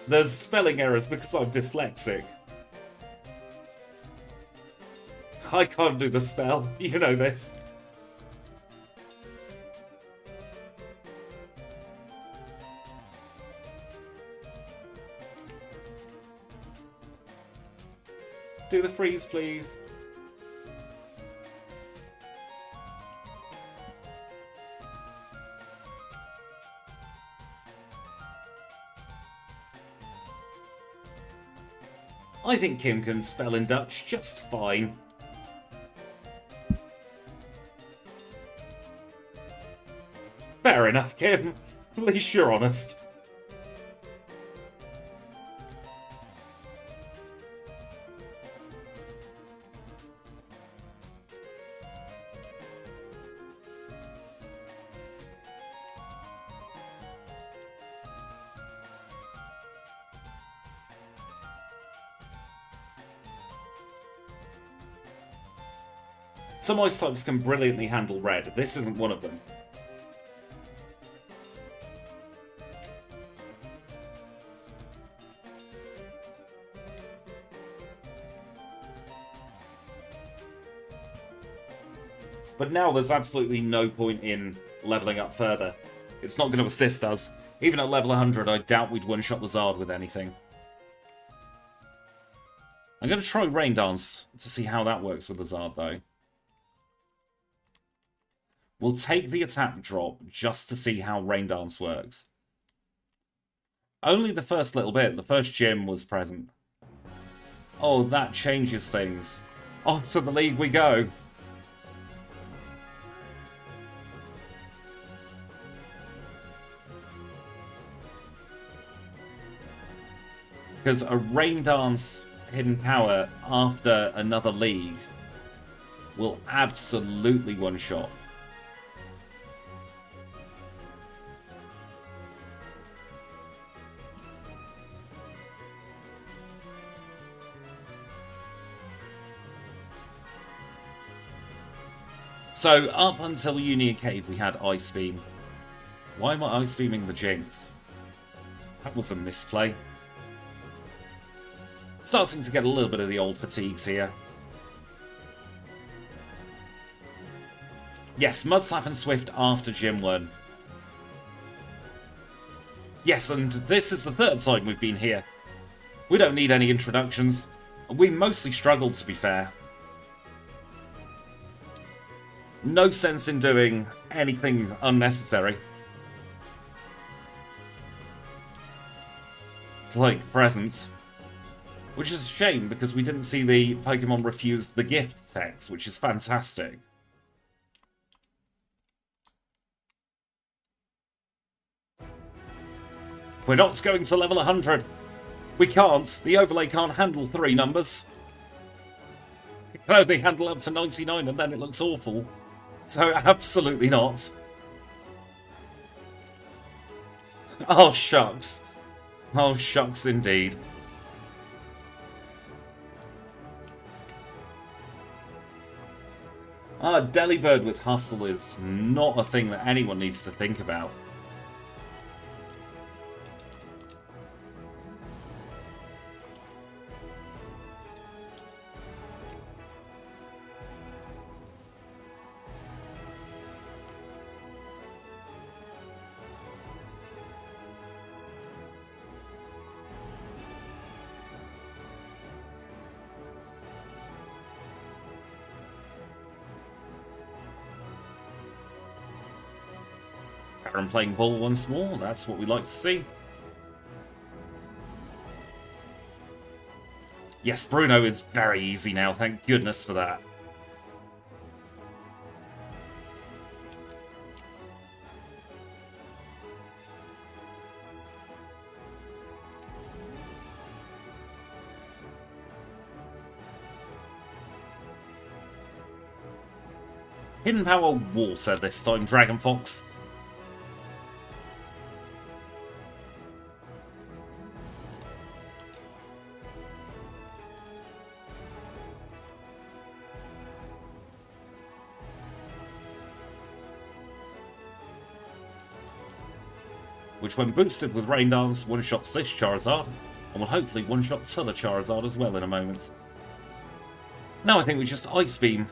There's spelling errors because I'm dyslexic. I can't do the spell. You know this. Do the freeze, please. I think Kim can spell in Dutch just fine. Fair enough, Kim. At least you're honest. Some ice types can brilliantly handle red. This isn't one of them. But now there's absolutely no point in leveling up further. It's not going to assist us. Even at level 100, I doubt we'd one-shot the Zard with anything. I'm going to try Rain Dance to see how that works with the Zard, though. We'll take the attack drop just to see how Rain Dance works. Only the first little bit. The first gym was present. Oh, that changes things. Off to the league we go. Because a Rain Dance hidden power after another league will absolutely one-shot. So, up until Union Cave, we had Ice Beam. Why am I Ice Beaming the Jinx? That was a misplay. Starting to get a little bit of the old fatigues here. Yes, Mudslap and Swift after Gym Learn. Yes, and this is the third time we've been here. We don't need any introductions. We mostly struggled, to be fair. No sense in doing anything unnecessary. Like presents. Which is a shame, because we didn't see the Pokemon refuse the gift text, which is fantastic. We're not going to level 100. We can't. The overlay can't handle 3 numbers. It can only handle up to 99 and then it looks awful. So absolutely not. Oh, shucks. Oh, shucks indeed. Delibird with Hustle is not a thing that anyone needs to think about. Aaron playing ball once more, that's what we like to see. Yes, Bruno is very easy now, thank goodness for that. Hidden Power Water this time, Dragon Fox. Which, when boosted with Rain Dance, one-shots this Charizard, and will hopefully one-shot t'other Charizard as well in a moment. Now I think we just Ice Beam.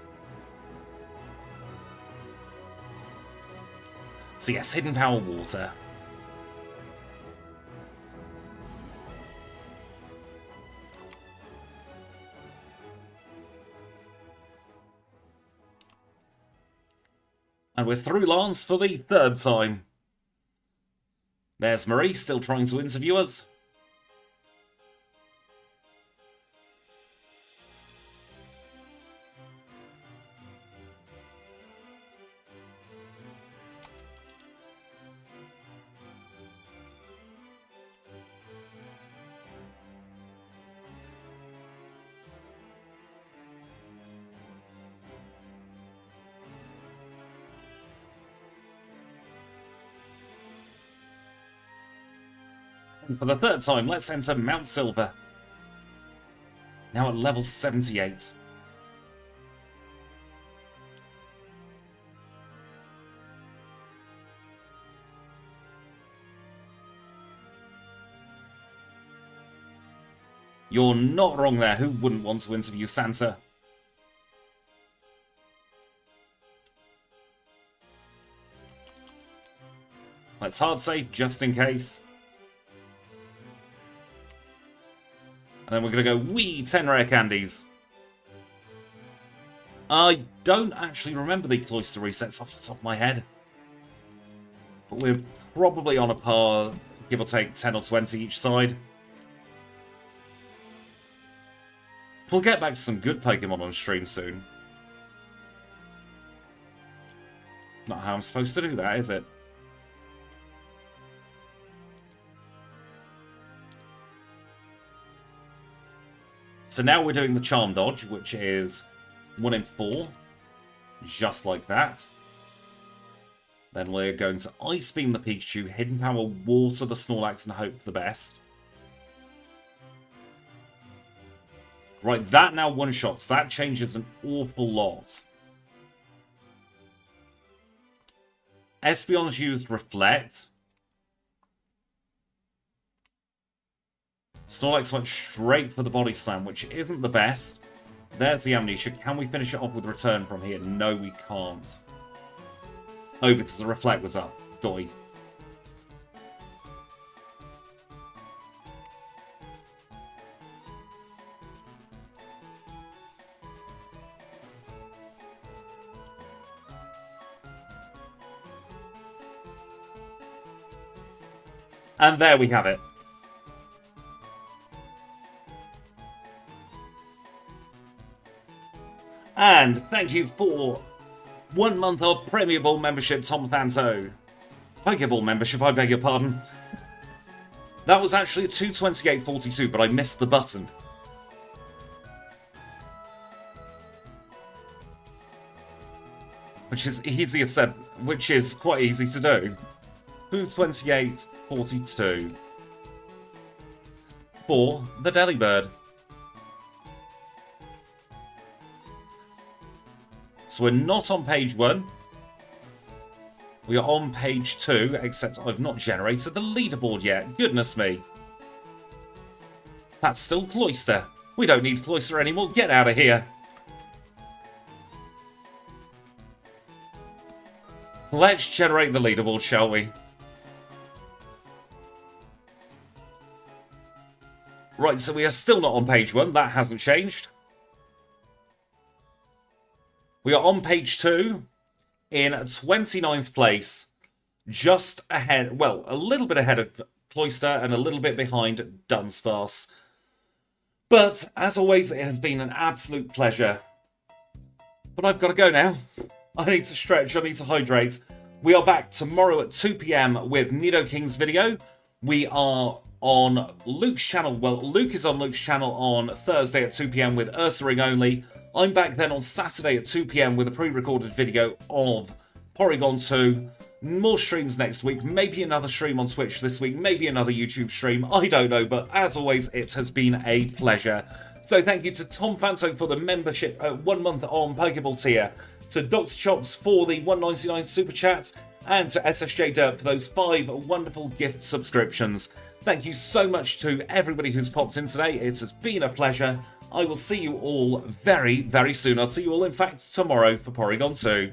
So yes, Hidden Power Water. And we're through Lance for the 3rd time. There's Marie, still trying to interview us. For the 3rd time, let's enter Mount Silver. Now at level 78. You're not wrong there. Who wouldn't want to interview Santa? Let's hard save just in case. And then we're going to go, wee, 10 rare candies. I don't actually remember the cloister resets off the top of my head. But we're probably on a par, give or take 10 or 20 each side. We'll get back to some good Pokemon on stream soon. It's not how I'm supposed to do that, is it? So now we're doing the Charm Dodge, which is 1 in 4. Just like that. Then we're going to Ice Beam the Pikachu, Hidden Power Water the Snorlax, and hope for the best. Right, that now one-shots. That changes an awful lot. Espeon's used Reflect. Snorlax went straight for the Body Slam, which isn't the best. There's the Amnesia. Can we finish it off with Return from here? No, we can't. Oh, because the Reflect was up. Doi. And there we have it. And thank you for 1 month of Premier Ball membership, Tom Thanto. Pokeball membership, I beg your pardon. That was actually a 228.42, but I missed the button. Which is easier said, which is quite easy to do. 228.42 for the Delibird. So we're not on page 1. We are on page 2, except I've not generated the leaderboard yet. Goodness me. That's still Cloyster. We don't need Cloyster anymore. Get out of here. Let's generate the leaderboard, shall we? Right, so we are still not on page 1. That hasn't changed. We are on page 2 in 29th place. Just ahead, well, a little bit ahead of Cloyster and a little bit behind Dunsparce. But, as always, it has been an absolute pleasure. But I've got to go now. I need to stretch, I need to hydrate. We are back tomorrow at 2 PM with Nidoking's video. We are on Luke's channel. Well, Luke is on Luke's channel on Thursday at 2 PM with Ursa Ring Only. I'm back then on Saturday at 2 PM with a pre-recorded video of Porygon 2. More streams next week. Maybe another stream on Twitch this week. Maybe another YouTube stream. I don't know. But as always, it has been a pleasure. So thank you to Tom Fanto for the membership 1 month on Pokeball tier. To Dr. Chops for the $1.99 super chat. And to SSJ Dirt for those 5 wonderful gift subscriptions. Thank you so much to everybody who's popped in today. It has been a pleasure. I will see you all very, very soon. I'll see you all, in fact, tomorrow for Porygon 2.